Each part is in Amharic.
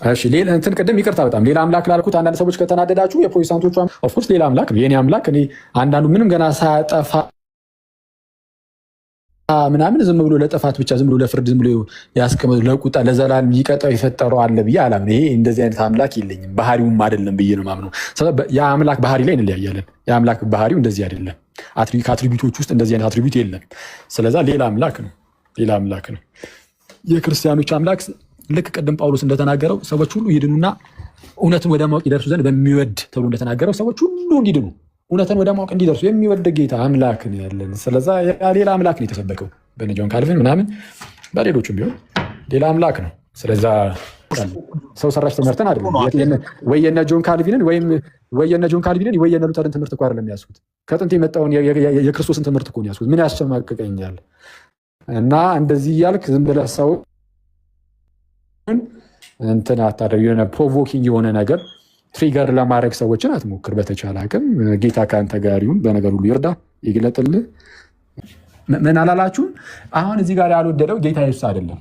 እሺ ሌላ እንትን ቅድም ይቅርታ በጣም ሌላ አምላክ ላልኩት አንዳንድ ሰዎች ከተናደዳችሁ የፕሮቴስታንቶቹ ኦፍ ኮርስ ሌላ አምላክ የኔ አምላክ እኔ አንዳንዱ ምንም ገና ሳያጠፋ ምናምን ዝም ብሎ ለጥፋት ብቻ ዝም ብሎ ለፍርድ ዝም ብሎ ያስቀመጡ ለቁጣ ለዘላለም ይቀጣው የፈጠረው አለ ብዬ አላምን። ይሄ እንደዚህ አይነት አምላክ የለኝም ባህሪውም አይደለም ብዬ ነው ማምነው። ያ አምላክ ባህሪ ላይ እንለያያለን። ያ አምላክ ባህሪው እንደዚህ አይደለም። ከአትሪቢዩቶች ውስጥ እንደዚህ አይነት አትሪቢዩት የለም። ስለዛ ሌላ አምላክ ነው፣ ሌላ አምላክ ነው። የክርስቲያኖች አምላክ ልክ ቅድም ጳውሎስ እንደተናገረው ሰዎች ሁሉ ይድኑና እውነትን ወደ ማወቅ ይደርሱ ዘንድ በሚወድ ተብሎ እንደተናገረው ሰዎች ሁሉ እንዲድኑ እውነትን ወደ ማወቅ እንዲደርሱ የሚወድ ጌታ አምላክ ነው ያለን። ስለዛ ሌላ አምላክ ነው የተሰበከው በነ ጆን ካልቪን ምናምን በሌሎቹም ቢሆን ሌላ አምላክ ነው። ስለዛ ሰው ሰራሽ ትምህርትን አይደለም ወይ የነ ጆን ካልቪንን ወይ የነ ሉተርን ትምህርት እኮ አይደለም ያስኩት። ከጥንት የመጣውን የክርስቶስን ትምህርት እኮ ነው ያስኩት። ምን ያስጨማቅቀኛል? እና እንደዚህ እያልክ ዝም ብለህ ሰው እንትን አታደርግ። የሆነ ፕሮቮኪንግ የሆነ ነገር ትሪገር ለማድረግ ሰዎችን አትሞክር። በተቻለ አቅም ጌታ ከአንተ ጋር ይሁን፣ በነገር ሁሉ ይርዳ፣ ይግለጥልህ። ምን አላላችሁም? አሁን እዚህ ጋር ያልወደደው ጌታ ኢየሱስ አይደለም፣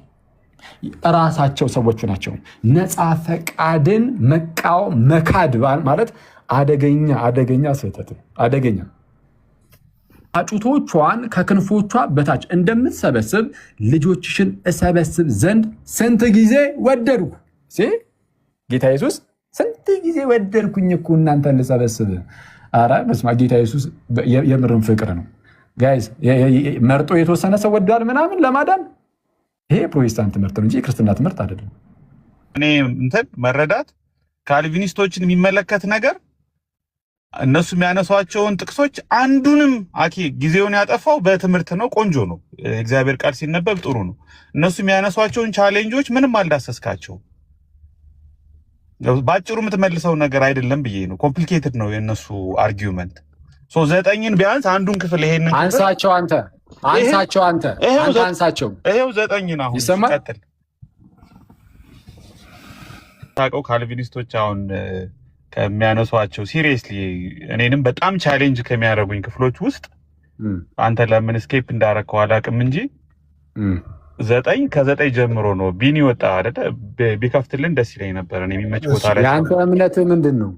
እራሳቸው ሰዎቹ ናቸው። ነፃ ፈቃድን መቃወም መካድ ማለት አደገኛ ስህተት ነው። አደገኛ አጩቶቿን ከክንፎቿ በታች እንደምትሰበስብ ልጆችሽን እሰበስብ ዘንድ ስንት ጊዜ ወደድኩ። ጌታ ኢየሱስ ስንት ጊዜ ወደድኩኝ እኮ እናንተን ልሰበስብ። ኧረ በስመ አብ ጌታ ኢየሱስ የምርም ፍቅር ነው ጋይዝ። መርጦ የተወሰነ ሰው ወዷል ምናምን ለማዳን። ይሄ ፕሮቴስታንት ትምህርት ነው እንጂ የክርስትና ትምህርት አይደለም። እኔ እንትን መረዳት ካልቪኒስቶችን የሚመለከት ነገር እነሱ የሚያነሷቸውን ጥቅሶች አንዱንም ጊዜውን ያጠፋው በትምህርት ነው። ቆንጆ ነው። እግዚአብሔር ቃል ሲነበብ ጥሩ ነው። እነሱ የሚያነሷቸውን ቻሌንጆች ምንም አልዳሰስካቸው። ባጭሩ የምትመልሰው ነገር አይደለም ብዬ ነው። ኮምፕሊኬትድ ነው የእነሱ አርጊውመንት። ዘጠኝን ቢያንስ አንዱን ክፍል ይሄንን አንሳቸው አንተ አንሳቸው። ይሄው ዘጠኝን አሁን ይቀጥል ታውቀው ካልቪኒስቶች አሁን ከሚያነሷቸው ሲሪየስሊ እኔንም በጣም ቻሌንጅ ከሚያደርጉኝ ክፍሎች ውስጥ አንተ ለምን ስኬፕ እንዳረከው አላውቅም እንጂ ዘጠኝ ከዘጠኝ ጀምሮ ነው ቢኒ ወጣ አይደለ? ቢከፍትልን ደስ ይለኝ ነበር። እኔ የሚመች ቦታ ላይ ያንተ እምነት ምንድን ነው?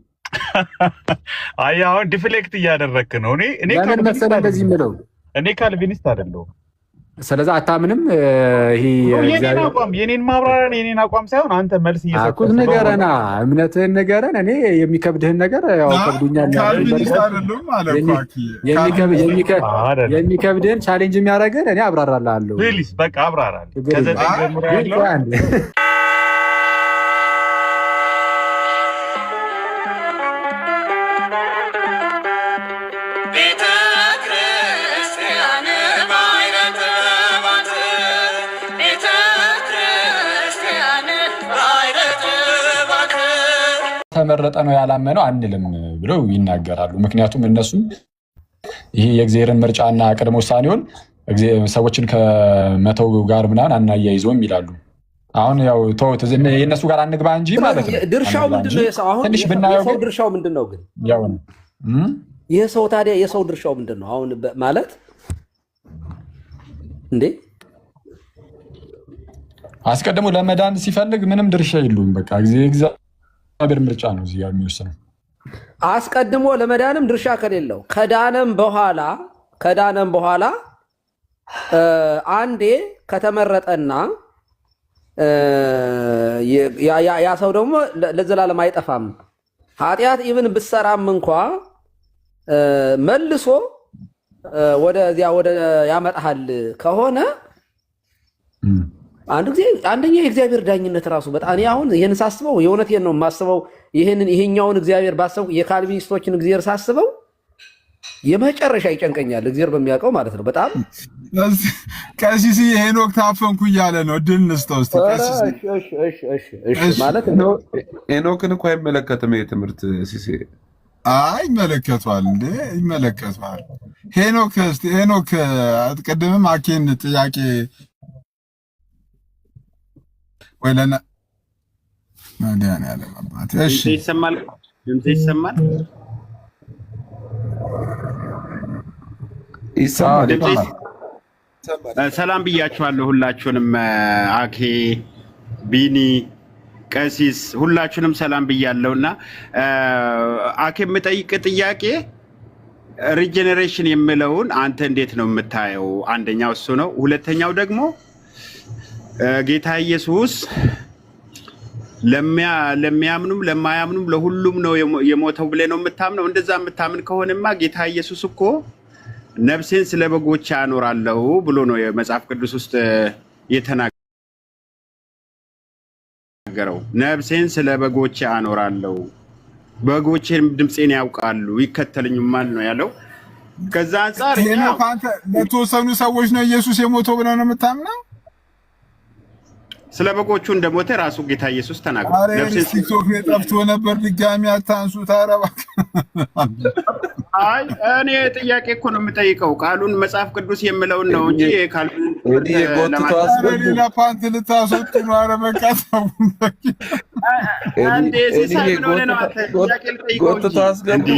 አይ አሁን ዲፍሌክት እያደረክ ነው። እኔ ካልቪኒስት አይደለሁም። ስለዚህ አታምንም? ይሄ የኔን ማብራሪያ የኔን አቋም ሳይሆን አንተ መልስ እየሰጠህ ንገረና፣ እምነትህን ንገረን። እኔ የሚከብድህን ነገር ያው ከብዱኛል። የሚከብድህን ቻሌንጅ የሚያደርግህን እኔ አብራራልሃለሁ። ፕሊዝ በቃ አብራራልህ። ከዘጠኝ ጀምሮ ያለው ተመረጠ ነው ያላመነው አንልም ብለው ይናገራሉ። ምክንያቱም እነሱ ይሄ የእግዚአብሔርን ምርጫና ቅድመ ውሳኔውን ሰዎችን ከመተው ጋር ምናምን አናያይዘውም ይላሉ። አሁን ያው ተውት፣ የእነሱ ጋር አንግባ እንጂ ማለት ነው። ድርሻው ምንድነው? ድርሻው ምንድነው ግን? ያው ነው ይሄ ሰው ታዲያ የሰው ድርሻው ምንድነው? አሁን ማለት እንዴ አስቀድሞ ለመዳን ሲፈልግ ምንም ድርሻ የለውም። በቃ እግዚአብሔር ምርጫ ነው እዚህ ጋር የሚወስነው። አስቀድሞ ለመዳንም ድርሻ ከሌለው ከዳነም በኋላ አንዴ ከተመረጠና ያ ሰው ደግሞ ለዘላለም አይጠፋም። ኃጢአት ኢቭን ብሰራም እንኳ መልሶ ወደዚያ ወደ ያመጣሃል ከሆነ አንደኛ የእግዚአብሔር ዳኝነት ራሱ በጣም አሁን ይሄን ሳስበው የእውነቴን ነው የማስበው። ይሄኛውን እግዚአብሔር ባሰው የካልቪኒስቶችን እግዚአብሔር ሳስበው የመጨረሻ ይጨንቀኛል። እግዚአብሔር በሚያውቀው ማለት ነው። በጣም ቀሲስ ሄኖክ ታፈንኩ እያለ ነው። ድል ንስጠው እስቲ ቀሲስ። እሺ ማለት ነው። ሄኖክን እኮ አይመለከትም የትምህርት ሲሲ። አይ ይመለከቷል እንዴ ይመለከቷል። ሄኖክ ቅድምም አኬን ጥያቄ ወለና ማዳን ያለ አባት። እሺ ይሰማል? ድምጽ ይሰማል? ሰላም ብያችኋለሁ ሁላችሁንም። አኬ ቢኒ ቀሲስ ሁላችሁንም ሰላም ብያለሁና አኬ የምጠይቅ ጥያቄ ሪጀነሬሽን የሚለውን አንተ እንዴት ነው የምታየው? አንደኛው እሱ ነው። ሁለተኛው ደግሞ ጌታ ኢየሱስ ለሚያምኑም ለማያምኑም ለሁሉም ነው የሞተው ብለህ ነው የምታምነው? እንደዛ የምታምን ከሆነማ ጌታ ኢየሱስ እኮ ነፍሴን ስለ በጎቼ አኖራለሁ ብሎ ነው የመጽሐፍ ቅዱስ ውስጥ የተናገረው። ነፍሴን ስለ በጎቼ አኖራለሁ፣ በጎቼን ድምፄን ያውቃሉ ይከተሉኛል ነው ያለው። ከዛ አንፃር ለተወሰኑ ሰዎች ነው ኢየሱስ የሞተው ብለህ ነው የምታምነው? ስለ በጎቹ እንደሞተ ራሱ ጌታ ኢየሱስ ተናግሯል። ቲክቶክ ላይ ጠፍቶ ነበር፣ ድጋሚ አታንሱት። ኧረ እባክህ። አይ እኔ ጥያቄ እኮ ነው የምጠይቀው፣ ቃሉን መጽሐፍ ቅዱስ የምለውን ነው እንጂ ሌላ ፓንት ልታስወጡ ነው። ኧረ በቃ ተው። አንዴ ሲሳይ ምን ሆነ ነው አንተ ጥያቄ ልጠይቀው እንጂ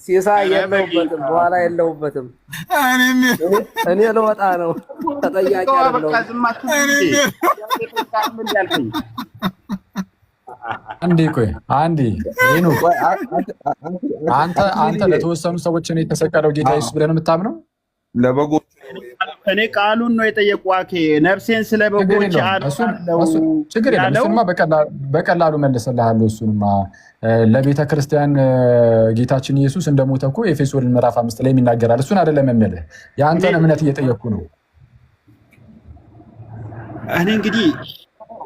ሲሳይ የለውበትም፣ በኋላ የለውበትም። እኔ ልወጣ ነው። ተጠያቂ አይደለም። አንዴ ቆይ አንዴ አንተ ለተወሰኑ ሰዎች ነው የተሰቀለው ጌታ ኢየሱስ ብለህ ነው የምታምነው? ለበጎች እኔ ቃሉን ነው የጠየቁ። አኬ ነፍሴን ስለ በጎች ችግር የለም። እሱንማ በቀላሉ መልስልሃለሁ። እሱንማ ለቤተ ክርስቲያን ጌታችን ኢየሱስ እንደሞተ እኮ ኤፌሶን ምዕራፍ 5 ላይ ይናገራል። እሱን አይደለም የምልህ፣ የአንተን እምነት እየጠየቅኩ ነው። እኔ እንግዲህ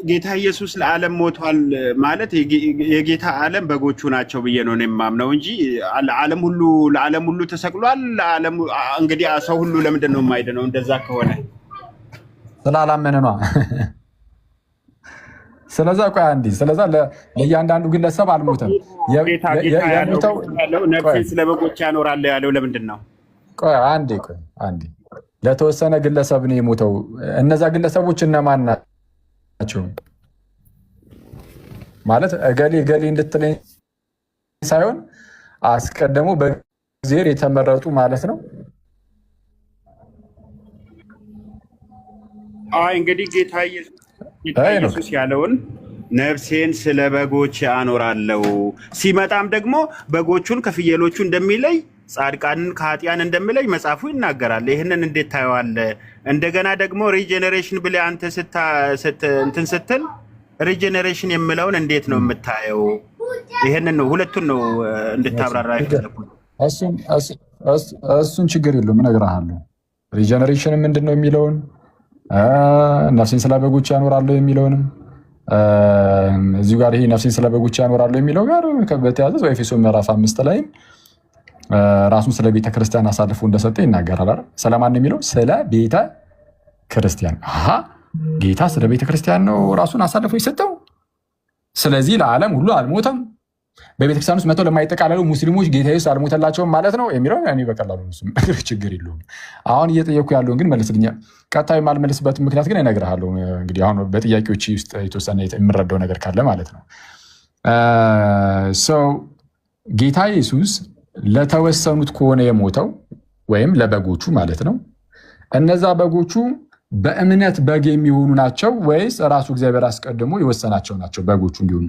ጌታ ኢየሱስ ለዓለም ሞቷል ማለት የጌታ ዓለም በጎቹ ናቸው ብዬ ነው የማምነው እንጂ ለዓለም ሁሉ ተሰቅሏል። እንግዲህ ሰው ሁሉ ለምንድን ነው የማይድነው? እንደዛ ከሆነ ስላላመነ ነው። ስለዛ ቆይ አንዴ፣ ስለዛ ለእያንዳንዱ ግለሰብ አልሞተም። ነፍሴን ስለ በጎች ያኖራል ያለው ለምንድን ነው? ቆይ አንዴ ለተወሰነ ግለሰብ ነው የሞተው። እነዛ ግለሰቦች እነማን ናቸው? ማለት እገሌ እንድትለኝ ሳይሆን አስቀድሞ በእግዚአብሔር የተመረጡ ማለት ነው። አይ እንግዲህ ጌታ ኢየሱስ ያለውን ነፍሴን ስለ በጎች አኖራለሁ፣ ሲመጣም ደግሞ በጎቹን ከፍየሎቹ እንደሚለይ ጻድቃንን ከኃጢያን እንደሚለይ መጽሐፉ ይናገራል። ይህንን እንዴት ታየዋለህ? እንደገና ደግሞ ሪጀነሬሽን ብለህ አንተ እንትን ስትል ሪጀነሬሽን የምለውን እንዴት ነው የምታየው? ይህንን ነው ሁለቱን ነው እንድታብራራ ይፈልጉ። እሱን ችግር የለውም እነግርሃለሁ። ሪጀነሬሽን ምንድን ነው የሚለውን ነፍሴን ስለ በጎች ያኖራለሁ የሚለውንም እዚሁ ጋር ይሄ ነፍሴን ስለ በጎች ያኖራለሁ የሚለው ጋር በተያያዘ በኤፌሶን ምዕራፍ 5 ላይ ራሱን ስለ ቤተ ክርስቲያን አሳልፎ እንደሰጠ ይናገራል። ስለማን ነው የሚለው? ስለ ቤተ ክርስቲያን። ጌታ ስለ ቤተ ክርስቲያን ነው ራሱን አሳልፎ የሰጠው። ስለዚህ ለዓለም ሁሉ አልሞተም። በቤተክርስቲያን ውስጥ መጥተው ለማይጠቃለሉ ሙስሊሞች ጌታ ኢየሱስ አልሞተላቸውም ማለት ነው የሚለው እኔ በቀላሉ ችግር የለውም። አሁን እየጠየኩ ያለውን ግን መልስልኛል። ቀጣዩ የማልመልስበት ምክንያት ግን እነግርሃለሁ። እንግዲህ አሁን በጥያቄዎች ውስጥ የተወሰነ የምረዳው ነገር ካለ ማለት ነው። ጌታ ኢየሱስ ለተወሰኑት ከሆነ የሞተው ወይም ለበጎቹ ማለት ነው፣ እነዛ በጎቹ በእምነት በግ የሚሆኑ ናቸው ወይስ ራሱ እግዚአብሔር አስቀድሞ የወሰናቸው ናቸው በጎቹ እንዲሆኑ?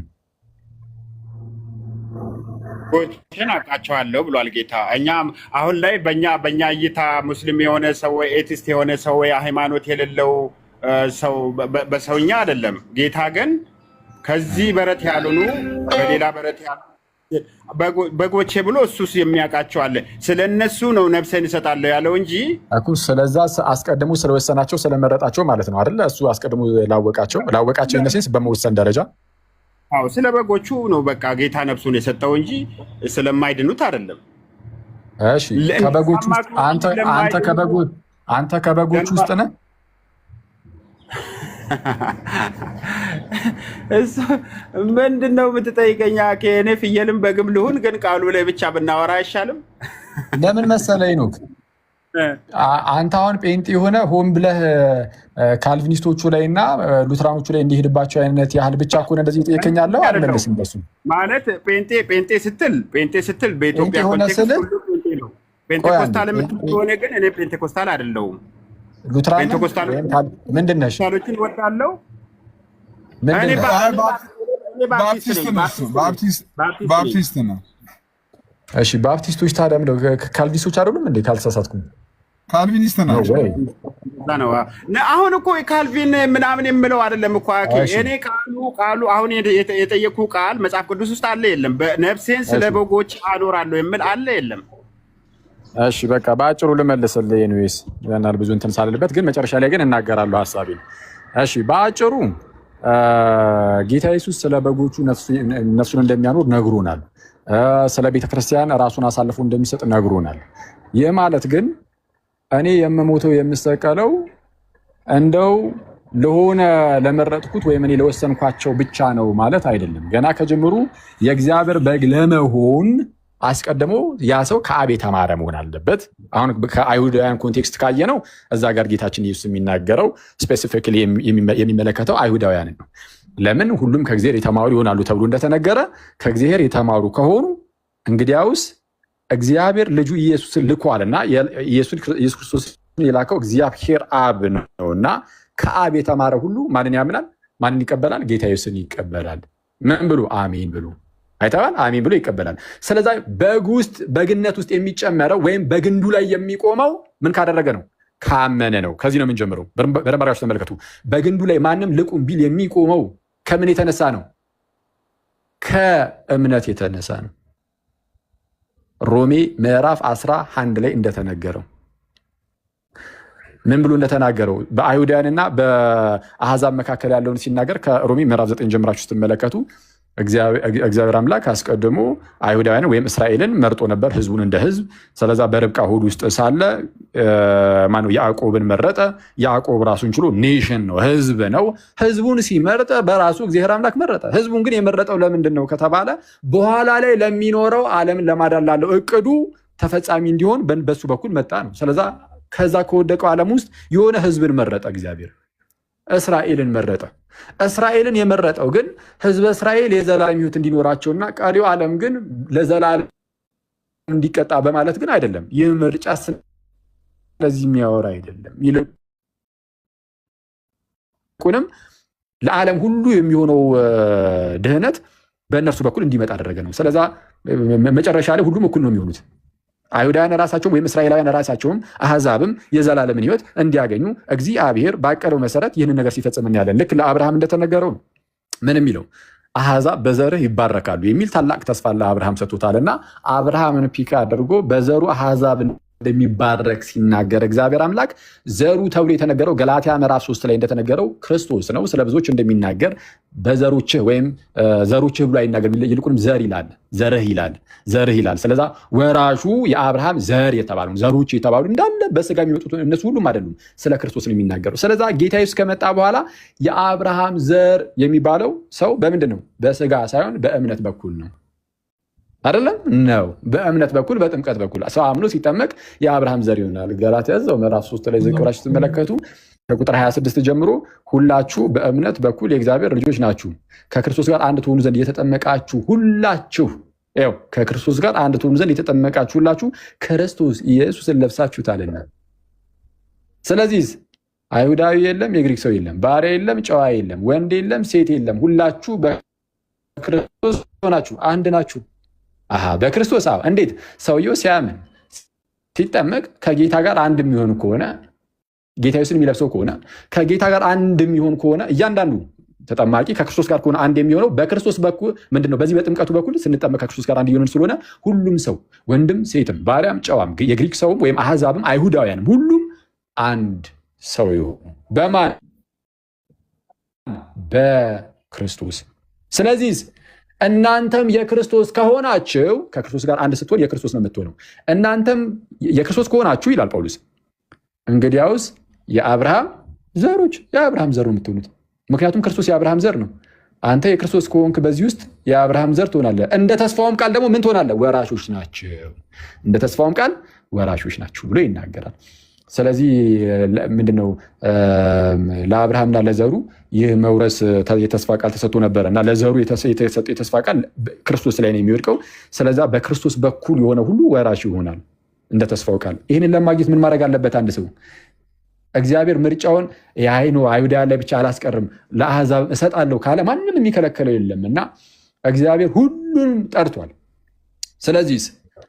በጎችን አውቃቸዋለሁ ብሏል ጌታ። እኛ አሁን ላይ በእኛ እይታ ሙስሊም የሆነ ሰው ወይ ኤቲስት የሆነ ሰው ወይ ሃይማኖት የሌለው ሰው በሰውኛ አይደለም። ጌታ ግን ከዚህ በረት ያልሆኑ በሌላ በረት ያሉ በጎቼ ብሎ እሱስ የሚያውቃቸው አለ። ስለነሱ ነው ነፍሴን እሰጣለሁ ያለው እንጂ ስለዛ አስቀድሞ ስለወሰናቸው ስለመረጣቸው ማለት ነው አይደለ? እሱ አስቀድሞ ላወቃቸው ኢነሴንስ በመወሰን ደረጃ ስለ በጎቹ ነው በቃ ጌታ ነፍሱን የሰጠው እንጂ ስለማይድኑት አይደለም። እሺ ከበጎቹ አንተ ከበጎቹ ውስጥ ነህ? እሱ ምንድን ነው የምትጠይቀኝ? እኔ ፍየልም በግም ልሁን፣ ግን ቃሉ ላይ ብቻ ብናወራ አይሻልም? ለምን መሰለኝ ነው አንተ አሁን ጴንጤ የሆነ ሆን ብለህ ካልቪኒስቶቹ ላይ እና ሉትራኖቹ ላይ እንዲሄድባቸው አይነት ያህል ብቻ ከሆነ እንደዚህ ይጠይቀኛለሁ። አልመለስም። በሱ ማለት ጴንጤ ስትል በኢትዮጵያ ኮንቴክስት ሁሉ ጴንጤ ነው። ፔንቴኮስታል የምትል ከሆነ ግን እኔ ፔንቴኮስታል አይደለሁም። ሉትራን ምንድን ነሽ? ሉትራኖችን እወዳለሁ። ባፕቲስት ነው። እሺ ባፕቲስቶች ታዲያ ምንድን ነው? ካልቪኒስቶች አይደሉም እንዴ? ካልተሳሳትኩም ካልቪኒስት ናቸው። አሁን እኮ ካልቪን ምናምን የምለው አይደለም እኮ እኔ ቃሉ አሁን የጠየኩ ቃል መጽሐፍ ቅዱስ ውስጥ አለ የለም? ነፍሴን ስለ በጎች አኖራለሁ የሚል አለ የለም? እሺ በቃ በአጭሩ ልመልስልህ። ኤኒዌይስ ያናል ብዙ እንትን ሳልልበት ግን መጨረሻ ላይ ግን እናገራለሁ ሐሳቤን። እሺ በአጭሩ ጌታ ኢየሱስ ስለ በጎቹ ነፍሱን እንደሚያኖር ነግሮናል። ስለ ቤተክርስቲያን ራሱን አሳልፎ እንደሚሰጥ ነግሮናል። ይህ ማለት ግን እኔ የምሞተው የምሰቀለው እንደው ለሆነ ለመረጥኩት ወይም እኔ ለወሰንኳቸው ብቻ ነው ማለት አይደለም። ገና ከጅምሩ የእግዚአብሔር በግ ለመሆን አስቀድሞ ያ ሰው ከአብ የተማረ መሆን አለበት። አሁን ከአይሁዳውያን ኮንቴክስት ካየ ነው እዛ ጋር ጌታችን ኢየሱስ የሚናገረው ስፔሲፊካሊ የሚመለከተው አይሁዳውያንን ነው። ለምን ሁሉም ከእግዚአብሔር የተማሩ ይሆናሉ ተብሎ እንደተነገረ ከእግዚአብሔር የተማሩ ከሆኑ እንግዲያውስ እግዚአብሔር ልጁ ኢየሱስን ልኳልና ኢየሱስ ክርስቶስን የላከው እግዚአብሔር አብ ነውና ከአብ የተማረ ሁሉ ማንን ያምናል? ማንን ይቀበላል? ጌታ ኢየሱስን ይቀበላል። ምን ብሎ? አሜን ብሎ አይተዋል። አሜን ብሎ ይቀበላል። ስለዚህ በግነት ውስጥ የሚጨመረው ወይም በግንዱ ላይ የሚቆመው ምን ካደረገ ነው? ካመነ ነው። ከዚህ ነው የምንጀምረው። በደንብ ተመልከቱ። በግንዱ ላይ ማንም ልቁም ቢል የሚቆመው ከምን የተነሳ ነው? ከእምነት የተነሳ ነው። ሮሜ ምዕራፍ 11 ላይ እንደተነገረው ምን ብሎ እንደተናገረው በአይሁዳውያንና በአሕዛብ መካከል ያለውን ሲናገር ከሮሜ ምዕራፍ 9 ጀምራችሁ ስትመለከቱ እግዚአብሔር አምላክ አስቀድሞ አይሁዳውያን ወይም እስራኤልን መርጦ ነበር፣ ህዝቡን እንደ ህዝብ። ስለዛ በርብቃ ሆድ ውስጥ ሳለ ማነው ያዕቆብን መረጠ። ያዕቆብ ራሱን ችሎ ኔሽን ነው፣ ህዝብ ነው። ህዝቡን ሲመርጥ በራሱ እግዚአብሔር አምላክ መረጠ። ህዝቡን ግን የመረጠው ለምንድን ነው ከተባለ በኋላ ላይ ለሚኖረው ዓለምን ለማዳን ላለው እቅዱ ተፈጻሚ እንዲሆን በሱ በኩል መጣ ነው። ስለዛ ከዛ ከወደቀው ዓለም ውስጥ የሆነ ህዝብን መረጠ እግዚአብሔር፣ እስራኤልን መረጠ። እስራኤልን የመረጠው ግን ህዝበ እስራኤል የዘላለም ህይወት እንዲኖራቸውና ቀሪው ዓለም ግን ለዘላለም እንዲቀጣ በማለት ግን አይደለም። ይህ ምርጫ ስለዚህ የሚያወራ አይደለም። ይልቁንም ለዓለም ሁሉ የሚሆነው ድህነት በእነርሱ በኩል እንዲመጣ አደረገ ነው። ስለዛ መጨረሻ ላይ ሁሉም እኩል ነው የሚሆኑት። አይሁዳውያን ራሳቸውም ወይም እስራኤላውያን ራሳቸውም አሕዛብም የዘላለምን ህይወት እንዲያገኙ እግዚአብሔር ባቀደው መሰረት ይህንን ነገር ሲፈጽም እናያለን። ልክ ለአብርሃም እንደተነገረው ነው። ምን የሚለው? አሕዛብ በዘርህ ይባረካሉ የሚል ታላቅ ተስፋ ለአብርሃም ሰጥቶታልና አብርሃምን ፒክ አድርጎ በዘሩ አሕዛብ እንደሚባረክ ሲናገር እግዚአብሔር አምላክ ዘሩ ተብሎ የተነገረው ገላትያ ምዕራፍ 3 ላይ እንደተነገረው ክርስቶስ ነው። ስለ ብዙዎች እንደሚናገር በዘሮችህ ወይም ዘሮችህ ብሎ አይናገር፣ ይልቁንም ዘር ይላል፣ ዘርህ ይላል፣ ዘርህ ይላል። ስለዛ ወራሹ የአብርሃም ዘር የተባሉ ዘሮች የተባሉ እንዳለ በስጋ የሚመጡት እነሱ ሁሉም አይደሉም፣ ስለ ክርስቶስ ነው የሚናገረው። ስለዛ ጌታ ኢየሱስ ከመጣ በኋላ የአብርሃም ዘር የሚባለው ሰው በምንድን ነው? በስጋ ሳይሆን በእምነት በኩል ነው። አይደለም ነው፣ በእምነት በኩል በጥምቀት በኩል ሰው አምኖ ሲጠመቅ የአብርሃም ዘር ይሆናል። ገላትያ ያዘው ምዕራፍ 3 ላይ ዝቅ ብላችሁ ስትመለከቱ ከቁጥር 26 ጀምሮ ሁላችሁ በእምነት በኩል የእግዚአብሔር ልጆች ናችሁ፣ ከክርስቶስ ጋር አንድ ትሆኑ ዘንድ የተጠመቃችሁ ሁላችሁ፣ ይኸው ከክርስቶስ ጋር አንድ ትሆኑ ዘንድ የተጠመቃችሁ ሁላችሁ ክርስቶስ ኢየሱስን ለብሳችሁታልና። ስለዚህ አይሁዳዊ የለም፣ የግሪክ ሰው የለም፣ ባሪያ የለም፣ ጨዋ የለም፣ ወንድ የለም፣ ሴት የለም፣ ሁላችሁ በክርስቶስ ሆናችሁ አንድ ናችሁ። በክርስቶስ እንዴት? ሰውየው ሲያምን ሲጠመቅ ከጌታ ጋር አንድ የሚሆን ከሆነ ጌታ ኢየሱስን የሚለብሰው ከሆነ ከጌታ ጋር አንድ የሚሆን ከሆነ እያንዳንዱ ተጠማቂ ከክርስቶስ ጋር ከሆነ አንድ የሚሆነው በክርስቶስ በኩል ምንድነው? በዚህ በጥምቀቱ በኩል ስንጠመቅ ከክርስቶስ ጋር አንድ እየሆንን ስለሆነ ሁሉም ሰው ወንድም ሴትም ባሪያም ጨዋም የግሪክ ሰውም ወይም አሕዛብም አይሁዳውያንም ሁሉም አንድ ሰው ይሆኑ በማን? በክርስቶስ። ስለዚህ እናንተም የክርስቶስ ከሆናችሁ ከክርስቶስ ጋር አንድ ስትሆን የክርስቶስ ነው የምትሆነው። እናንተም የክርስቶስ ከሆናችሁ ይላል ጳውሎስ፣ እንግዲያውስ የአብርሃም ዘሮች የአብርሃም ዘር ነው የምትሆኑት። ምክንያቱም ክርስቶስ የአብርሃም ዘር ነው። አንተ የክርስቶስ ከሆንክ በዚህ ውስጥ የአብርሃም ዘር ትሆናለህ። እንደ ተስፋውም ቃል ደግሞ ምን ትሆናለህ? ወራሾች ናቸው። እንደ ተስፋውም ቃል ወራሾች ናቸው ብሎ ይናገራል። ስለዚህ ምንድነው ለአብርሃምና ለዘሩ ይህ መውረስ የተስፋ ቃል ተሰጥቶ ነበረ እና ለዘሩ የተሰጠ የተስፋ ቃል ክርስቶስ ላይ ነው የሚወድቀው። ስለዛ በክርስቶስ በኩል የሆነ ሁሉ ወራሽ ይሆናል እንደ ተስፋው ቃል። ይህንን ለማግኘት ምን ማድረግ አለበት? አንድ ሰው እግዚአብሔር ምርጫውን የአይኑ አይሁዳውያን ላይ ብቻ አላስቀርም ለአሕዛብ እሰጣለሁ ካለ ማንም የሚከለከለው የለም እና እግዚአብሔር ሁሉንም ጠርቷል። ስለዚህ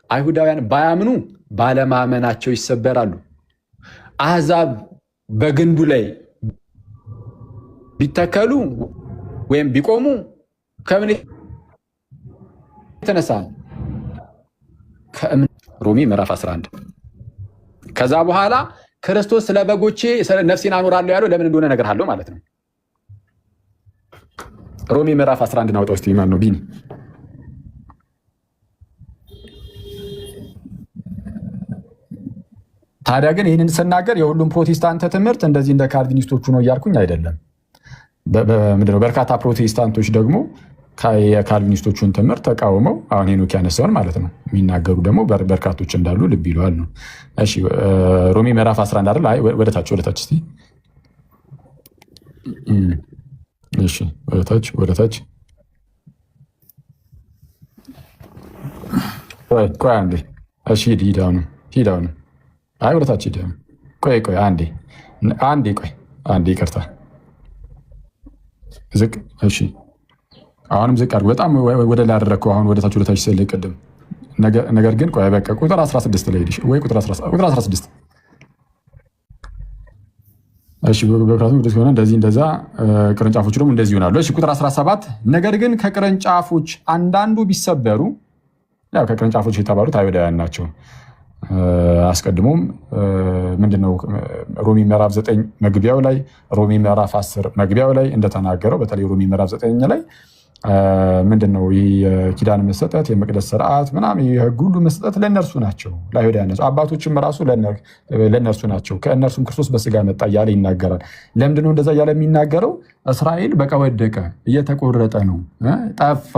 አይሁዳውያን ባያምኑ ባለማመናቸው ይሰበራሉ። አሕዛብ በግንዱ ላይ ቢተከሉ ወይም ቢቆሙ ከምን የተነሳ ነው? ሮሜ ምዕራፍ 11 ከዛ በኋላ ክርስቶስ ስለ በጎቼ ነፍሴን አኖራለሁ ያለው ለምን እንደሆነ እነግርሃለሁ ማለት ነው። ሮሜ ምዕራፍ 11 አውጣው እስቲ ማን ነው ቢኒ? ታዲያ ግን ይህንን ስናገር የሁሉም ፕሮቴስታንት ትምህርት እንደዚህ እንደ ካልቪኒስቶቹ ነው እያልኩኝ አይደለም። ምንድነው በርካታ ፕሮቴስታንቶች ደግሞ የካልቪኒስቶቹን ትምህርት ተቃውመው አሁን ሄኖክ ያነሳውን ማለት ነው የሚናገሩ ደግሞ በርካቶች እንዳሉ ልብ ይለዋል ነው። እሺ ሮሜ ምዕራፍ 11 አይደል? አይ ወደታች እስቲ እሺ ወደታች ቆይ አንዴ። እሺ ሂድ አሁን አይ ወደታች ሂድ። ቆይ አንዴ ይቅርታ ዝቅ። እሺ አሁንም ዝቅ አድርጎ በጣም ወደ ላይ አደረግከው። አሁን ወደታች ስል ቅድም ነገር ግን ቆይ በቃ ቁጥር 16 ላይ ሄድሽ ወይ ቁጥር 16 እሺ በብራቱ ወደ ሲሆነ እንደዛ ቅርንጫፎች ደግሞ እንደዚህ ይሆናሉ። እሺ ቁጥር 17 ነገር ግን ከቅርንጫፎች አንዳንዱ ቢሰበሩ፣ ያው ከቅርንጫፎች የተባሉት አይሁዳውያን ናቸው። አስቀድሞም ምንድነው ሮሜ ምዕራፍ 9 መግቢያው ላይ ሮሜ ምዕራፍ 10 መግቢያው ላይ እንደተናገረው በተለይ ሮሜ ምዕራፍ 9 ላይ ምንድነው የኪዳን መሰጠት የመቅደስ ስርዓት ምናምን የሕግ ሁሉ መሰጠት ለእነርሱ ናቸው፣ ለአይሁዳውያን ናቸው። አባቶችም ራሱ ለእነርሱ ናቸው፣ ከእነርሱም ክርስቶስ በስጋ መጣ እያለ ይናገራል። ለምንድነው እንደዛ እያለ የሚናገረው? እስራኤል በቃ ወደቀ፣ እየተቆረጠ ነው፣ ጠፋ፣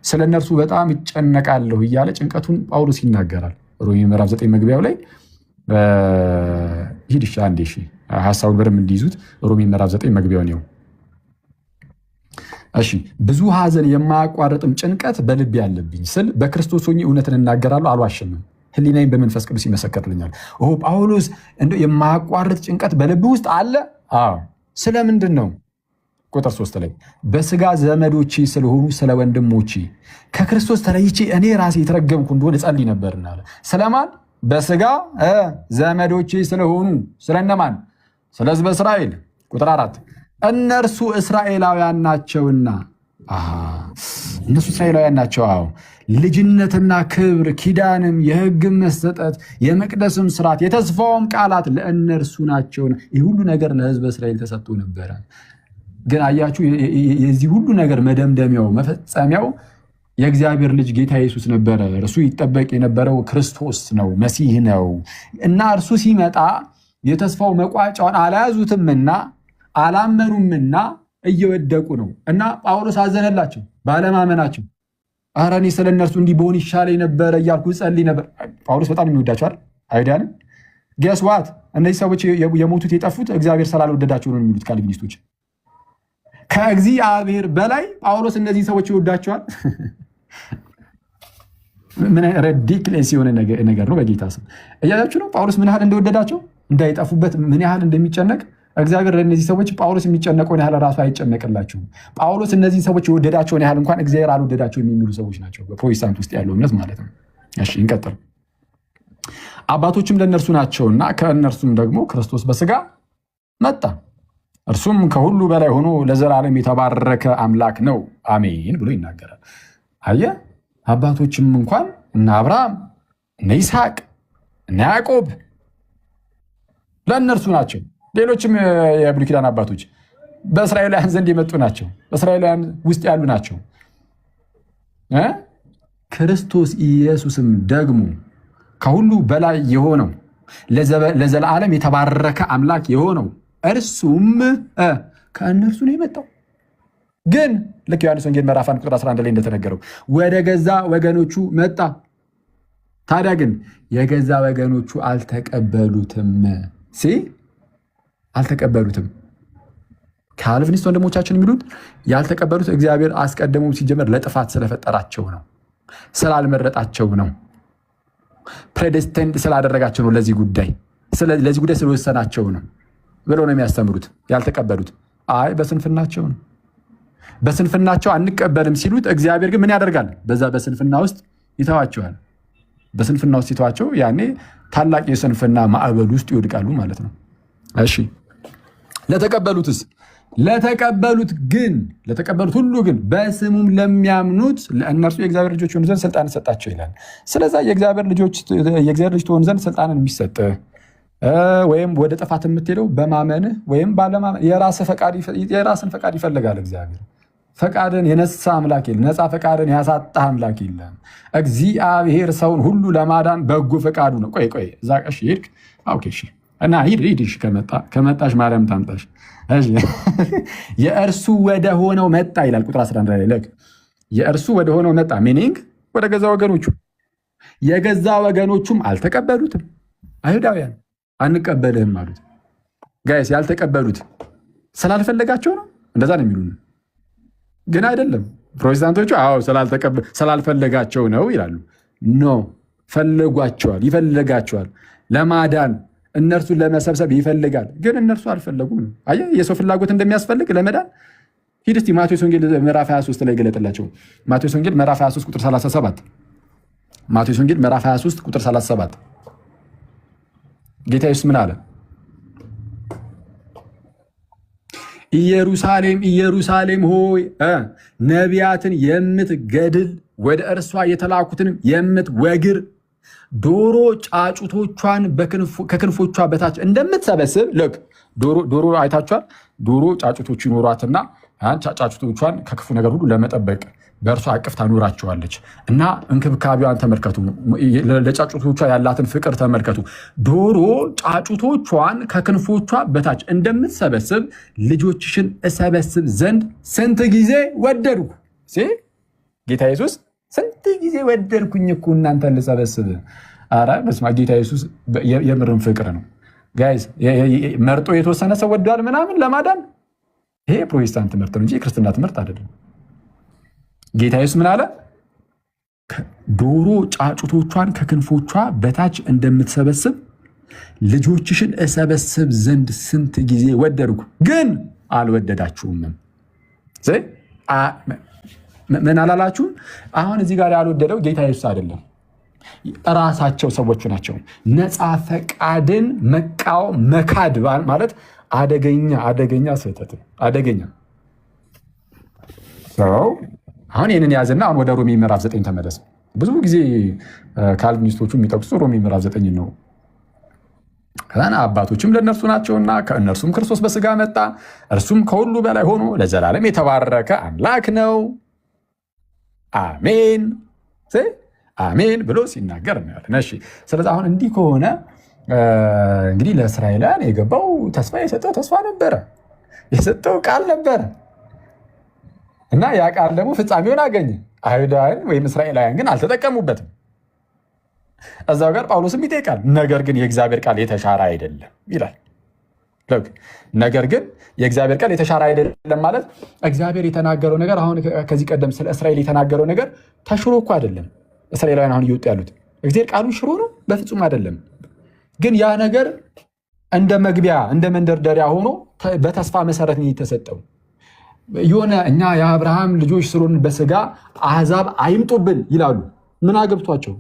ስለ እነርሱ በጣም ይጨነቃለሁ እያለ ጭንቀቱን ጳውሎስ ይናገራል። ሮሜ ምዕራፍ 9 መግቢያው ላይ ሂድሽ አንዴ ሀሳቡን በደንብ እንዲይዙት ሮሜ ምዕራፍ 9 መግቢያው ነው። እሺ ብዙ ሐዘን የማያቋርጥም ጭንቀት በልቤ ያለብኝ ስል በክርስቶስ ሆኜ እውነትን እናገራለሁ፣ አልዋሽምም፣ ሕሊናዬም በመንፈስ ቅዱስ ይመሰክርልኛል። ጳውሎስ እንደው የማያቋርጥ ጭንቀት በልብ ውስጥ አለ። አዎ ስለምንድን ነው? ቁጥር 3 ላይ በስጋ ዘመዶቼ ስለሆኑ ስለ ወንድሞቼ ከክርስቶስ ተለይቼ እኔ ራሴ የተረገምኩ እንደሆነ እጸልይ ነበርና አለ። ስለማን? በስጋ ዘመዶቼ ስለሆኑ ስለነማን? ስለ ሕዝበ እስራኤል። ቁጥር 4 እነርሱ እስራኤላውያን ናቸውና። እነሱ እስራኤላውያን ናቸው። አዎ ልጅነትና ክብር ኪዳንም የሕግም መሰጠት የመቅደስም ስርዓት የተስፋውም ቃላት ለእነርሱ ናቸውና። ይህ ሁሉ ነገር ለሕዝበ እስራኤል ተሰጥቶ ነበረ። ግን አያችሁ የዚህ ሁሉ ነገር መደምደሚያው መፈጸሚያው የእግዚአብሔር ልጅ ጌታ ኢየሱስ ነበረ። እርሱ ይጠበቅ የነበረው ክርስቶስ ነው፣ መሲህ ነው እና እርሱ ሲመጣ የተስፋው መቋጫውን አልያዙትምና አላመኑምና እየወደቁ ነው። እና ጳውሎስ አዘነላቸው ባለማመናቸው። ኧረ እኔ ስለ እነርሱ እንዲህ በሆን ይሻለኝ ነበረ እያልኩ ጸልይ ነበር። ጳውሎስ በጣም የሚወዳቸዋል አይሁዳውያንን። ጌስ ዋት እነዚህ ሰዎች የሞቱት የጠፉት እግዚአብሔር ስላልወደዳቸው ነው የሚሉት ካልቪኒስቶች። ከእግዚአብሔር በላይ ጳውሎስ እነዚህ ሰዎች ይወዳቸዋል። ምን ሪዲክለስ የሆነ ነገር ነው። በጌታ ስም እያያችሁ ነው ጳውሎስ ምን ያህል እንደወደዳቸው እንዳይጠፉበት ምን ያህል እንደሚጨነቅ እግዚአብሔር ለእነዚህ ሰዎች ጳውሎስ የሚጨነቀውን ያህል ራሱ አይጨነቅላቸውም። ጳውሎስ እነዚህ ሰዎች የወደዳቸውን ያህል እንኳን እግዚአብሔር አልወደዳቸውም የሚሉ ሰዎች ናቸው፣ በፕሮቴስታንት ውስጥ ያለው እምነት ማለት ነው። እሺ እንቀጥል። አባቶችም ለእነርሱ ናቸውና ከእነርሱም ደግሞ ክርስቶስ በስጋ መጣ፣ እርሱም ከሁሉ በላይ ሆኖ ለዘላለም የተባረከ አምላክ ነው፣ አሜን ብሎ ይናገራል። አየህ አባቶችም እንኳን እነ አብርሃም እነ ይስሐቅ እነ ያዕቆብ ለእነርሱ ናቸው። ሌሎችም የብሉይ ኪዳን አባቶች በእስራኤላውያን ዘንድ የመጡ ናቸው፣ በእስራኤላውያን ውስጥ ያሉ ናቸው። ክርስቶስ ኢየሱስም ደግሞ ከሁሉ በላይ የሆነው ለዘላለም የተባረከ አምላክ የሆነው እርሱም ከእነርሱ ነው የመጣው። ግን ልክ ዮሐንስ ወንጌል ምዕራፍ 1 ቁጥር 11 ላይ እንደተነገረው ወደ ገዛ ወገኖቹ መጣ፣ ታዲያ ግን የገዛ ወገኖቹ አልተቀበሉትም። አልተቀበሉትም። ካልቪኒስት ወንድሞቻችን የሚሉት ያልተቀበሉት እግዚአብሔር አስቀድሞም ሲጀመር ለጥፋት ስለፈጠራቸው ነው፣ ስላልመረጣቸው ነው፣ ፕሬዴስቲንድ ስላደረጋቸው ነው፣ ለዚህ ጉዳይ ስለወሰናቸው ነው። ብለው ነው የሚያስተምሩት ያልተቀበሉት። አይ በስንፍናቸው ነው። በስንፍናቸው አንቀበልም ሲሉት እግዚአብሔር ግን ምን ያደርጋል? በዛ በስንፍና ውስጥ ይተዋቸዋል። በስንፍና ውስጥ ይተዋቸው፣ ያኔ ታላቅ የስንፍና ማዕበል ውስጥ ይወድቃሉ ማለት ነው። እሺ ለተቀበሉትስ? ለተቀበሉት ሁሉ ግን በስሙም ለሚያምኑት ለእነርሱ የእግዚአብሔር ልጆች የሆኑ ዘንድ ስልጣን ሰጣቸው ይላል። ስለዛ የእግዚአብሔር ልጅ ትሆን ዘንድ ስልጣንን የሚሰጥ ወይም ወደ ጥፋት የምትሄደው በማመንህ ወይም ባለማመን የራስን ፈቃድ ይፈልጋል እግዚአብሔር። ፈቃድን የነሳ አምላክ የለም። ነፃ ፈቃድን ያሳጣ አምላክ የለም። እግዚአብሔር ሰውን ሁሉ ለማዳን በጎ ፈቃዱ ነው። ቆይ እዛ ቀሽ ሄድክ እና ሂድ ከመጣሽ ማርያም ታምጣሽ። የእርሱ ወደ ሆነው መጣ ይላል ቁጥር 11 ላይ የእርሱ ወደ ሆነው መጣ ሚኒንግ ወደ ገዛ ወገኖቹ፣ የገዛ ወገኖቹም አልተቀበሉትም። አይሁዳውያን አንቀበልህም አሉት። ጋይስ ያልተቀበሉት ስላልፈለጋቸው ነው። እንደዛ ነው የሚሉን ግን አይደለም። ፕሮቴስታንቶቹ ስላልፈለጋቸው ነው ይላሉ። ኖ ፈልጓቸዋል፣ ይፈልጋቸዋል ለማዳን እነርሱን ለመሰብሰብ ይፈልጋል። ግን እነርሱ አልፈለጉም ነው። አየህ የሰው ፍላጎት እንደሚያስፈልግ ለመዳን። ሂድ እስቲ ማቴዎስ ወንጌል ምዕራፍ 23 ላይ ገለጥላቸው። ማቴዎስ ወንጌል ምዕራፍ 23 ቁጥር 37 ማቴዎስ ወንጌል ምዕራፍ 23 ቁጥር 37 ጌታ ኢየሱስ ምን አለ? ኢየሩሳሌም ኢየሩሳሌም ሆይ ነቢያትን የምትገድል ወደ እርሷ የተላኩትን የምትወግር ዶሮ ጫጩቶቿን ከክንፎቿ በታች እንደምትሰበስብ። ልክ ዶሮ አይታችኋል። ዶሮ ጫጩቶቹ ይኖሯትና ጫጩቶቿን ከክፉ ነገር ሁሉ ለመጠበቅ በእርሷ አቅፍ ታኖራቸዋለች። እና እንክብካቤዋን ተመልከቱ፣ ለጫጩቶቿ ያላትን ፍቅር ተመልከቱ። ዶሮ ጫጩቶቿን ከክንፎቿ በታች እንደምትሰበስብ ልጆችሽን እሰበስብ ዘንድ ስንት ጊዜ ወደድኩ። ጌታ ኢየሱስ ስንት ጊዜ ወደድኩኝ እኮ እናንተን ልሰበስብ። ኧረ በስመ አብ ጌታ ኢየሱስ የምርን ፍቅር ነው ጋይዝ። መርጦ የተወሰነ ሰው ወዷል ምናምን ለማዳን። ይሄ ፕሮቴስታንት ትምህርት ነው እንጂ የክርስትና ትምህርት አይደለም። ጌታ ኢየሱስ ምን አለ? ዶሮ ጫጩቶቿን ከክንፎቿ በታች እንደምትሰበስብ ልጆችሽን እሰበስብ ዘንድ ስንት ጊዜ ወደድኩ፣ ግን አልወደዳችሁም። ምን አላላችሁም? አሁን እዚህ ጋር ያልወደደው ጌታ ኢየሱስ አይደለም፣ እራሳቸው ሰዎቹ ናቸው። ነፃ ፈቃድን መቃወም መካድ ማለት አደገኛ ስህተት ነው። አደገኛ ሰው አሁን ይህንን ያዝና አሁን ወደ ሮሜ ምዕራፍ 9 ተመለስ። ብዙ ጊዜ ካልቪኒስቶቹ የሚጠቅሱ ሮሜ ምዕራፍ 9 ነው። ከዛና አባቶችም ለእነርሱ ናቸውና ከእነርሱም ክርስቶስ በስጋ መጣ፣ እርሱም ከሁሉ በላይ ሆኖ ለዘላለም የተባረከ አምላክ ነው። አሜን አሜን ብሎ ሲናገር እናያለን። እሺ ስለዚህ አሁን እንዲህ ከሆነ እንግዲህ ለእስራኤላውያን የገባው ተስፋ የሰጠው ተስፋ ነበረ፣ የሰጠው ቃል ነበረ እና ያ ቃል ደግሞ ፍጻሜውን አገኘ። አይሁዳውያን ወይም እስራኤላውያን ግን አልተጠቀሙበትም። እዛው ጋር ጳውሎስም ይጠይቃል፣ ነገር ግን የእግዚአብሔር ቃል የተሻረ አይደለም ይላል። ነገር ግን የእግዚአብሔር ቃል የተሻረ አይደለም ማለት እግዚአብሔር የተናገረው ነገር አሁን ከዚህ ቀደም ስለ እስራኤል የተናገረው ነገር ተሽሮ እኮ አይደለም። እስራኤላውያን አሁን እየወጡ ያሉት እግዚአብሔር ቃሉን ሽሮ ነው? በፍጹም አይደለም። ግን ያ ነገር እንደ መግቢያ እንደ መንደርደሪያ ሆኖ በተስፋ መሰረት ነው የተሰጠው። የሆነ እኛ የአብርሃም ልጆች ስለሆን በስጋ አሕዛብ አይምጡብን ይላሉ። ምን አገብቷቸው?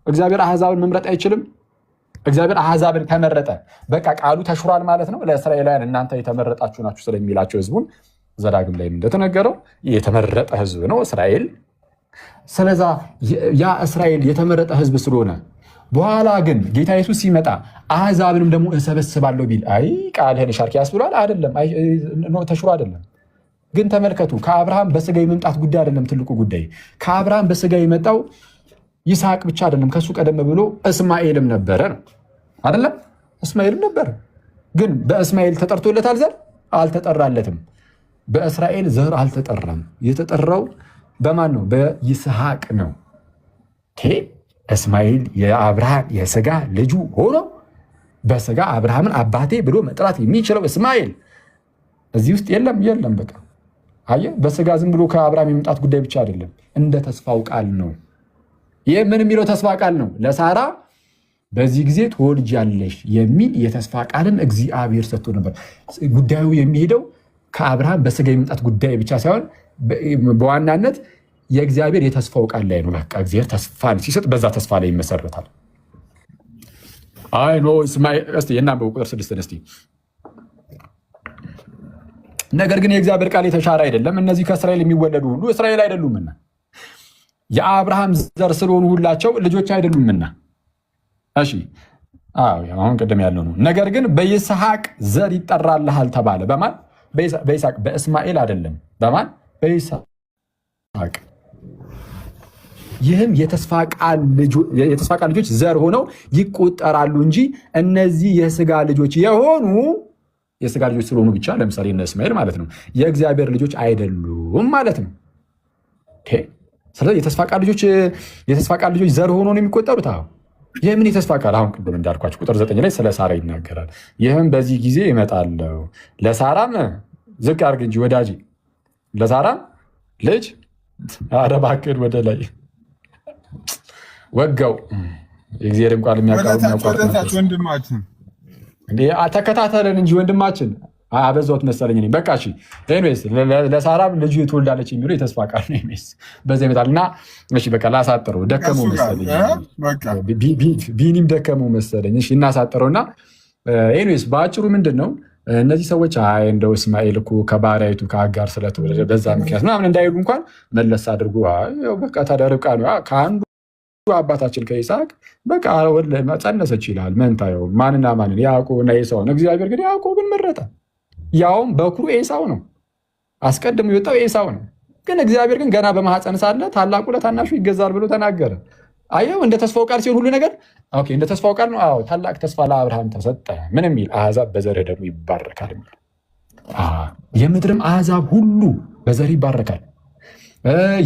እግዚአብሔር አሕዛብን መምረጥ አይችልም? እግዚአብሔር አሕዛብን ከመረጠ በቃ ቃሉ ተሽሯል ማለት ነው። ለእስራኤላውያን እናንተ የተመረጣችሁ ናችሁ ስለሚላቸው ህዝቡን ዘዳግም ላይም እንደተነገረው የተመረጠ ህዝብ ነው እስራኤል። ስለዛ ያ እስራኤል የተመረጠ ህዝብ ስለሆነ በኋላ ግን ጌታ ኢየሱስ ሲመጣ አሕዛብንም ደግሞ እሰበስባለሁ ቢል አይ ቃልህን ሻርክ ያስብሏል። አይደለም፣ ተሽሮ አይደለም። ግን ተመልከቱ፣ ከአብርሃም በስጋ የመምጣት ጉዳይ አይደለም ትልቁ ጉዳይ። ከአብርሃም በስጋ የመጣው ይስሐቅ ብቻ አይደለም፣ ከሱ ቀደም ብሎ እስማኤልም ነበረ ነው አይደለም? እስማኤልም ነበረ። ግን በእስማኤል ተጠርቶለታል ዘር? አልተጠራለትም። በእስራኤል ዘር አልተጠራም። የተጠራው በማን ነው? በይስሐቅ ነው። እስማኤል የአብርሃም የስጋ ልጁ ሆኖ በስጋ አብርሃምን አባቴ ብሎ መጥራት የሚችለው እስማኤል እዚህ ውስጥ የለም። በቃ አየህ፣ በስጋ ዝም ብሎ ከአብርሃም የመምጣት ጉዳይ ብቻ አይደለም፣ እንደ ተስፋው ቃል ነው። ይህ ምን የሚለው ተስፋ ቃል ነው? ለሳራ በዚህ ጊዜ ትወልጃለሽ የሚል የተስፋ ቃልን እግዚአብሔር ሰጥቶ ነበር። ጉዳዩ የሚሄደው ከአብርሃም በስጋ የመምጣት ጉዳይ ብቻ ሳይሆን በዋናነት የእግዚአብሔር የተስፋው ቃል ላይ ነው። በቃ እግዚአብሔር ተስፋን ሲሰጥ በዛ ተስፋ ላይ ይመሰረታል። አይ ኖ እስማኤል እስቲ የናንበው ቁጥር 6 እስቲ። ነገር ግን የእግዚአብሔር ቃል የተሻረ አይደለም፣ እነዚህ ከእስራኤል የሚወለዱ ሁሉ እስራኤል አይደሉምና የአብርሃም ዘር ስለሆኑ ሁላቸው ልጆች አይደሉምና። እሺ አሁን ቅድም ያለው ነው። ነገር ግን በይስሐቅ ዘር ይጠራልሃል ተባለ። በማን? በይስሐቅ። በእስማኤል አይደለም። በማን? በይስሐቅ። ይህም የተስፋ ቃል ልጆች ዘር ሆነው ይቆጠራሉ እንጂ እነዚህ የስጋ ልጆች ስለሆኑ ብቻ ለምሳሌ እነ እስማኤል ማለት ነው የእግዚአብሔር ልጆች አይደሉም ማለት ነው። ስለዚህ የተስፋ ቃል ልጆች ዘር ሆኖ ነው የሚቆጠሩት። የምን የተስፋ ቃል? አሁን ቅድም እንዳልኳቸው ቁጥር 9 ላይ ስለ ሳራ ይናገራል። ይህም በዚህ ጊዜ እመጣለሁ፣ ለሳራም ዝቅ አድርግ እንጂ ወዳጅ፣ ለሳራም ልጅ አረባክድ ወደ ላይ ወጋው። የእግዚአብሔርን ቃል የሚያቋርጥ ወንድማችን ተከታተለን እንጂ ወንድማችን አበዛሁት መሰለኝ። በቃ እሺ፣ ኤኒዌይስ ለሳራም ልጁ ትወልዳለች የሚለው የተስፋ ቃል ነው። ኤኒዌይስ በዛ ይመጣል እና እሺ፣ በቃ ላሳጥረው፣ ደከመው መሰለኝ። ቢኒም ደከመው መሰለኝ። እሺ፣ እናሳጥረውና ኤኒዌይስ በአጭሩ ምንድን ነው እነዚህ ሰዎች እንደው እስማኤል እኮ ከባሪያይቱ ከአጋር ስለተወለደ በዛ ምክንያት ምናምን እንዳይሉ እንኳን መለስ አድርጎ በቃ ታዲያ ርብቃ ነው ከአንዱ አባታችን ከይስሐቅ በቃ ጸነሰች ይላል። መንታየው ማንና ማንን? ያዕቆብና ኤሳውን። እግዚአብሔር ግን ያዕቆብን መረጠ። ያውም በኩሩ ኤሳው ነው፣ አስቀድሞ የወጣው ኤሳው ነው። ግን እግዚአብሔር ግን ገና በማህፀን ሳለ ታላቁ ለታናሹ ይገዛል ብሎ ተናገረ። አየው፣ እንደ ተስፋው ቃል ሲሆን ሁሉ ነገር ኦኬ፣ እንደ ተስፋው ቃል ነው። አዎ፣ ታላቅ ተስፋ ለአብርሃም ተሰጠ። ምን የሚል? አሕዛብ በዘርህ ደግሞ ይባረካል የሚል። የምድርም አሕዛብ ሁሉ በዘርህ ይባረካል፣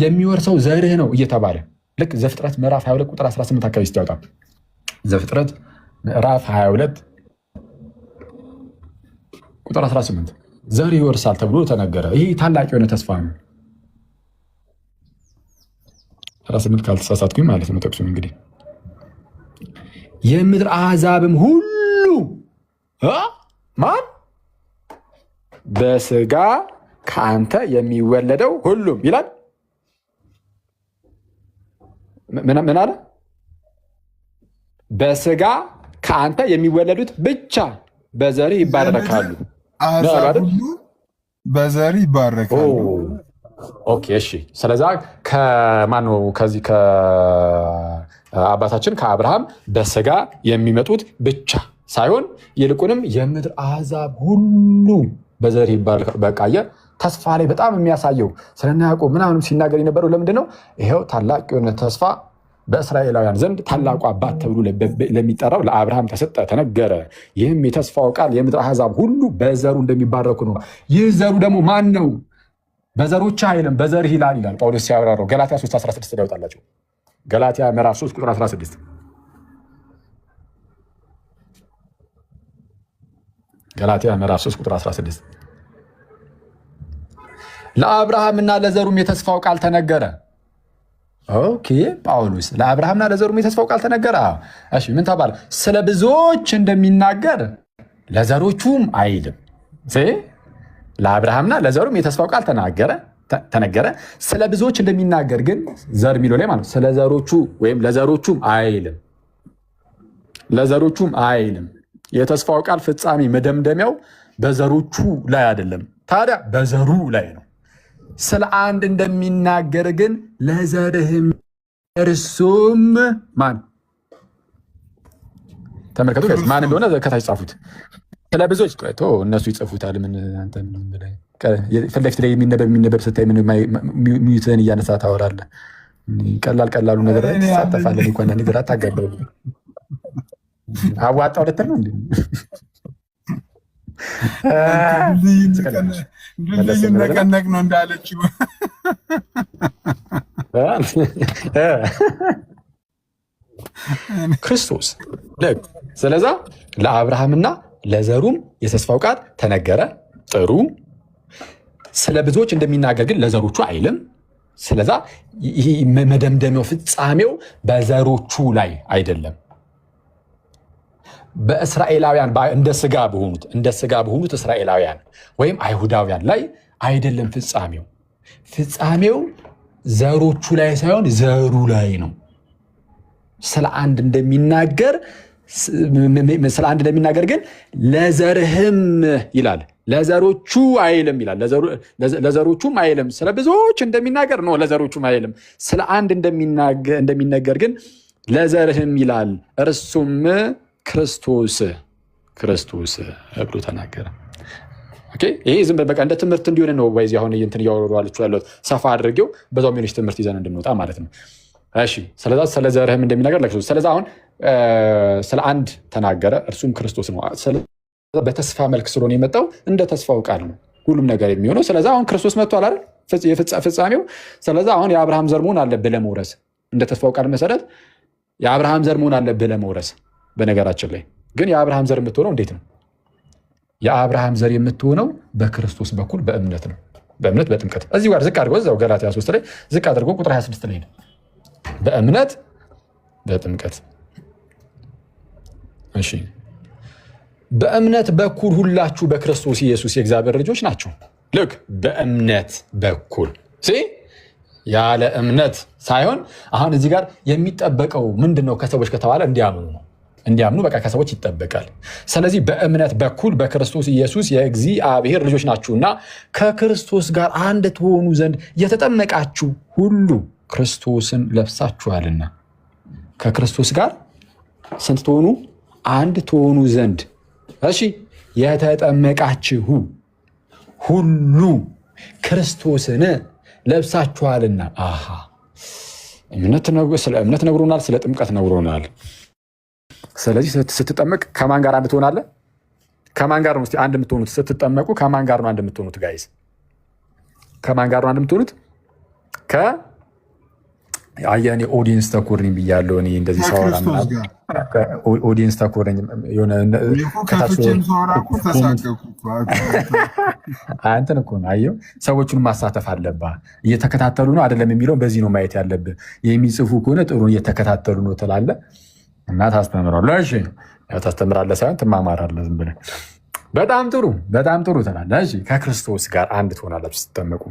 የሚወርሰው ዘርህ ነው እየተባለ ልክ ዘፍጥረት ምዕራፍ 22 ቁጥር 18 አካባቢ ሲያወጣ ዘፍጥረት ምዕራፍ 22 ቁጥር 18 ዘር ይወርሳል ተብሎ ተነገረ። ይህ ታላቅ የሆነ ተስፋ ነው። 18 ካልተሳሳትኩኝ ማለት ነው ጥቅሱን። እንግዲህ የምድር አሕዛብም ሁሉ ማን? በስጋ ከአንተ የሚወለደው ሁሉም ይላል። ምን አለ? በስጋ ከአንተ የሚወለዱት ብቻ በዘር ይባረካሉ። አሕዛብ ሁሉ በዘር ይባረካሉ። ኦኬ፣ እሺ። ስለዛ ከማነው? ከዚህ ከአባታችን ከአብርሃም በስጋ የሚመጡት ብቻ ሳይሆን ይልቁንም የምድር አሕዛብ ሁሉ በዘር ይባረካሉ። በቃ ተስፋ ላይ በጣም የሚያሳየው ስለና ያዕቆብ ምናምንም ሲናገር የነበረው ለምንድን ነው? ይሄው ታላቅ የሆነ ተስፋ በእስራኤላውያን ዘንድ ታላቁ አባት ተብሎ ለሚጠራው ለአብርሃም ተሰጠ፣ ተነገረ። ይህም የተስፋው ቃል የምድር አሕዛብ ሁሉ በዘሩ እንደሚባረኩ ነው። ይህ ዘሩ ደግሞ ማን ነው? በዘሮች አይልም፣ በዘርህ ይላል ጳውሎስ ሲያብራራው ገላትያ 3:16 ላይ ያወጣላቸው። ገላትያ ምዕራፍ 3 ቁጥር 16 ገላትያ ምዕራፍ 3 ቁጥር 16 ለአብርሃምና ለዘሩም የተስፋው ቃል ተነገረ። ኦኬ፣ ጳውሎስ ለአብርሃምና ለዘሩም የተስፋው ቃል ተነገረ። እሺ፣ ምን ተባለ? ስለ ብዙዎች እንደሚናገር ለዘሮቹም አይልም። ለአብርሃምና ለዘሩም የተስፋው ቃል ተነገረ። ስለ ብዙዎች እንደሚናገር ግን ዘር የሚለው ላይ ማለት ስለ ዘሮቹ ወይም ለዘሮቹም አይልም። ለዘሮቹም አይልም። የተስፋው ቃል ፍጻሜ መደምደሚያው በዘሮቹ ላይ አይደለም፣ ታዲያ በዘሩ ላይ ነው። ስለ አንድ እንደሚናገር ግን ለዘርህም እርሱም ማን? ተመልከቱ ማን እንደሆነ ከታች ጻፉት። ስለ ብዙዎች እነሱ ይጽፉታል። ምን አንተ ፊት ለፊት ላይ የሚነበብ ስታይ ሚዩትን እያነሳ ታወራለህ። ቀላሉ ነገር ትሳተፋለህ። እንኳን ነገር አታጋባው። አዋጣው ልትል ነው እንዴ? ልዩነቀነቅ ነው እንዳለችው ክርስቶስ። ስለዛ ለአብርሃምና ለዘሩም የተስፋው ቃል ተነገረ። ጥሩ። ስለ ብዙዎች እንደሚናገር ግን ለዘሮቹ አይልም። ስለዛ ይህ መደምደሚያው ፍጻሜው በዘሮቹ ላይ አይደለም። በእስራኤላውያን እንደ ስጋ በሆኑት እስራኤላውያን ወይም አይሁዳውያን ላይ አይደለም ፍጻሜው። ፍጻሜው ዘሮቹ ላይ ሳይሆን ዘሩ ላይ ነው። ስለ አንድ እንደሚናገር ግን ለዘርህም ይላል፣ ለዘሮቹ አይልም ይላል። ለዘሮቹም አይልም። ስለ ብዙዎች እንደሚናገር ነው፣ ለዘሮቹም አይልም። ስለ አንድ እንደሚነገር ግን ለዘርህም ይላል፣ እርሱም ክርስቶስ ብሎ ተናገረ። ይሄ ዝም በቃ እንደ ትምህርት እንዲሆን ነው። ወይዚ አሁን እንትን እያወራኋችሁ ያለሁት ሰፋ አድርጌው በዛው ሚኒሽ ትምህርት ይዘን እንድንወጣ ማለት ነው። እሺ ስለዛ ስለ ዘርህም እንደሚናገር ለክርስቶስ። ስለዛ አሁን ስለ አንድ ተናገረ፣ እርሱም ክርስቶስ ነው። በተስፋ መልክ ስለሆነ የመጣው እንደ ተስፋው ቃል ነው ሁሉም ነገር የሚሆነው። ስለዛ አሁን ክርስቶስ መጥቷል አይደል? ፍጻሜው። ስለዛ አሁን የአብርሃም ዘር መሆን አለብህ ለመውረስ፣ እንደ ተስፋው ቃል መሰረት የአብርሃም ዘር መሆን አለብህ ለመውረስ። በነገራችን ላይ ግን የአብርሃም ዘር የምትሆነው እንዴት ነው? የአብርሃም ዘር የምትሆነው በክርስቶስ በኩል በእምነት ነው። በእምነት በጥምቀት። እዚህ ጋር ዝቅ አድርጎ እዛው ገላትያ 3 ላይ ዝቅ አድርጎ ቁጥር 26 ላይ ነው። በእምነት በጥምቀት። እሺ በእምነት በኩል ሁላችሁ በክርስቶስ ኢየሱስ የእግዚአብሔር ልጆች ናቸው። ልክ በእምነት በኩል ያለ እምነት ሳይሆን አሁን እዚህ ጋር የሚጠበቀው ምንድነው ከሰዎች ከተባለ እንዲያምኑ በቃ ከሰዎች ይጠበቃል። ስለዚህ በእምነት በኩል በክርስቶስ ኢየሱስ የእግዚአብሔር ልጆች ናችሁና ከክርስቶስ ጋር አንድ ትሆኑ ዘንድ የተጠመቃችሁ ሁሉ ክርስቶስን ለብሳችኋልና። ከክርስቶስ ጋር ስንት ትሆኑ? አንድ ትሆኑ ዘንድ እሺ የተጠመቃችሁ ሁሉ ክርስቶስን ለብሳችኋልና። ስለ እምነት ነግሮናል፣ ስለ ጥምቀት ነግሮናል። ስለዚህ ስትጠመቅ ከማን ጋር አንድ ትሆናለህ? ከማን ጋር ነው አንድ የምትሆኑት? ስትጠመቁ ከማን ጋር ነው አንድ የምትሆኑት? ጋይዝ ከማን ጋር ነው አንድ የምትሆኑት? እኔ ኦዲየንስ ተኮር ነኝ ብያለሁ። እኔ እንደዚህ ሳወራ ኦዲየንስ ተኮር ነኝ። እንትን እኮ ነው አየሁ። ሰዎቹን ማሳተፍ አለብህ። እየተከታተሉ ነው አይደለም የሚለውን በዚህ ነው ማየት ያለብህ። የሚጽፉ ከሆነ ጥሩ እየተከታተሉ ነው ትላለህ እና ታስተምራለህ። እሺ ታስተምራለህ ሳይሆን ትማማራለህ ዝም ብለህ። በጣም ጥሩ ትላለህ። እሺ ከክርስቶስ ጋር አንድ ትሆናላችሁ ስትጠመቁ።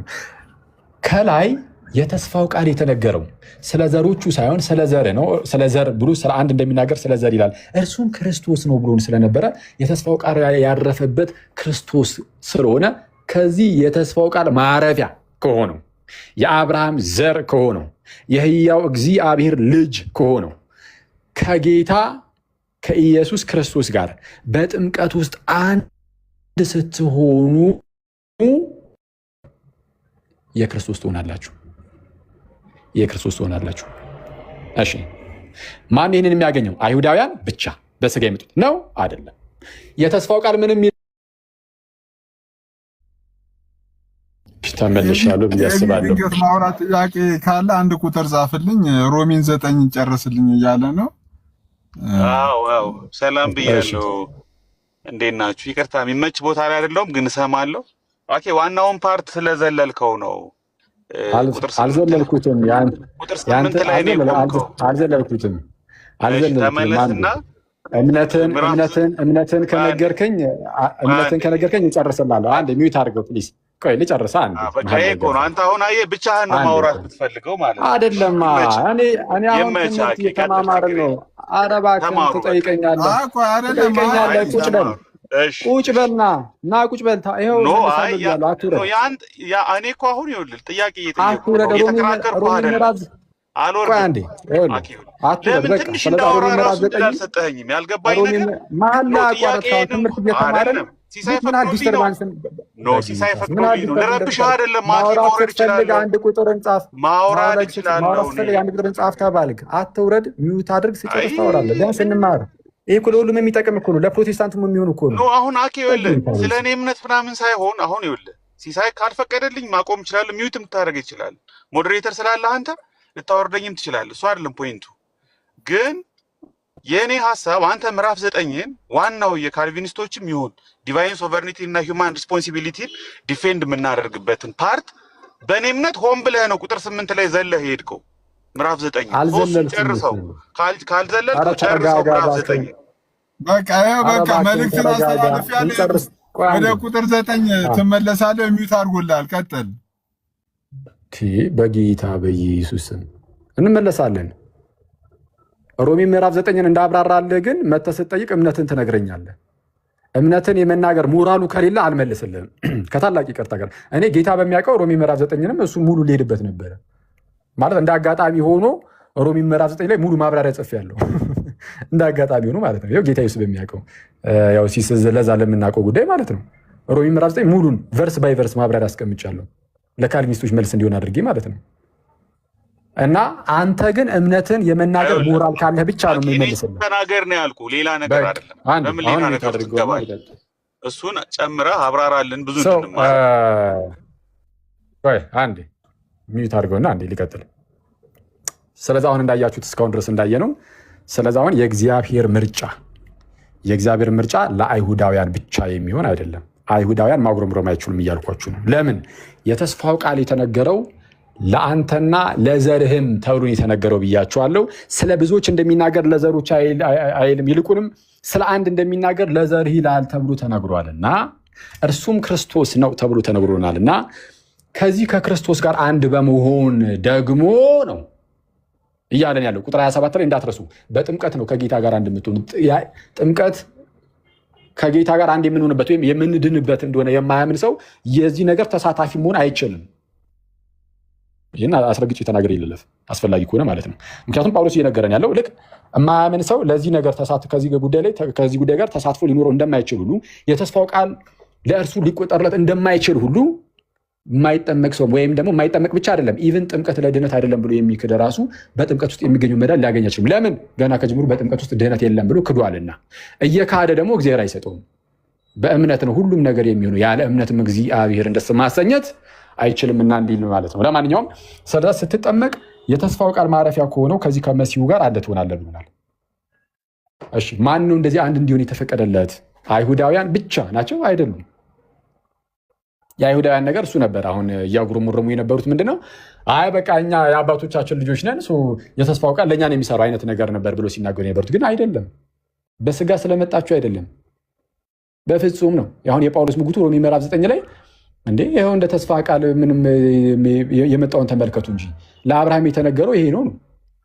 ከላይ የተስፋው ቃል የተነገረው ስለ ዘሮቹ ሳይሆን ስለ ዘር ነው። ስለ ዘር ብሎ ስለ አንድ እንደሚናገር ስለ ዘር ይላል። እርሱም ክርስቶስ ነው ብሎን ስለነበረ የተስፋው ቃል ያረፈበት ክርስቶስ ስለሆነ ከዚህ የተስፋው ቃል ማረፊያ ከሆነው የአብርሃም ዘር ከሆነው የሕያው እግዚአብሔር ልጅ ከሆነው ከጌታ ከኢየሱስ ክርስቶስ ጋር በጥምቀት ውስጥ አንድ ስትሆኑ የክርስቶስ ትሆናላችሁ። እሺ ማን ይህንን የሚያገኘው? አይሁዳውያን ብቻ በስጋ የመጡት ነው አይደለም። የተስፋው ቃል ምንም ተመልሻለሁ ብዬ አስባለሁ። ማውራት ጥያቄ ካለ አንድ ቁጥር ጻፍልኝ። ሮሜን 9 ጨርስልኝ እያለ ነው። አዎ ሰላም ብያለሁ። እንዴት ናችሁ? ይቅርታ የሚመች ቦታ ላይ አይደለሁም ግን እሰማለሁ። ኦኬ ዋናውን ፓርት ስለዘለልከው ነው። አልዘለልኩትም። ተመለስና እምነትን ከነገርከኝ እጨርስልሃለሁ። አንድ ሚዩት አድርገው ፕሊዝ። ቆይ ልጨርሳ። አንተ አሁን አየህ ብቻህን ነው ማውራት የምትፈልገው ማለት ነው አይደለም? እኔ አሁን ትምህርት እየተማማርን ነው። ኧረ እባክህ ትጠይቀኛለህ። ቁጭ በልና እና ቁጭ በል። ይኸው እኔ እኮ አሁን ይኸውልህ ጥያቄ እየተከራከርኩ አይደለም። አልወርድም። ለምን ትንሽ እንዳወራ እራሱ እድል አልሰጠኸኝም? ያልገባኝ ነገር ትምህርት እየተማርን ሲሳይ ፈቅዶልኝ ነው። ልረብሽህ አይደለም። ማውራት እችላለሁ። አንድ ቁጥርን ጻፍ። ማውራት እችላለሁ። አንድ ቁጥርን ጻፍ ተባልክ። አትውረድ። ሚዩት አድርግ። ሲጨርስ ታወራለህ። ቢያንስ እንማር። ይሄ እኮ ለሁሉም የሚጠቅም እኮ ነው። ለፕሮቴስታንቱም የሚሆን እኮ ነው። አሁን ይኸውልህ ስለ እኔ እምነት ምናምን ሳይሆን አሁን ይኸውልህ ሲሳይ ካልፈቀደልኝ ማቆም እችላለሁ። ሚዩትም ልታደርግ ይችላል። ሞዴሬተር ስላለህ አንተ ልታወርደኝም ትችላለህ። እሱ አይደለም ፖይንቱ። ግን የእኔ ሀሳብ አንተ ምዕራፍ 9ን ዋናው የካልቪኒስቶችም ይሁን ዲቫይን ሶቨርኒቲ እና ሂውማን ሪስፖንሲቢሊቲን ዲፌንድ የምናደርግበትን ፓርት በእኔ እምነት ሆን ብለህ ነው ቁጥር 8 ላይ ዘለህ ሄድከው። ምዕራፍ 9 ጨርሰው ካልዘለልከው ጨርሰው ምዕራፍ 9 በቃ መልዕክትን አስተላልፌያለሁ። ወደ ቁጥር 9 ትመለሳለህ። ሚዩት አድርጎልሃል። ቀጥል። በጌታ በኢየሱስ እንመለሳለን። ሮሜ ምዕራፍ 9ን እንዳብራራለህ ግን መተህ ስትጠይቅ እምነትን ትነግረኛለህ። እምነትን የመናገር ሞራሉ ከሌለ አልመልስልህም። ከታላቅ ይቅርታ ጋር እኔ ጌታ በሚያውቀው ሮሜ ምዕራፍ 9ንም እሱ ሙሉ ሊሄድበት ነበረ ማለት እንደ አጋጣሚ ሆኖ ሮሜ ምዕራፍ 9 ላይ ሙሉ ማብራሪያ ጽፌያለሁ። እንደ አጋጣሚ ሆኖ ማለት ነው። ያው ጌታ ኢየሱስ በሚያውቀው ያው ለዛ ለምናውቀው ጉዳይ ማለት ነው። ሮሜ ምዕራፍ 9 ሙሉን ቨርስ ባይ ቨርስ ማብራሪያ አስቀምጫለሁ ለካልቪኒስቶች መልስ እንዲሆን አድርጌ ማለት ነው። እና አንተ ግን እምነትን የመናገር ሞራል ካለህ ብቻ ነው የሚመልስልህ። ተናገር ነው ያልኩህ፣ ሌላ ነገር አይደለም። በምን ሌላ ነገር ትገባለህ? እሱን ጨምረህ አብራራልን። ብዙ አንዴ ሚዩት አድርገውና አንዴ ሊቀጥል። ስለዚህ አሁን እንዳያችሁት እስካሁን ድረስ እንዳየ ነው። ስለዚህ አሁን የእግዚአብሔር ምርጫ ለአይሁዳውያን ብቻ የሚሆን አይደለም። አይሁዳውያን ማጉረምረም አይችሉም እያልኳችሁ ነው። ለምን? የተስፋው ቃል የተነገረው ለአንተና ለዘርህም ተብሎ የተነገረው ብያቸዋለሁ። ስለ ብዙዎች እንደሚናገር ለዘሮች አይልም፣ ይልቁንም ስለ አንድ እንደሚናገር ለዘርህ ይላል ተብሎ ተነግሯልና እርሱም ክርስቶስ ነው ተብሎ ተነግሮናልና ከዚህ ከክርስቶስ ጋር አንድ በመሆን ደግሞ ነው እያለን ያለው። ቁጥር 27 ላይ እንዳትረሱ፣ በጥምቀት ነው ከጌታ ጋር አንድ የምትሆኑ። ጥምቀት ከጌታ ጋር አንድ የምንሆንበት ወይም የምንድንበት እንደሆነ የማያምን ሰው የዚህ ነገር ተሳታፊ መሆን አይችልም። ይህን አስረግጬ ተናገር ይልለፍ አስፈላጊ ከሆነ ማለት ነው። ምክንያቱም ጳውሎስ እየነገረን ያለው ልክ የማያምን ሰው ለዚህ ነገር ከዚህ ጉዳይ ጋር ተሳትፎ ሊኖረው እንደማይችል ሁሉ የተስፋው ቃል ለእርሱ ሊቆጠርለት እንደማይችል ሁሉ የማይጠመቅ ሰው ወይም ደግሞ የማይጠመቅ ብቻ አይደለም፣ ኢቭን ጥምቀት ለድህነት አይደለም ብሎ የሚክድ ራሱ በጥምቀት ውስጥ የሚገኘው መዳን ሊያገኝ አይችልም። ለምን? ገና ከጅምሩ በጥምቀት ውስጥ ድህነት የለም ብሎ ክዷልና። እየካደ ደግሞ እግዚአብሔር አይሰጠውም። በእምነት ነው ሁሉም ነገር የሚሆነው፣ ያለ እምነትም እግዚአብሔርን ደስ ማሰኘት አይችልምና እንዲል ማለት ነው። ለማንኛውም ስለዛ ስትጠመቅ የተስፋው ቃል ማረፊያ ከሆነው ከዚህ ከመሲሁ ጋር አንድ ትሆናለህ ብሎናል። እሺ ማን ነው እንደዚህ አንድ እንዲሆን የተፈቀደለት? አይሁዳውያን ብቻ ናቸው? አይደሉም። የአይሁዳውያን ነገር እሱ ነበር። አሁን እያጉረመረሙ የነበሩት ምንድነው? አይ በቃ እኛ የአባቶቻችን ልጆች ነን፣ የተስፋው ቃል ለእኛ ነው የሚሰራው አይነት ነገር ነበር ብሎ ሲናገሩ የነበሩት ግን አይደለም። በስጋ ስለመጣችሁ አይደለም፣ በፍጹም ነው። አሁን የጳውሎስ ምጉቱ ሮሜ ምዕራፍ 9 ላይ እንዴ ይኸው እንደ ተስፋ ቃል ምንም የመጣውን ተመልከቱ እንጂ ለአብርሃም የተነገረው ይሄ ነው።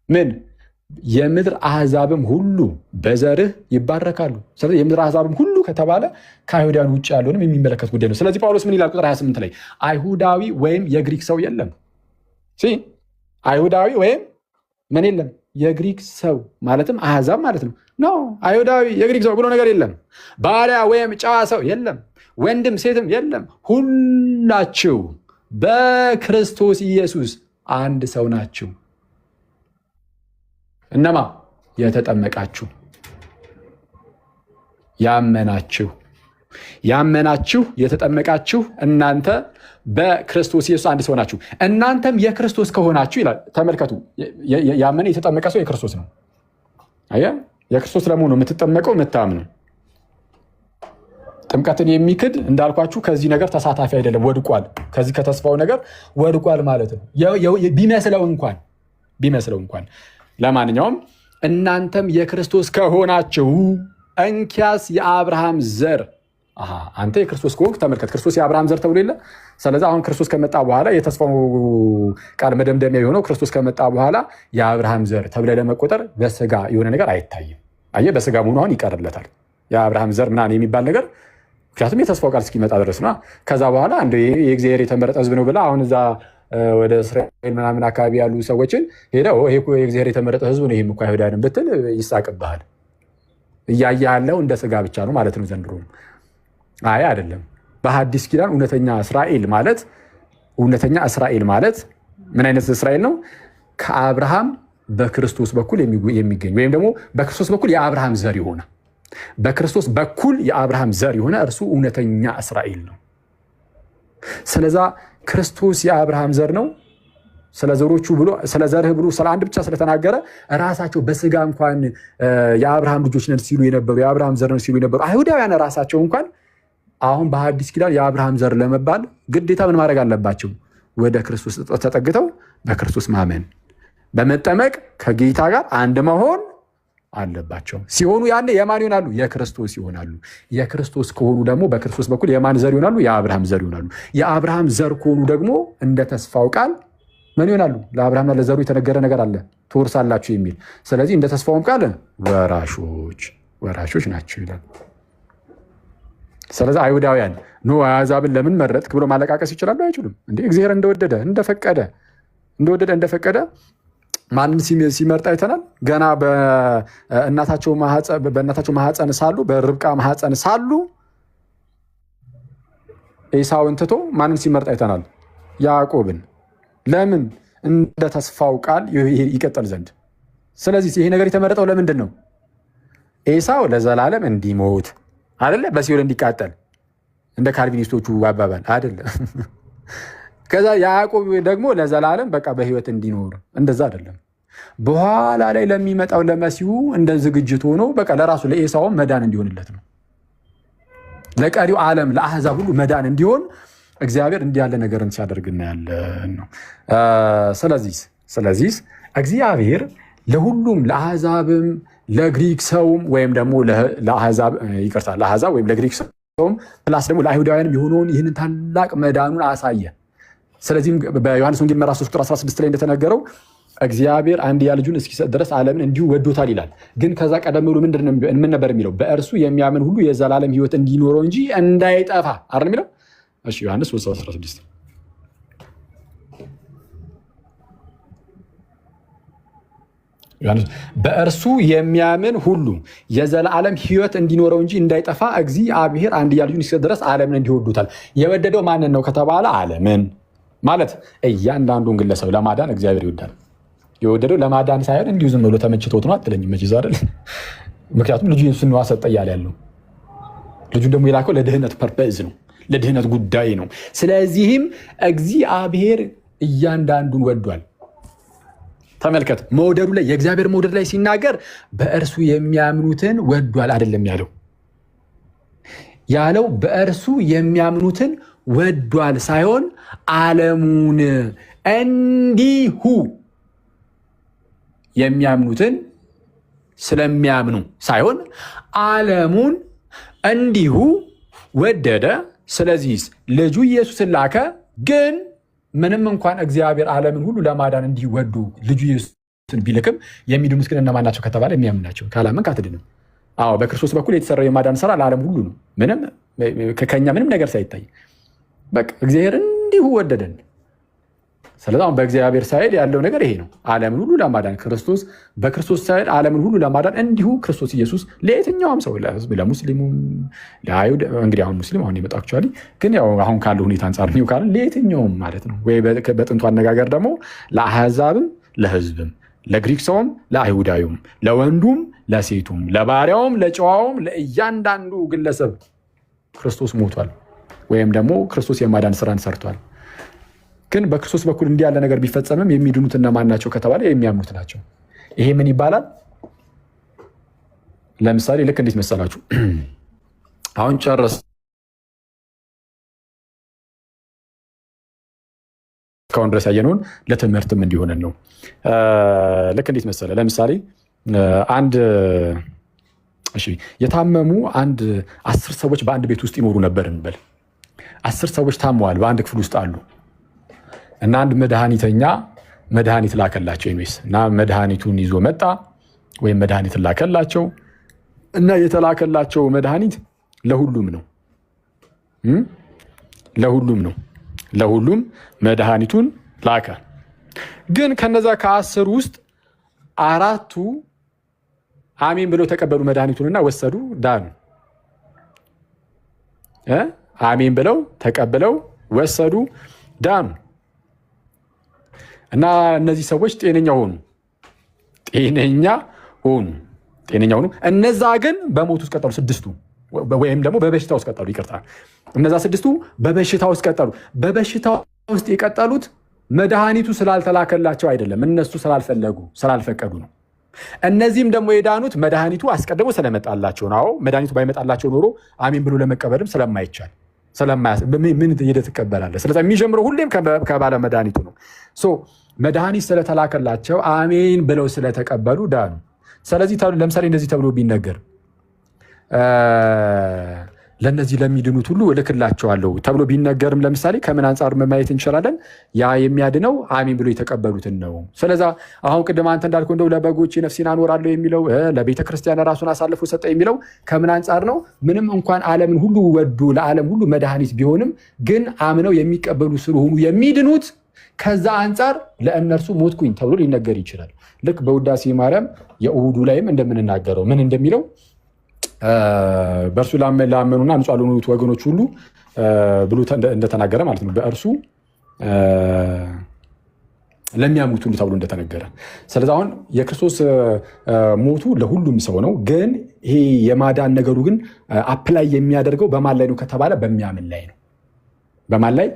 ምን የምድር አሕዛብም ሁሉ በዘርህ ይባረካሉ። ስለዚህ የምድር አሕዛብም ሁሉ ከተባለ ከአይሁዳውያን ውጭ ያለውንም የሚመለከት ጉዳይ ነው። ስለዚህ ጳውሎስ ምን ይላል? ቁጥር 28 ላይ አይሁዳዊ ወይም የግሪክ ሰው የለም። አይሁዳዊ ወይም ምን የለም? የግሪክ ሰው ማለትም አሕዛብ ማለት ነው። ኖ አይሁዳዊ የግሪክ ሰው ብሎ ነገር የለም። ባሪያ ወይም ጨዋ ሰው የለም። ወንድም ሴትም የለም። ሁላችሁ በክርስቶስ ኢየሱስ አንድ ሰው ናችሁ። እነማ? የተጠመቃችሁ፣ ያመናችሁ የተጠመቃችሁ እናንተ በክርስቶስ ኢየሱስ አንድ ሰው ናችሁ። እናንተም የክርስቶስ ከሆናችሁ ይላል። ተመልከቱ፣ ያመነ የተጠመቀ ሰው የክርስቶስ ነው። አየህ፣ የክርስቶስ ለመሆኑ የምትጠመቀው የምታምነው። ጥምቀትን የሚክድ እንዳልኳችሁ ከዚህ ነገር ተሳታፊ አይደለም፣ ወድቋል። ከዚህ ከተስፋው ነገር ወድቋል ማለት ነው፣ ቢመስለው እንኳን። ለማንኛውም እናንተም የክርስቶስ ከሆናችሁ እንኪያስ የአብርሃም ዘር። አንተ የክርስቶስ ከሆንክ ተመልከት፣ ክርስቶስ የአብርሃም ዘር ተብሎ የለ። ስለዚህ አሁን ክርስቶስ ከመጣ በኋላ የተስፋው ቃል መደምደሚያ የሆነው ክርስቶስ ከመጣ በኋላ የአብርሃም ዘር ተብለ ለመቆጠር በስጋ የሆነ ነገር አይታይም። አየህ፣ በስጋ መሆኑ አሁን ይቀርለታል። የአብርሃም ዘር ምናምን የሚባል ነገር ምክንያቱም የተስፋው ቃል እስኪመጣ ድረስ ነው። ከዛ በኋላ እንደ የእግዚአብሔር የተመረጠ ሕዝብ ነው ብላ አሁን እዛ ወደ እስራኤል ምናምን አካባቢ ያሉ ሰዎችን ሄደው ይሄ እኮ የእግዚአብሔር የተመረጠ ሕዝብ ነው ይህም እኮ አይሁዳንም ብትል ይሳቅብሃል። እያየ ያለው እንደ ስጋ ብቻ ነው ማለት ነው ዘንድሮ። አይ አይደለም። በሐዲስ ኪዳን እውነተኛ እስራኤል ማለት ምን አይነት እስራኤል ነው? ከአብርሃም በክርስቶስ በኩል የሚገኝ ወይም ደግሞ በክርስቶስ በኩል የአብርሃም ዘር የሆነ በክርስቶስ በኩል የአብርሃም ዘር የሆነ እርሱ እውነተኛ እስራኤል ነው። ስለዛ ክርስቶስ የአብርሃም ዘር ነው። ስለ ዘሮቹ ብሎ ስለ ዘርህ ብሎ ስለ አንድ ብቻ ስለተናገረ ራሳቸው በስጋ እንኳን የአብርሃም ልጆች ነን ሲሉ የነበሩ የአብርሃም ዘር ነን ሲሉ የነበሩ አይሁዳውያን ራሳቸው እንኳን አሁን በሐዲስ ኪዳን የአብርሃም ዘር ለመባል ግዴታ ምን ማድረግ አለባቸው? ወደ ክርስቶስ ተጠግተው በክርስቶስ ማመን፣ በመጠመቅ ከጌታ ጋር አንድ መሆን አለባቸው። ሲሆኑ ያኔ የማን ይሆናሉ? የክርስቶስ ይሆናሉ። የክርስቶስ ከሆኑ ደግሞ በክርስቶስ በኩል የማን ዘር ይሆናሉ? የአብርሃም ዘር ይሆናሉ። የአብርሃም ዘር ከሆኑ ደግሞ እንደ ተስፋው ቃል ምን ይሆናሉ? ለአብርሃምና ለዘሩ የተነገረ ነገር አለ፣ ትወርሳላችሁ የሚል። ስለዚህ እንደ ተስፋውም ቃል ወራሾች ናቸው ይላል። ስለዚህ አይሁዳውያን አሕዛብን ለምን መረጥክ ብሎ ማለቃቀስ ይችላሉ? አይችሉም። እንዴ እግዚአብሔር እንደወደደ እንደፈቀደ ማንን ሲመርጥ አይተናል። ገና በእናታቸው ማህፀን ሳሉ፣ በርብቃ ማህፀን ሳሉ ኤሳውን ትቶ ማንን ሲመርጥ አይተናል? ያዕቆብን። ለምን? እንደ ተስፋው ቃል ይቀጥል ዘንድ። ስለዚህ ይሄ ነገር የተመረጠው ለምንድን ነው? ኤሳው ለዘላለም እንዲሞት አይደለ? በሲኦል እንዲቃጠል እንደ ካልቪኒስቶቹ አባባል አይደለም። ከዛ ያዕቆብ ደግሞ ለዘላለም በቃ በህይወት እንዲኖር፣ እንደዛ አይደለም። በኋላ ላይ ለሚመጣው ለመሲሁ እንደ ዝግጅት ሆኖ በቃ ለራሱ ለኤሳውም መዳን እንዲሆንለት ነው። ለቀሪው ዓለም ለአሕዛብ ሁሉ መዳን እንዲሆን እግዚአብሔር እንዲህ ያለ ነገርን ሲያደርግ እናያለን ነው። ስለዚህ እግዚአብሔር ለሁሉም ለአሕዛብም ለግሪክ ሰውም ወይም ደግሞ ለአሕዛብ ወይም ለግሪክ ሰውም ፕላስ ደግሞ ለአይሁዳውያንም የሆነውን ይህንን ታላቅ መዳኑን አሳየ። ስለዚህም በዮሐንስ ወንጌል ምዕራፍ 3 ቁጥር 16 ላይ እንደተነገረው እግዚአብሔር አንድያ ልጁን እስኪሰጥ ድረስ ዓለምን እንዲሁ ወዶታል ይላል። ግን ከዛ ቀደም ብሎ ምን ነበር የሚለው? በእርሱ የሚያምን ሁሉ የዘላለም ሕይወት እንዲኖረው እንጂ እንዳይጠፋ አይደል የሚለው? እሺ ዮሐንስ 3:16 በእርሱ የሚያምን ሁሉ የዘላለም ሕይወት እንዲኖረው እንጂ እንዳይጠፋ እግዚአብሔር አንድያ ልጁን እስኪሰጥ ድረስ ዓለምን እንዲሁ ወዶታል። የወደደው ማንን ነው ከተባለ ዓለምን ማለት እያንዳንዱን ግለሰብ ለማዳን እግዚአብሔር ይወዳል። የወደደው ለማዳን ሳይሆን እንዲሁ ዝም ብሎ ተመችቶት ነው አትለኝም መቼ አይደል? ምክንያቱም ልጁ ኢየሱስን ነው ሰጠ እያለ ያለው። ልጁን ደግሞ የላከው ለድህነት ፐርፐዝ ነው፣ ለድህነት ጉዳይ ነው። ስለዚህም እግዚአብሔር እያንዳንዱን ወዷል። ተመልከት፣ መውደዱ ላይ የእግዚአብሔር መውደድ ላይ ሲናገር በእርሱ የሚያምኑትን ወዷል አይደለም ያለው በእርሱ የሚያምኑትን ወዷል ሳይሆን ዓለሙን እንዲሁ የሚያምኑትን ስለሚያምኑ ሳይሆን ዓለሙን እንዲሁ ወደደ። ስለዚህ ልጁ ኢየሱስን ላከ። ግን ምንም እንኳን እግዚአብሔር ዓለምን ሁሉ ለማዳን እንዲወዱ ልጁ ኢየሱስን ቢልክም የሚድኑት ግን እነማን ናቸው ከተባለ የሚያምኑ ናቸው። ካላመንክ አትድንም። አዎ በክርስቶስ በኩል የተሰራው የማዳን ስራ ለዓለም ሁሉ ነው። ከኛ ምንም ነገር ሳይታይ በቃ እግዚአብሔር እንዲሁ ወደደን። ስለዚህ አሁን በእግዚአብሔር ሳይድ ያለው ነገር ይሄ ነው። ዓለምን ሁሉ ለማዳን በክርስቶስ ሳይድ ዓለምን ሁሉ ለማዳን እንዲሁ ክርስቶስ ኢየሱስ ለየትኛውም ሰው ለሙስሊሙም፣ ለአይሁድ እንግዲህ አሁን ሙስሊም አሁን የመጣ አክቹዋሊ ግን ያው አሁን ካለው ሁኔታ አንጻር ነው ካለ ለየትኛውም ማለት ነው። ወይ በጥንቱ አነጋገር ደግሞ ለአሕዛብም፣ ለሕዝብም፣ ለግሪክ ሰውም፣ ለአይሁዳዊውም፣ ለወንዱም፣ ለሴቱም፣ ለባሪያውም፣ ለጨዋውም ለእያንዳንዱ ግለሰብ ክርስቶስ ሞቷል ወይም ደግሞ ክርስቶስ የማዳን ስራን ሰርቷል። ግን በክርስቶስ በኩል እንዲህ ያለ ነገር ቢፈጸምም የሚድኑት እነማን ናቸው ከተባለ የሚያምኑት ናቸው። ይሄ ምን ይባላል? ለምሳሌ ልክ እንዴት መሰላችሁ? አሁን ጨረስ እስካሁን ድረስ ያየነውን ለትምህርትም እንዲሆነን ነው። ልክ እንዴት መሰለ? ለምሳሌ የታመሙ 10 ሰዎች በአንድ ቤት ውስጥ ይኖሩ ነበር እንበል። 10 ሰዎች ታመዋል፣ በአንድ ክፍል ውስጥ አሉ እና አንድ መድኃኒተኛ መድኃኒት ላከላቸው እና መድኃኒቱን ይዞ መጣ ወይም መድኃኒትን ላከላቸው እና የተላከላቸው መድኃኒት ለሁሉም ነው። ለሁሉም መድኃኒቱን ላከ። ግን ከነዛ ከ10 ውስጥ 4ቱ አሜን ብለው ተቀበሉ መድኃኒቱንና ወሰዱ፣ ዳኑ። አሜን ብለው ተቀብለው ወሰዱ፣ ዳኑ። እና እነዚህ ሰዎች ጤነኛ ሆኑ። እነዛ ግን በሞት ውስጥ ቀጠሉ። 6ቱ ወይም ደግሞ በበሽታ ውስጥ ቀጠሉ። ይቅርታ፣ እነዛ 6ቱ በበሽታ ውስጥ ቀጠሉ። በበሽታ ውስጥ የቀጠሉት መድኃኒቱ ስላልተላከላቸው አይደለም፣ እነሱ ስላልፈቀዱ ነው። እነዚህም ደግሞ የዳኑት መድኃኒቱ አስቀድሞ ስለመጣላቸው ነው። መድኃኒቱ ባይመጣላቸው ኖሮ አሜን ብሎ ለመቀበልም ስለማይቻል ምን ሄደህ ትቀበላለህ? ስለዚህ የሚጀምረው ሁሌም ከባለ መድኃኒቱ ነው። መድኃኒት ስለተላከላቸው አሜን ብለው ስለተቀበሉ ዳኑ። ስለዚህ ለምሳሌ እንደዚህ ተብሎ ቢነገር ለነዚህ ለሚድኑት ሁሉ እልክላቸዋለሁ ተብሎ ቢነገርም ለምሳሌ ከምን አንጻር ማየት እንችላለን? ያ የሚያድነው አሜን ብሎ የተቀበሉትን ነው። ስለዛ አሁን ቅድም አንተ እንዳልከው እንደው ለበጎች ነፍሴን አኖራለሁ የሚለው ለቤተ ክርስቲያን ራሱን አሳልፎ ሰጠ የሚለው ከምን አንጻር ነው? ምንም እንኳን ዓለምን ሁሉ ወዶ ለዓለም ሁሉ መድኃኒት ቢሆንም ግን አምነው የሚቀበሉ ስለሆኑ የሚድኑት ከዛ አንጻር ለእነርሱ ሞትኩኝ ተብሎ ሊነገር ይችላል። ልክ በውዳሴ ማርያም የእሁዱ ላይም እንደምንናገረው ምን እንደሚለው በእርሱ ላመኑና ንጹሐን ለሆኑት ወገኖች ሁሉ ብሎ እንደተናገረ ማለት ነው። በእርሱ ለሚያምኑት ሁሉ ተብሎ እንደተነገረ። ስለዚህ አሁን የክርስቶስ ሞቱ ለሁሉም ሰው ነው። ግን ይሄ የማዳን ነገሩ ግን አፕላይ የሚያደርገው በማን ላይ ነው ከተባለ በሚያምን ላይ ነው። በማን ላይ?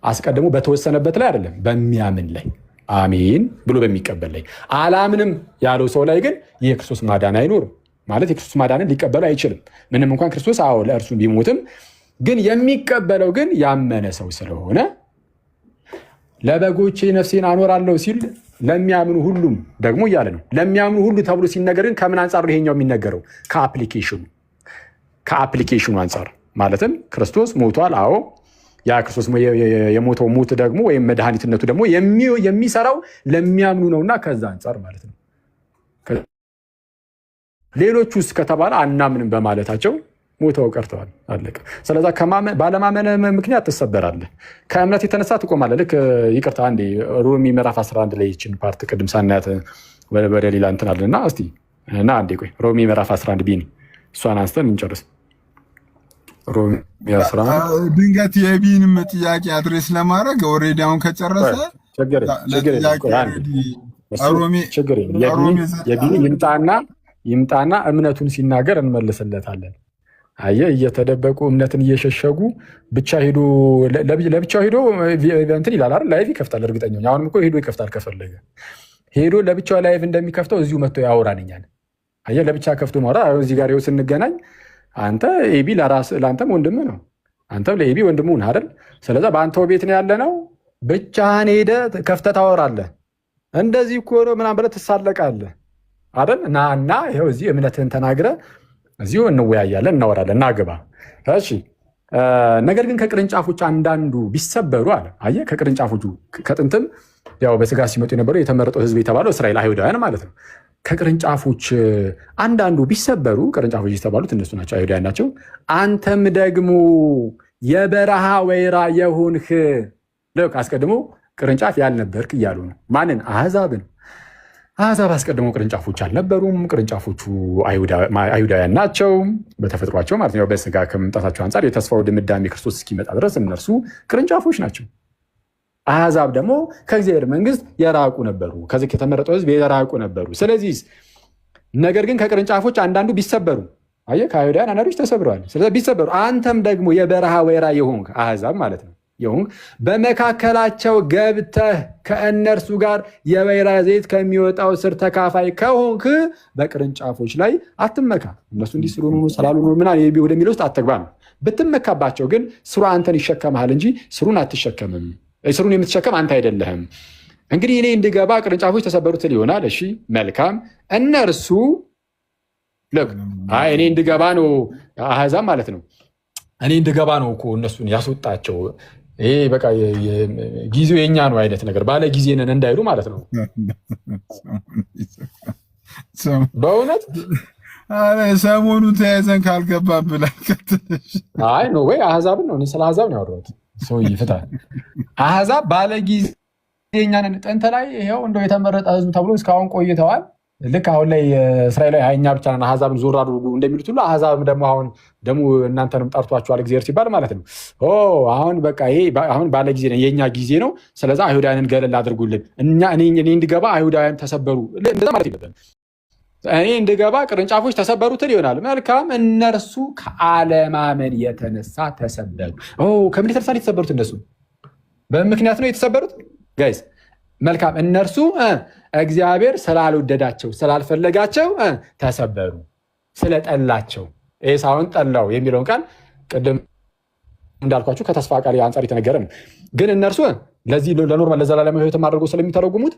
አስቀድሞ በተወሰነበት ላይ አይደለም፣ በሚያምን ላይ አሜን ብሎ በሚቀበል ላይ። አላምንም ያለው ሰው ላይ ግን የክርስቶስ ማዳን አይኖርም። ማለት የክርስቶስ ማዳንን ሊቀበሉ አይችልም። ምንም እንኳን ክርስቶስ ለእርሱ ቢሞትም ግን የሚቀበለው ግን ያመነ ሰው ስለሆነ ለበጎቼ ነፍሴን አኖራለሁ ሲል ለሚያምኑ ሁሉም ደግሞ እያለ ነው። ለሚያምኑ ሁሉ ተብሎ ሲነገር ግን ከምን አንጻር ይሄኛው የሚነገረው? ከአፕሊኬሽኑ አንጻር ማለትም ክርስቶስ ሞቷል። አዎ ያ ክርስቶስ የሞተው ሞት ደግሞ ወይም መድኃኒትነቱ ደግሞ የሚሰራው ለሚያምኑ ነውና ከዛ አንጻር ማለት ነው። ሌሎች ውስጥ ከተባለ አናምንም በማለታቸው ሞተው ቀርተዋል። አለቀ። ስለዛ ባለማመን ምክንያት ትሰበራለህ፣ ከእምነት የተነሳ ትቆማለህ። ልክ ይቅርታ አንዴ ሮሚ ምዕራፍ 11 ላይ ይችን ፓርት ቅድም ሳናያት ወደ ሌላ እንትን አለና እስቲ እና አንዴ ቆይ ሮሚ ምዕራፍ 11 ቢኒ እሷን አንስተን እንጨርስ። ሮሚ 11 ድንገት የቢንም ጥያቄ አድሬስ ለማድረግ ኦልሬዲ አሁን ከጨረሰ ችግር የቢኒ ይምጣና እምነቱን ሲናገር እንመልስለታለን። አየህ እየተደበቁ እምነትን እየሸሸጉ ለብቻው ሄዶ እንትን ይላል አይደል? ላይቭ ይከፍታል። እርግጠኛ አሁንም እኮ ሄዶ ይከፍታል። ከፈለገ ሄዶ ለብቻው ላይቭ እንደሚከፍተው እዚሁ መጥቶ ያወራንኛል። አየህ ለብቻ ከፍቶ ማውራ። እዚህ ጋር ይኸው ስንገናኝ አንተ ኤቢ ለአንተም ወንድም ነው፣ አንተም ለኤቢ ወንድሙ ነህ አይደል? ስለዛ በአንተው ቤት ነው ያለ ነው። ብቻህን ሄደህ ከፍተህ ታወራለህ። እንደዚህ እኮ ነው ምናምን ብለህ ትሳለቃለህ አይደል? እና ይኸው እዚህ እምነትህን ተናግረህ እዚሁ እንወያያለን፣ እናወራለን፣ እናግባ። እሺ ነገር ግን ከቅርንጫፎች አንዳንዱ ቢሰበሩ አለ። አየህ ከቅርንጫፎቹ ከጥንትም ያው በስጋ ሲመጡ የነበረው የተመረጠው ሕዝብ የተባለው እስራኤል አይሁዳውያን ማለት ነው። ከቅርንጫፎች አንዳንዱ ቢሰበሩ፣ ቅርንጫፎች የተባሉት እነሱ ናቸው፣ አይሁዳውያን ናቸው። አንተም ደግሞ የበረሃ ወይራ የሆንህ አስቀድሞ ቅርንጫፍ ያልነበርክ እያሉ ነው። ማንን? አሕዛብን። አሕዛብ አስቀድሞ ቅርንጫፎች አልነበሩም። ቅርንጫፎቹ አይሁዳውያን ናቸው በተፈጥሯቸው ማለት ነው። በስጋ ከመምጣታቸው አንጻር የተስፋው ድምዳሜ ክርስቶስ እስኪመጣ ድረስ እነርሱ ቅርንጫፎች ናቸው። አሕዛብ ደግሞ ከእግዚአብሔር መንግስት የራቁ ነበሩ፣ ከዚህ ከተመረጠው ሕዝብ የራቁ ነበሩ። ስለዚህ ነገር ግን ከቅርንጫፎች አንዳንዱ ቢሰበሩ፣ አየህ ከአይሁዳውያን አንዳንዶች ተሰብረዋል። ስለዚህ ቢሰበሩ አንተም ደግሞ የበረሃ ወይራ የሆንክ አሕዛብ ማለት ነው የሆንክ በመካከላቸው ገብተህ ከእነርሱ ጋር የወይራ ዘይት ከሚወጣው ስር ተካፋይ ከሆንክ በቅርንጫፎች ላይ አትመካ። እነሱ እንዲህ ስለሆኑ ስላልሆኑ ምናምን ወደሚለው ውስጥ አትግባ ነው። ብትመካባቸው ግን ስሩ አንተን ይሸከምሃል እንጂ ስሩን አትሸከምም። ስሩን የምትሸከም አንተ አይደለህም። እንግዲህ እኔ እንድገባ ቅርንጫፎች ተሰበሩት ይሆናል። እሺ መልካም። እነርሱ እኔ እንድገባ ነው አሕዛብ ማለት ነው። እኔ እንድገባ ነው እኮ እነሱን ያስወጣቸው። ይሄ በቃ ጊዜው የኛ ነው አይነት ነገር ባለ ጊዜ ነን እንዳይሉ ማለት ነው። በእውነት ሰሞኑ ተያይዘን ካልገባን ብላ አይ ነው ወይ አሕዛብን ነው። ስለ አሕዛብ ነው ያወራሁት። ሰው ይፍታል። አሕዛብ ባለ ጊዜ የኛ ነን። ጥንት ላይ ይኸው እንደው የተመረጠ ሕዝብ ተብሎ እስካሁን ቆይተዋል። ልክ አሁን ላይ እስራኤላዊ እኛ ብቻ ነን አሕዛብን ዞር አድርጉ እንደሚሉት ሁሉ አሕዛብም ደግሞ አሁን ደግሞ እናንተንም ጠርቷችኋል እግዚአብሔር ሲባል ማለት ነው። አሁን በቃ ይሄ አሁን ባለ ጊዜ ነው፣ የኛ ጊዜ ነው። ስለዚ አይሁዳውያንን ገለል አድርጉልን። እኔ እንድገባ አይሁዳውያን ተሰበሩ እንደዛ ማለት የለብን። እኔ እንድገባ ቅርንጫፎች ተሰበሩ ትል ይሆናል። መልካም። እነርሱ ከአለማመን የተነሳ ተሰበሩ። ከምን የተነሳ ነው የተሰበሩት? እነሱ በምክንያት ነው የተሰበሩት ጋይስ። መልካም። እነርሱ እግዚአብሔር ስላልወደዳቸው ስላልፈለጋቸው ተሰበሩ። ስለጠላቸው ኤሳውን ጠላው የሚለውን ቃል ቅድም እንዳልኳችሁ ከተስፋ ቃል አንጻር የተነገረ ነው። ግን እነርሱ ለዚህ ለኖርማል ለዘላለማዊ ሕይወት አድርገው ስለሚተረጉሙት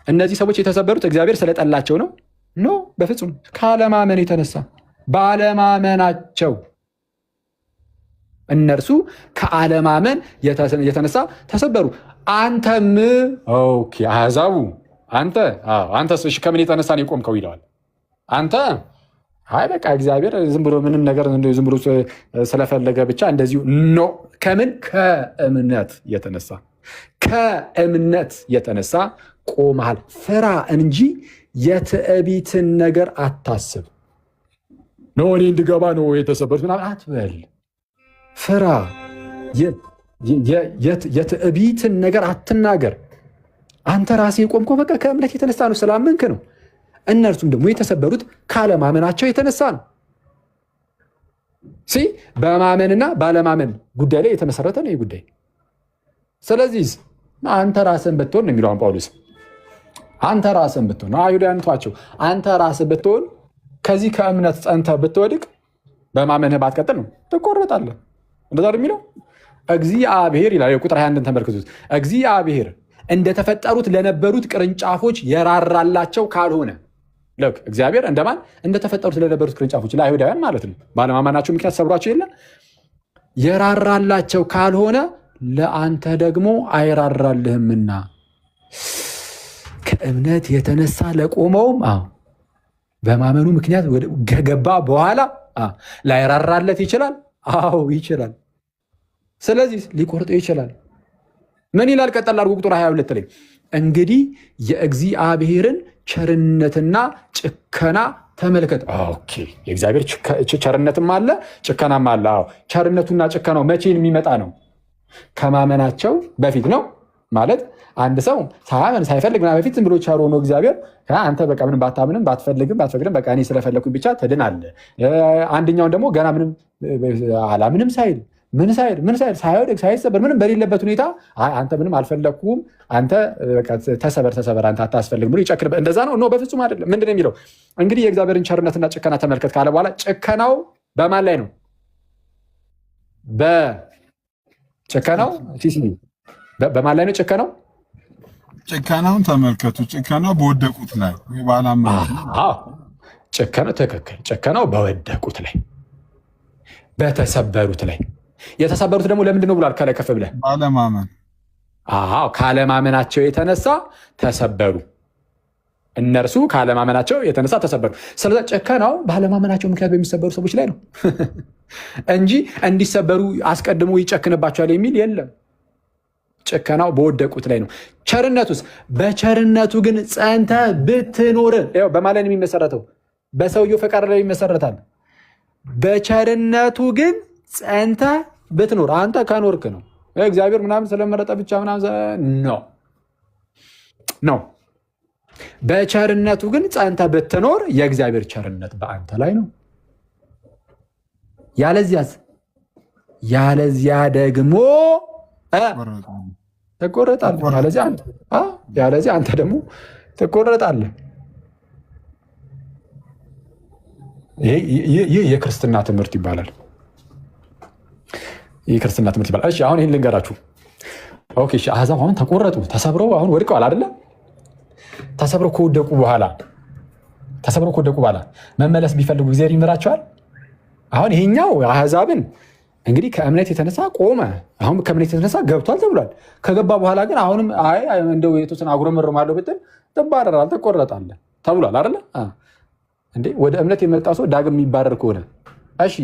እነዚህ ሰዎች የተሰበሩት እግዚአብሔር ስለጠላቸው ነው። ኖ በፍጹም ካለማመን የተነሳ ባለማመናቸው እነርሱ ከአለማመን የተነሳ ተሰበሩ። አንተም ኦኬ አሕዛቡ አንተ ከምን የተነሳ ነው የቆምከው ይለዋል። አንተ አይ በቃ እግዚአብሔር ዝም ብሎ ምንም ነገር ዝም ብሎ ስለፈለገ ብቻ እንደዚሁ ኖ ከምን ከእምነት የተነሳ ቆመሃል። ፍራ እንጂ የትዕቢትን ነገር አታስብ። ኖ እኔ እንድገባ ነው የተሰበሩት ምናምን አትበል። ፍራ፣ የትዕቢትን ነገር አትናገር። አንተ ራስህ የቆምከው በቃ ከእምነት የተነሳ ነው፣ ስላመንክ ነው። እነርሱም ደግሞ የተሰበሩት ካለማመናቸው የተነሳ ነው። በማመንና ባለማመን ጉዳይ ላይ የተመሰረተ ነው ይህ ጉዳይ። ስለዚህ አንተ ራስህን ብትሆን ነው የሚለው ጳውሎስ። አንተ ራስህን ብትሆን ነው አይሁዳውያን ተዋቸው። አንተ ራስህ ብትሆን ከዚህ ከእምነት ጸንተህ ብትወድቅ በማመንህ ባትቀጥል ነው ትቆረጣለህ። እንደዛ የሚለው እግዚአብሔር ይላል። ቁጥር 21 ተመልክቱት። እግዚአብሔር እንደተፈጠሩት ለነበሩት ቅርንጫፎች የራራላቸው ካልሆነ እግዚአብሔር እንደማን እንደተፈጠሩት ለነበሩት ቅርንጫፎች ለአይሁዳውያን ማለት ነው። ባለማመናቸው ምክንያት ሰብሯቸው የለ የራራላቸው ካልሆነ ለአንተ ደግሞ አይራራልህምና ከእምነት የተነሳ ለቆመውም በማመኑ ምክንያት ከገባ በኋላ ላይራራለት ይችላል። አዎ ይችላል። ስለዚህ ሊቆርጠው ይችላል። ምን ይላል? ቀጠል አድርጎ ቁጥር 22 ላይ እንግዲህ የእግዚአብሔርን ቸርነትና ጭከና ተመልከት። ኦኬ የእግዚአብሔር ቸርነትም አለ ጭከናም አለ። ቸርነቱና ጭከናው መቼ የሚመጣ ነው? ከማመናቸው በፊት ነው ማለት አንድ ሰው ሳያመን ሳይፈልግ ምናምን በፊት ዝም ብሎ ቸር ሆኖ እግዚአብሔር አንተ በቃ ምንም ባታምንም ባትፈልግም ባትፈቅድም በቃ እኔ ስለፈለግኩኝ ብቻ ትድናለህ። አንደኛውን ደግሞ ገና ምንም አላምንም ሳይል ምን ሳይል ሳይወድቅ ሳይሰበር ምንም በሌለበት ሁኔታ አንተ ምንም አልፈለግኩም አንተ ተሰበር አንተ አታስፈልግም ብሎ ይጨክር። እንደዛ ነው? ኖ በፍጹም አይደለም። ምንድን ነው የሚለው? እንግዲህ የእግዚአብሔርን ቸርነትና ጭከና ተመልከት ካለ በኋላ ጭከናው በማን ላይ ነው? በጭከናው በማን ላይ ነው ጭከናው? ጭከናውን ተመልከቱ። ጭከናው በወደቁት ላይ ጭከናው ትክክል። ጭከናው በወደቁት ላይ በተሰበሩት ላይ የተሰበሩት ደግሞ ለምንድን ነው ብሏል? ከላይ ከፍ ብለህ ባለማመን። ካለማመናቸው የተነሳ ተሰበሩ። እነርሱ ካለማመናቸው የተነሳ ተሰበሩ። ስለዚ ጭከናው ባለማመናቸው ምክንያት በሚሰበሩ ሰዎች ላይ ነው እንጂ እንዲሰበሩ አስቀድሞ ይጨክንባቸዋል የሚል የለም። ጭከናው በወደቁት ላይ ነው። ቸርነቱስ? በቸርነቱ ግን ጸንተህ ብትኖር። በማን ላይ ነው የሚመሰረተው? በሰውየው ፈቃድ ላይ ይመሰረታል። በቸርነቱ ግን ጸንተህ ብትኖር። አንተ ከኖርክ ነው። እግዚአብሔር ምናምን ስለመረጠ ብቻ ምናምን ነው። በቸርነቱ ግን ጸንተህ ብትኖር የእግዚአብሔር ቸርነት በአንተ ላይ ነው። ያለዚያ ደግሞ ትቆረጣለህ። ያለዚያ አንተ ደግሞ ትቆረጣለህ። ይህ የክርስትና ትምህርት ይባላል። እሺ አሁን ይህን ልንገራችሁ። ኦኬ እሺ፣ አሕዛብ አሁን ተቆረጡ፣ ተሰብረው አሁን ወድቀዋል አይደለ? ተሰብረው ከወደቁ በኋላ መመለስ ቢፈልጉ እግዚአብሔር ይምራቸዋል። አሁን ይሄኛው አሕዛብን እንግዲህ ከእምነት የተነሳ ቆመ። አሁን ከእምነት የተነሳ ገብቷል ተብሏል። ከገባ በኋላ ግን አሁንም እንደው የተወሰነ አጉረመርማለሁ ብትል ትባረራለህ፣ ትቆረጣለህ ተብሏል አይደለ? እንዴ ወደ እምነት የመጣ ሰው ዳግም የሚባረር ከሆነ እሺ፣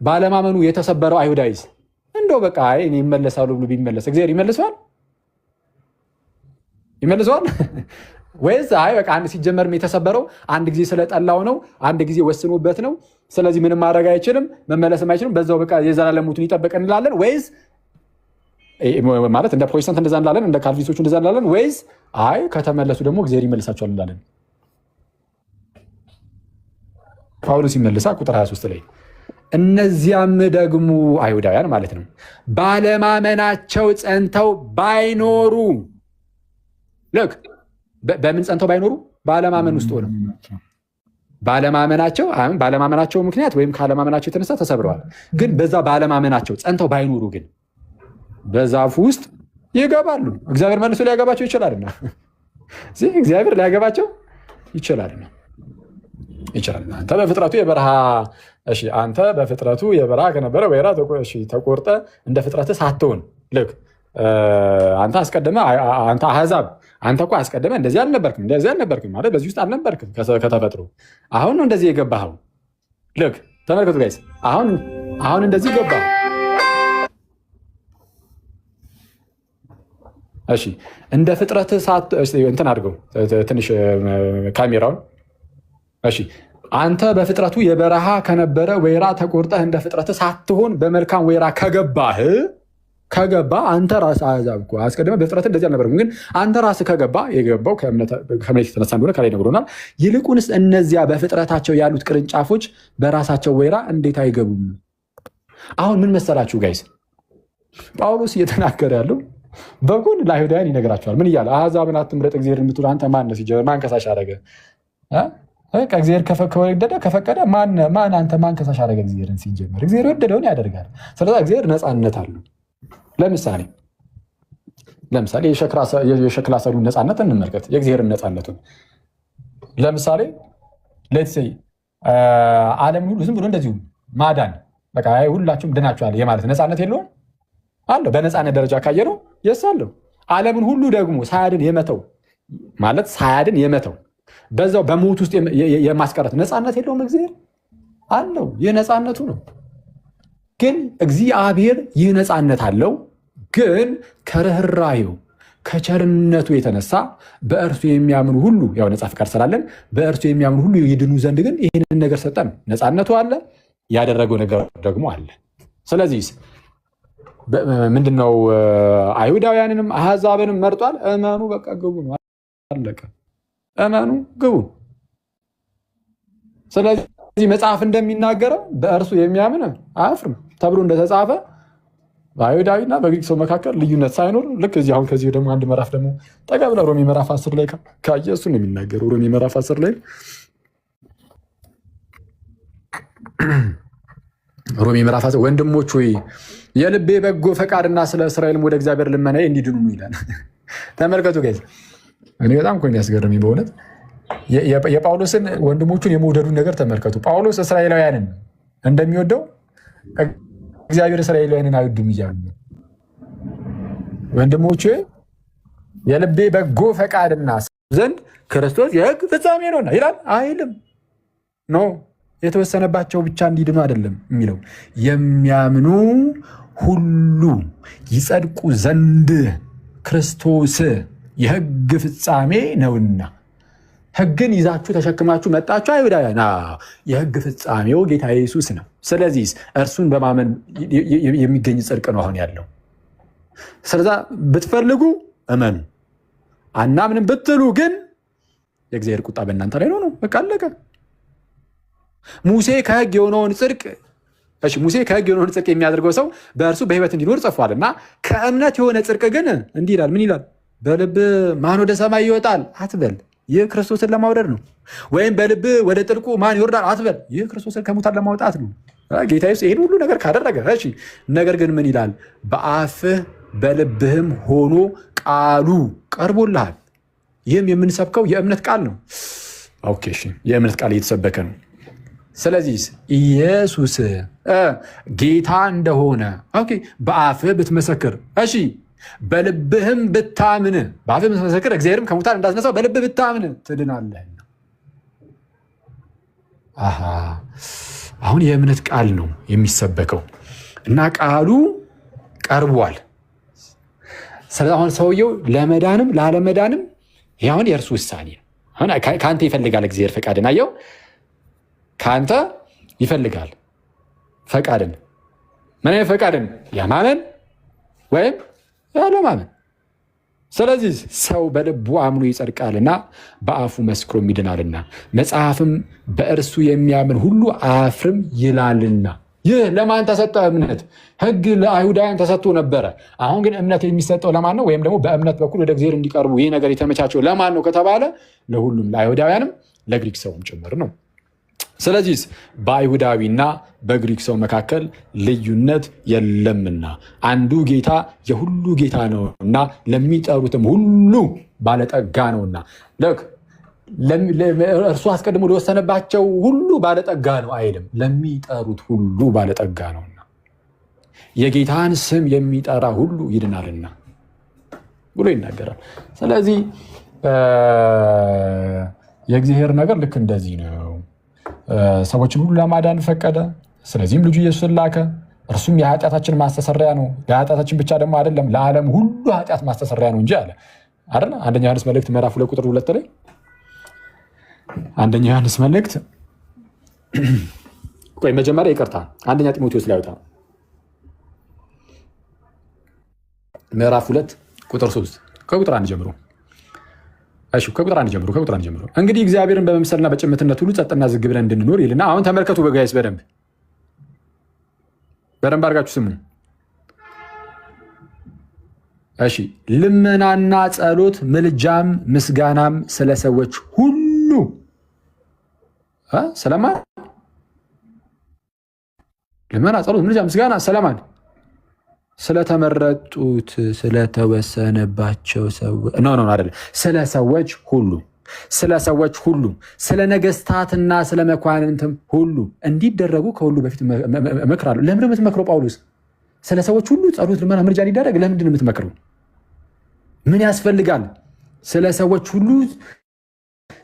ባለማመኑ የተሰበረው አይሁዳይስ እንደው በቃ እኔ ይመለሳሉ ብሎ ቢመለስ እግዚአብሔር ይመልሰዋል ወይስ በቃ አንድ ሲጀመርም የተሰበረው አንድ ጊዜ ስለጠላው ነው፣ አንድ ጊዜ ወስኖበት ነው፣ ስለዚህ ምንም ማድረግ አይችልም፣ መመለስም አይችልም፣ በዛው በቃ የዘላለም ሞቱን ይጠብቅ እንላለን? ወይስ ማለት እንደ ፕሮቴስታንት እንደዛ እንላለን፣ እንደ ካልቪኒስቶቹ እንደዛ እንላለን? ወይስ ከተመለሱ ደግሞ እግዚአብሔር ይመልሳቸዋል እንላለን? ጳውሎስ ይመልሳ ቁጥር 23 ላይ እነዚያም ደግሞ አይሁዳውያን ማለት ነው ባለማመናቸው ጸንተው ባይኖሩ። ልክ በምን ጸንተው ባይኖሩ? ባለማመን ውስጥ ሆነው ባለማመናቸው ምክንያት ወይም ካለማመናቸው የተነሳ ተሰብረዋል። ግን በዛ ባለማመናቸው ጸንተው ባይኖሩ ግን በዛፉ ውስጥ ይገባሉ። እግዚአብሔር መልሶ ሊያገባቸው ይችላልና እግዚአብሔር ሊያገባቸው ይችላልና ይችላል። አንተ በፍጥረቱ የበረሃ እሺ፣ አንተ በፍጥረቱ የበረሃ ከነበረ ወይራ ተቆርጠ እንደ ፍጥረትህ ሳትሆን ልክ አንተ አስቀድመ አንተ አሕዛብ አንተ እኮ አስቀድመ እንደዚህ አልነበርክም ማለት በዚህ ውስጥ አልነበርክም ከተፈጥሮ። አሁን ነው እንደዚህ የገባኸው። ልክ ተመልከቱ ጋይስ፣ አሁን እንደዚህ ገባህ። እሺ እንደ ፍጥረት እንትን አድርገው ትንሽ ካሜራውን። እሺ አንተ በፍጥረቱ የበረሃ ከነበረ ወይራ ተቆርጠህ እንደ ፍጥረት ሳትሆን በመልካም ወይራ ከገባ አንተ ራስህ አሕዛብ እኮ አስቀድመህ በፍጥረት እንደዚህ አልነበርም፣ ግን አንተ ራስህ የገባው ከእምነት የተነሳ እንደሆነ ከላይ ነግሮናል። ይልቁንስ እነዚያ በፍጥረታቸው ያሉት ቅርንጫፎች በራሳቸው ወይራ እንዴት አይገቡም? አሁን ምን መሰላችሁ ጋይስ፣ ጳውሎስ እየተናገረ ያለው በጎን ለአይሁዳውያን ይነግራቸዋል። ምን እያለ አሕዛብን አትምረጥ እግዚአብሔር የምትሉ አንተ ማን ነህ? ሲጀምር ማን ከሳሽ አደረገ? እግዚአብሔር ከወደደ ከፈቀደ አንተ ማን ከሳሽ አደረገ? እግዚአብሔርን ሲጀምር እግዚአብሔር የወደደውን ያደርጋል። ስለዚ እግዚአብሔር ነፃነት አለው። ለምሳሌ የሸክላ ሰሪውን ነፃነት እንመልከት፣ የእግዚአብሔርን ነፃነቱን። ለምሳሌ ዓለም ሁሉ ዝም ብሎ እንደዚሁ ማዳን በቃ ሁላችሁም ድናችኋል የማለት ነፃነት የለውም አለው። በነፃነት ደረጃ ካየ ነው የስ አለው። ዓለምን ሁሉ ደግሞ ሳያድን የመተው በዛው በሞት ውስጥ የማስቀረት ነፃነት የለውም እግዚአብሔር አለው። ይህ ነፃነቱ ነው። ግን እግዚአብሔር ይህ ነፃነት አለው። ግን ከርኅራኄው ከቸርነቱ የተነሳ በእርሱ የሚያምኑ ሁሉ ያው ነፃ ፍቃድ ስላለን በእርሱ የሚያምኑ ሁሉ ይድኑ ዘንድ ግን ይህንን ነገር ሰጠን። ነፃነቱ አለ፣ ያደረገው ነገር ደግሞ አለ። ስለዚህ ምንድነው? አይሁዳውያንንም አሕዛብንም መርጧል። እመኑ፣ በቃ ግቡ ነው፣ አለቀ። እመኑ፣ ግቡ። ስለዚህ መጽሐፍ እንደሚናገረው በእርሱ የሚያምን አያፍርም ተብሎ እንደተጻፈ በአይሁዳዊና በግሪክ ሰው መካከል ልዩነት ሳይኖር ልክ እዚህ አሁን ከዚህ ደግሞ አንድ ምዕራፍ ደግሞ ጠጋ ብለህ ሮሜ ምዕራፍ 10 ላይ ካየ እሱ ነው የሚናገረው። ሮሜ ምዕራፍ 10 ላይ ወንድሞች ሆይ የልቤ በጎ ፈቃድና ስለ እስራኤልም ወደ እግዚአብሔር ልመናዬ እንዲድኑ ይላል። ተመልከቱ ጋይዝ፣ እኔ በጣም እኮ የሚያስገርም በእውነት የጳውሎስን ወንድሞቹን የመውደዱን ነገር ተመልከቱ። ጳውሎስ እስራኤላውያንን እንደሚወደው እግዚአብሔር እስራኤላውያንን አይወድም እያሉ ወንድሞቼ የልቤ በጎ ፈቃድና ዘንድ ክርስቶስ የሕግ ፍጻሜ ነውና ይላል አይልም። ኖ የተወሰነባቸው ብቻ እንዲድኑ አይደለም የሚለው የሚያምኑ ሁሉ ይጸድቁ ዘንድ ክርስቶስ የሕግ ፍጻሜ ነውና። ሕግን ይዛችሁ ተሸክማችሁ መጣችሁ አይሁዳውያን፣ የሕግ ፍጻሜው ጌታ ኢየሱስ ነው። ስለዚህ እርሱን በማመን የሚገኝ ጽድቅ ነው አሁን ያለው። ስለዛ ብትፈልጉ እመኑ፣ አናምንም ብትሉ ግን የእግዚአብሔር ቁጣ በእናንተ ላይ ነው። በቃ አለቀ። ሙሴ ከሕግ የሆነውን ጽድቅ የሚያደርገው ሰው በእርሱ በሕይወት እንዲኖር ጽፏል። እና ከእምነት የሆነ ጽድቅ ግን እንዲህ ይላል። ምን ይላል? በልብ ማን ወደ ሰማይ ይወጣል አትበል፣ ይህ ክርስቶስን ለማውረድ ነው። ወይም በልብ ወደ ጥልቁ ማን ይወርዳል አትበል፣ ይህ ክርስቶስን ከሙታን ለማውጣት ነው። ጌታ ኢየሱስ ይህን ሁሉ ነገር ካደረገ እሺ፣ ነገር ግን ምን ይላል? በአፍህ በልብህም ሆኖ ቃሉ ቀርቦልሃል። ይህም የምንሰብከው የእምነት ቃል ነው። ኦኬ፣ እሺ፣ የእምነት ቃል እየተሰበከ ነው። ስለዚህ ኢየሱስ ጌታ እንደሆነ ኦኬ፣ በአፍህ ብትመሰክር እሺ፣ በልብህም ብታምን፣ በአፍህ ብትመሰክር እግዚአብሔርም ከሙታን እንዳስነሳው በልብህ ብታምን ትድናለህ። አሁን የእምነት ቃል ነው የሚሰበከው እና ቃሉ ቀርቧል። ስለዚህ አሁን ሰውየው ለመዳንም ላለመዳንም አሁን የእርሱ ውሳኔ ነው። አሁን ከአንተ ይፈልጋል እግዚአብሔር ፈቃድን። አየው፣ ከአንተ ይፈልጋል ፈቃድን። ምን አይነት ፈቃድን? ያማመን ወይም ያለማመን። ስለዚህ ሰው በልቡ አምኖ ይጸድቃልና በአፉ መስክሮ ይድናልና መጽሐፍም በእርሱ የሚያምን ሁሉ አያፍርም ይላልና። ይህ ለማን ተሰጠ? እምነት። ሕግ ለአይሁዳውያን ተሰጥቶ ነበረ። አሁን ግን እምነት የሚሰጠው ለማን ነው? ወይም ደግሞ በእምነት በኩል ወደ እግዚአብሔር እንዲቀርቡ ይህ ነገር የተመቻቸው ለማን ነው ከተባለ ለሁሉም፣ ለአይሁዳውያንም ለግሪክ ሰውም ጭምር ነው። ስለዚህ በአይሁዳዊና በግሪክ ሰው መካከል ልዩነት የለምና አንዱ ጌታ የሁሉ ጌታ ነውና ለሚጠሩትም ሁሉ ባለጠጋ ነውና። እርሱ አስቀድሞ ለወሰነባቸው ሁሉ ባለጠጋ ነው አይልም፣ ለሚጠሩት ሁሉ ባለጠጋ ነውና የጌታን ስም የሚጠራ ሁሉ ይድናልና ብሎ ይናገራል። ስለዚህ የእግዚአብሔር ነገር ልክ እንደዚህ ነው። ሰዎችን ሁሉ ለማዳን ፈቀደ። ስለዚህም ልጁ ኢየሱስን ላከ። እርሱም የኃጢአታችን ማስተሰሪያ ነው። የኃጢአታችን ብቻ ደግሞ አይደለም፣ ለዓለም ሁሉ ኃጢአት ማስተሰሪያ ነው እንጂ አለ አይደል? አንደኛ ዮሐንስ መልእክት ምዕራፍ 2 ቁጥር 2 ላይ አንደኛ ዮሐንስ መልእክት ቆይ መጀመሪያ ይቅርታ፣ አንደኛ ጢሞቴዎስ ላይ ወጣ ምዕራፍ 2 ቁጥር 3 ከቁጥር 1 ጀምሮ እሺ፣ ከቁጥር 1 ጀምሮ እንግዲህ እግዚአብሔርን በመምሰልና በጭምትነት ሁሉ ጸጥና ዝግ ብለን እንድንኖር ይልና፣ አሁን ተመልከቱ በጋይስ በደንብ አድርጋችሁ ስሙ። እሺ፣ ልመናና ጸሎት፣ ምልጃም ምስጋናም ስለ ሰዎች ሁሉ ስለማን? ልመና፣ ጸሎት፣ ምልጃ፣ ምስጋና ስለማን? ስለተመረጡት ስለተወሰነባቸው ሰዎች አይደለም፣ ስለ ሰዎች ሁሉ፣ ስለ ሰዎች ሁሉ፣ ስለ ነገስታትና ስለ መኳንንትም ሁሉ እንዲደረጉ ከሁሉ በፊት እመክራለሁ። ለምንድን ነው የምትመክረው ጳውሎስ? ስለ ሰዎች ሁሉ ጸሎት፣ ልመና፣ ምልጃ እንዲደረግ ለምንድን ነው የምትመክረው? ምን ያስፈልጋል? ስለ ሰዎች ሁሉ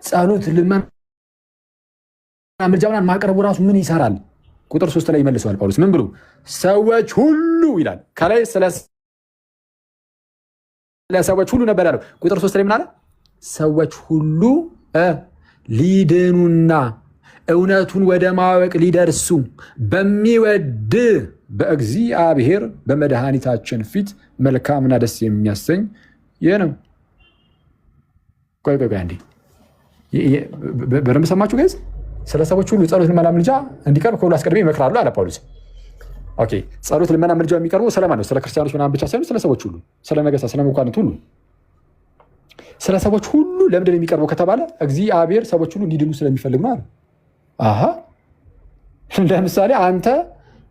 ጸሎት፣ ልመና፣ ምልጃ ምናምን ማቅረቡ ራሱ ምን ይሰራል? ቁጥር 3 ላይ ይመልሰዋል ጳውሎስ ምን ብሎ? ሰዎች ሁሉ ይላል። ከላይ ስለ ሰዎች ሁሉ ነበር ያለው። ቁጥር 3 ላይ ምን አለ? ሰዎች ሁሉ ሊድኑና እውነቱን ወደ ማወቅ ሊደርሱ በሚወድ በእግዚአብሔር በመድኃኒታችን ፊት መልካምና ደስ የሚያሰኝ ይህ ነው። ቆይ አንዴ በደንብ ሰማችሁ ጋይዝ? ስለ ሰዎች ሁሉ ጸሎት፣ ልመና፣ ምልጃ እንዲቀርብ ከሁሉ አስቀድሜ እመክራለሁ አለ ጳውሎስ። ኦኬ፣ ጸሎት፣ ልመና፣ ምልጃ የሚቀርበው ስለማን ነው? ስለ ክርስቲያኖች ምናምን ብቻ ሳይሆን ስለ ሰዎች ሁሉ፣ ስለ ነገሥታት፣ ስለ መኳንንት ሁሉ፣ ስለ ሰዎች ሁሉ። ለምንድን ነው የሚቀርበው ከተባለ እግዚአብሔር ሰዎች ሁሉ እንዲድኑ ስለሚፈልግ ነው አለ። አሃ፣ ለምሳሌ አንተ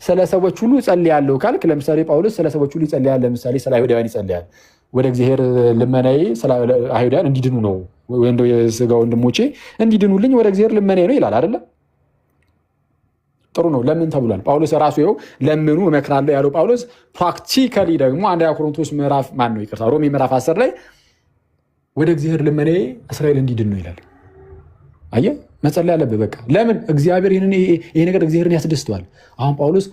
ስለ ሰዎች ሁሉ ጸልያለሁ ካልክ፣ ለምሳሌ ጳውሎስ ስለ ሰዎች ሁሉ ይጸልያል። ለምሳሌ ስለ አይሁዳውያን ይጸልያል። ወደ እግዚአብሔር ልመናዬ ስለ አይሁዳውያን እንዲድኑ ነው፣ ወንዶ የስጋ ወንድሞቼ እንዲድኑልኝ ወደ እግዚአብሔር ልመናዬ ነው ይላል አይደለም? ጥሩ ነው። ለምን ተብሏል? ጳውሎስ ራሱ ይኸው ለምኑ እመክራለሁ ያለው ጳውሎስ ፕራክቲካሊ ደግሞ አንደኛ ቆሮንቶስ ሮሜ ምዕራፍ 10 ላይ ወደ እግዚአብሔር ልመናዬ እስራኤል እንዲድን ነው ይላል። አየህ፣ መጸለይ አለብህ። በቃ ለምን? እግዚአብሔር ይሄ ነገር እግዚአብሔርን ያስደስተዋል። አሁን ጳውሎስ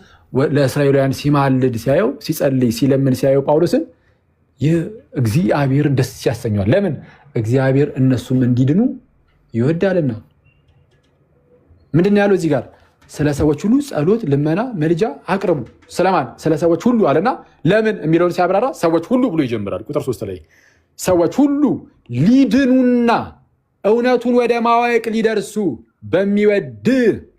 ለእስራኤላውያን ሲማልድ ሲያየው፣ ሲጸልይ፣ ሲለምን ሲያየው ጳውሎስን ይህ እግዚአብሔርን ደስ ያሰኘዋል። ለምን? እግዚአብሔር እነሱም እንዲድኑ ይወዳልና። ምንድን ነው ያለው እዚህ ጋር? ስለ ሰዎች ሁሉ ጸሎት፣ ልመና፣ መልጃ አቅርቡ። ስለማን? ስለ ሰዎች ሁሉ አለና ለምን የሚለውን ሲያብራራ ሰዎች ሁሉ ብሎ ይጀምራል። ቁጥር 3 ላይ ሰዎች ሁሉ ሊድኑና እውነቱን ወደ ማወቅ ሊደርሱ በሚወድ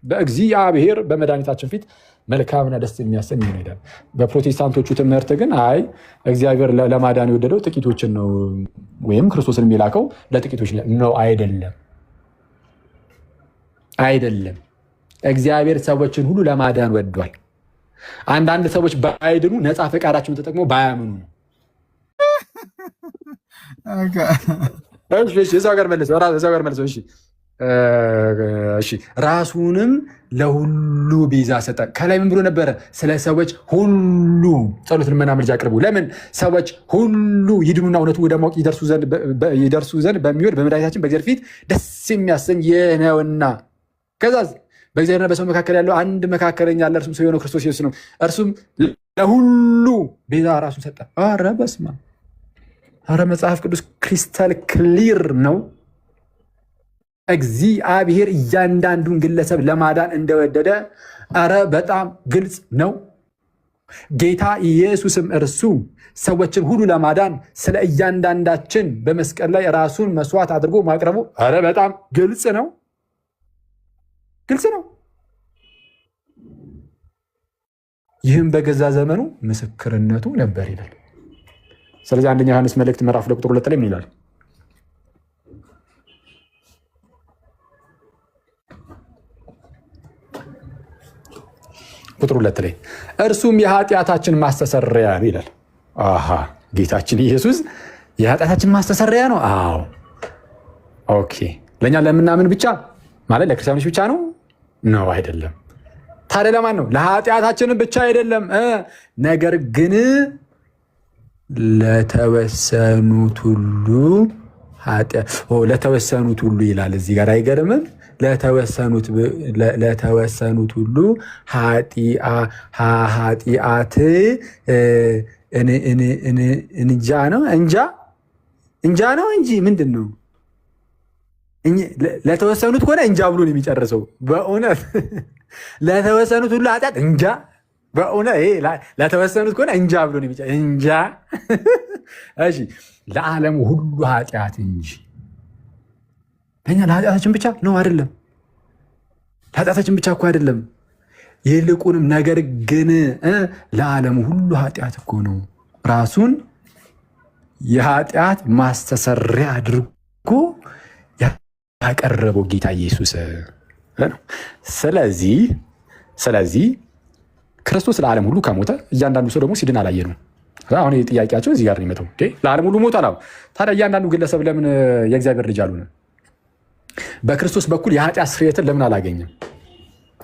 በእግዚአብሔር በመድኃኒታችን ፊት መልካምና ደስ የሚያሰኝ ይሄዳል። በፕሮቴስታንቶቹ ትምህርት ግን አይ እግዚአብሔር ለማዳን የወደደው ጥቂቶችን ነው፣ ወይም ክርስቶስን የሚላከው ለጥቂቶች ነው። አይደለም። እግዚአብሔር ሰዎችን ሁሉ ለማዳን ወዷል። አንዳንድ ሰዎች ባይድኑ ነፃ ፈቃዳቸውን ተጠቅመው ባያምኑ ነው። እዛው ጋር መልሰው። እሺ ራሱንም ለሁሉ ቤዛ ሰጠ። ከላይ ምን ብሎ ነበረ? ስለ ሰዎች ሁሉ ጸሎት፣ ልመና፣ ምልጃ አቅርቡ። ለምን? ሰዎች ሁሉ ይድኑና እውነቱ ወደ ማወቅ ይደርሱ ዘንድ በሚወድ በመድኃኒታችን በእግዚአብሔር ፊት ደስ የሚያሰኝ ይህ ነውና። ከዛዝ በእግዚአብሔርና በሰው መካከል ያለው አንድ መካከለኛ አለ፣ እርሱም ሰው የሆነው ክርስቶስ ኢየሱስ ነው። እርሱም ለሁሉ ቤዛ ራሱን ሰጠ። ኧረ በስመ አብ! ኧረ መጽሐፍ ቅዱስ ክሪስታል ክሊር ነው። እግዚአብሔር እያንዳንዱን ግለሰብ ለማዳን እንደወደደ ኧረ በጣም ግልጽ ነው። ጌታ ኢየሱስም እርሱ ሰዎችን ሁሉ ለማዳን ስለ እያንዳንዳችን በመስቀል ላይ ራሱን መስዋዕት አድርጎ ማቅረቡ ኧረ በጣም ግልጽ ነው። ይህም በገዛ ዘመኑ ምስክርነቱ ነበር ይላል። ስለዚህ አንደኛ ዮሐንስ መልእክት ምዕራፍ 2 ቁጥር 2 ላይ ምን ይላል? ቁጥር 2 ላይ እርሱም የኃጢአታችን ማስተሰሪያ ነው ይላል። አሃ ጌታችን ኢየሱስ የኃጢአታችን ማስተሰሪያ ነው። አዎ ኦኬ። ለእኛ ለምናምን ብቻ ማለት ለክርስቲያኖች ብቻ ነው ነው አይደለም። ታዲያ ለማን ነው? ለኃጢአታችንን ብቻ አይደለም፣ ነገር ግን ለተወሰኑት ሁሉ ለተወሰኑት ሁሉ ይላል እዚህ ጋር አይገርምም? ለተወሰኑት ሁሉ ኃጢአት እንጃ ነው እንጂ ምንድን ነው? ለተወሰኑት ከሆነ እንጃ ብሎ ነው የሚጨርሰው። በእውነት ለተወሰኑት ሁሉ ኃጢአት እንጃ። በእውነት ለተወሰኑት ከሆነ እንጃ ብሎ ነው የሚጨርሰው። እንጃ። እሺ፣ ለዓለሙ ሁሉ ኃጢአት እንጂ ለእኛ ለኃጢአታችን ብቻ ነው አይደለም። ለኃጢአታችን ብቻ እኮ አይደለም። ይልቁንም ነገር ግን ለዓለሙ ሁሉ ኃጢአት እኮ ነው ራሱን የኃጢአት ማስተሰሪያ አድርጎ ያቀረበው ጌታ ኢየሱስ ነው። ስለዚህ ክርስቶስ ለዓለም ሁሉ ከሞተ እያንዳንዱ ሰው ደግሞ ሲድን አላየ ነው። አሁን ጥያቄያቸው እዚህ ጋር ነው የሚመጣው። ለዓለም ሁሉ ሞቷል። ታዲያ እያንዳንዱ ግለሰብ ለምን የእግዚአብሔር ልጅ አልሆነም? በክርስቶስ በኩል የኃጢአት ስርየትን ለምን አላገኘም?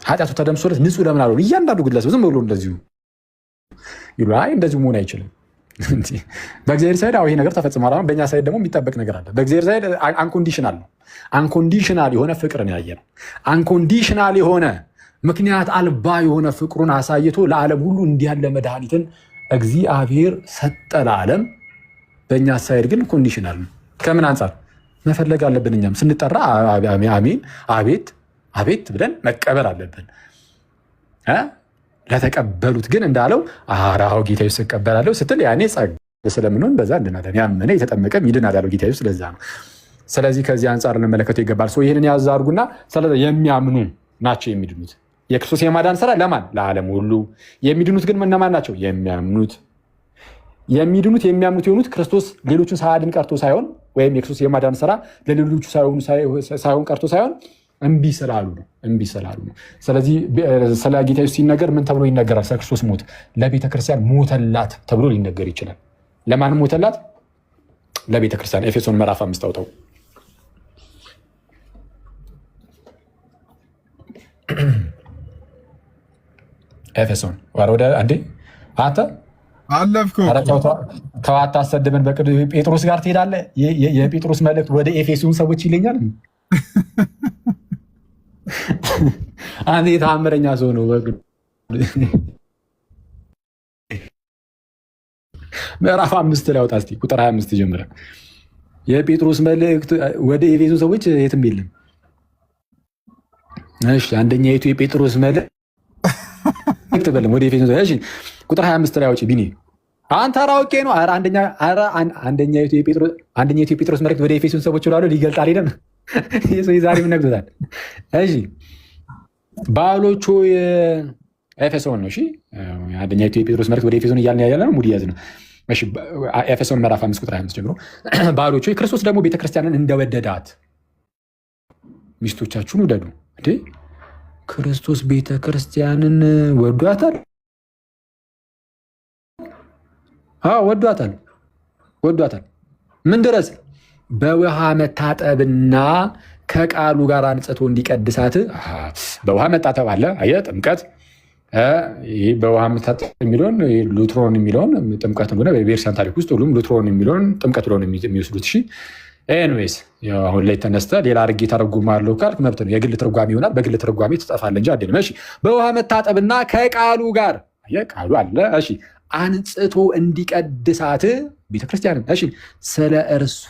ኃጢአቱ ተደምሶለት ንጹህ ለምን አልሆነ? እያንዳንዱ ግለሰብ ዝም ብሎ እንደዚሁ ይሉ እንደዚሁ መሆን አይችልም። በእግዚአብሔር ሳይድ ይሄ ነገር ተፈጽሟል። አሁን በእኛ ሳይድ ደግሞ የሚጠበቅ ነገር አለ። በእግዚአብሔር ሳይድ አንኮንዲሽናል ነው። አንኮንዲሽናል የሆነ ፍቅርን ያየ ነው። አንኮንዲሽናል የሆነ ምክንያት አልባ የሆነ ፍቅሩን አሳይቶ ለዓለም ሁሉ እንዲህ ያለ መድኃኒትን እግዚአብሔር ሰጠ ለዓለም። በእኛ ሳይድ ግን ኮንዲሽናል ነው። ከምን አንጻር መፈለግ አለብን? እኛም ስንጠራ አሜን አቤት አቤት ብለን መቀበል አለብን። ለተቀበሉት ግን እንዳለው አራው ጌታ ኢየሱስ እቀበላለሁ ስትል ያኔ ጸጋ ስለምንሆን በዛ እንድናለን። ያመነ የተጠመቀም ይድናል ያለው ጌታ ኢየሱስ ስለዛ ነው። ስለዚህ ከዚህ አንጻር እንመለከተው ይገባል። ይህንን ያዝ አድርጉና የሚያምኑ ናቸው የሚድኑት። የክርስቶስ የማዳን ስራ ለማን? ለዓለም ሁሉ። የሚድኑት ግን እነማን ናቸው? የሚያምኑት። የሚድኑት የሚያምኑት የሆኑት ክርስቶስ ሌሎቹን ሳያድን ቀርቶ ሳይሆን ወይም የክርስቶስ የማዳን ስራ ለሌሎቹ ሳይሆን ቀርቶ ሳይሆን እምቢ ስላሉ ነው። ስለዚህ ስለ ጌታ ኢየሱስ ሲነገር ምን ተብሎ ይነገራል? ስለ ክርስቶስ ሞት ለቤተክርስቲያን ሞተላት ተብሎ ሊነገር ይችላል። ለማን ሞተላት? ለቤተክርስቲያን። ኤፌሶን ምዕራፍ 5 አውጣው። ኤፌሶን ወደ አንዴ አንተ አለፍከው ተው አታሰድበን። ጴጥሮስ ጋር ትሄዳለህ። የጴጥሮስ መልእክት ወደ ኤፌሶን ሰዎች ይለኛል። አንተ የተአምረኛ ሰው ነው። ምዕራፍ 5 ላይ አውጣ እስኪ ቁጥር 25 ጀምረ። የጴጥሮስ መልእክት ወደ ኤፌሶን ሰዎች የትም የለም። እሺ አንደኛይቱ የጴጥሮስ መልእክት በለም ወደ ኤፌሶን። እሺ ቁጥር 25 ላይ አውጪ ቢኒ። አንተ አራውቄ ነው። አንደኛይቱ የጴጥሮስ መልእክት ወደ ኤፌሶን ሰዎች ይላሉ። ሊገልጥ አልሄደም። ዛሬ ምን ነግቶታል? እሺ ባሎቹ ኤፌሶን ነው። እሺ አንደኛይቱ የጴጥሮስ መልእክት ወደ ኤፌሶን እያልን ያለ ነው። ሙድ ያዝ ነው። እሺ ኤፌሶን ምዕራፍ 5 ቁጥር 25 ጀምሮ ባሎቹ ክርስቶስ ደግሞ ቤተክርስቲያንን እንደወደዳት ሚስቶቻችሁን ውደዱ። እንዴ ክርስቶስ ቤተክርስቲያንን ወዷታል? አዎ ወዷታል። ምን ድረስ? በውሃ መታጠብና ከቃሉ ጋር አንጽቶ እንዲቀድሳት። በውሃ መታጠብ አለ። አየህ ጥምቀት። ይህ በውሃ መታጠብ የሚለውን ሉትሮን የሚለውን ጥምቀት እንደሆነ በቤርሳን ታሪክ ውስጥ ሁሉም ሉትሮን የሚለውን ጥምቀት ብለው ነው የሚወስዱት። እሺ ኤንዌይስ አሁን ላይ ተነስተ ሌላ አድርጌ ተረጉማለሁ ካልክ መብት ነው። የግል ትርጓሜ ይሆናል። በግል ትርጓሜ ትጠፋለህ እንጂ አይደለም። እሺ በውሃ መታጠብና ከቃሉ ጋር ቃሉ አለ። እሺ አንጽቶ እንዲቀድሳት ቤተክርስቲያንን። እሺ ስለ እርሷ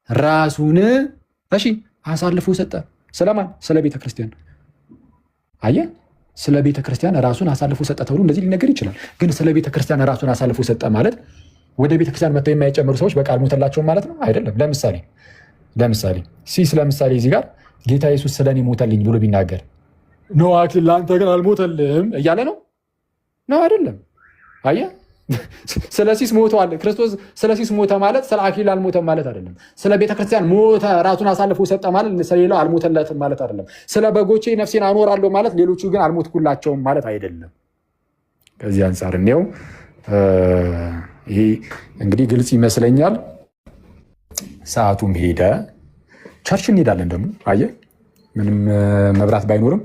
ራሱን አሳልፎ ሰጠ። ስለማን? ስለ ቤተክርስቲያን። አየህ ስለ ቤተክርስቲያን ራሱን አሳልፎ ሰጠ ተብሎ እንደዚህ ሊነገር ይችላል። ግን ስለ ቤተክርስቲያን ራሱን አሳልፎ ሰጠ ማለት ወደ ቤተክርስቲያን መጥተው የማይጨምሩ ሰዎች በቃል ሞተላቸውም ማለት ነው? አይደለም። ለምሳሌ ለምሳሌ እዚህ ጋር ጌታ ኢየሱስ ስለኔ ሞተልኝ ብሎ ቢናገር ነው አክሊል ለአንተ ግን አልሞተልህም እያለ ነው? አይደለም። አየህ ስለ ሲስ ሞተዋል። ክርስቶስ ስለ ሲስ ሞተ ማለት ስለ አክሊል አልሞተም ማለት አይደለም። ስለ ቤተክርስቲያን ሞተ ራሱን አሳልፎ ሰጠ ማለት ስለሌላው አልሞተለትም ማለት አይደለም። ስለ በጎቼ ነፍሴን አኖራለሁ ማለት ሌሎቹ ግን አልሞትኩላቸውም ማለት አይደለም። ከዚህ አንጻር እኔው ይሄ እንግዲህ ግልጽ ይመስለኛል። ሰዓቱም ሄደ። ቸርች እንሄዳለን ደግሞ አየህ፣ ምንም መብራት ባይኖርም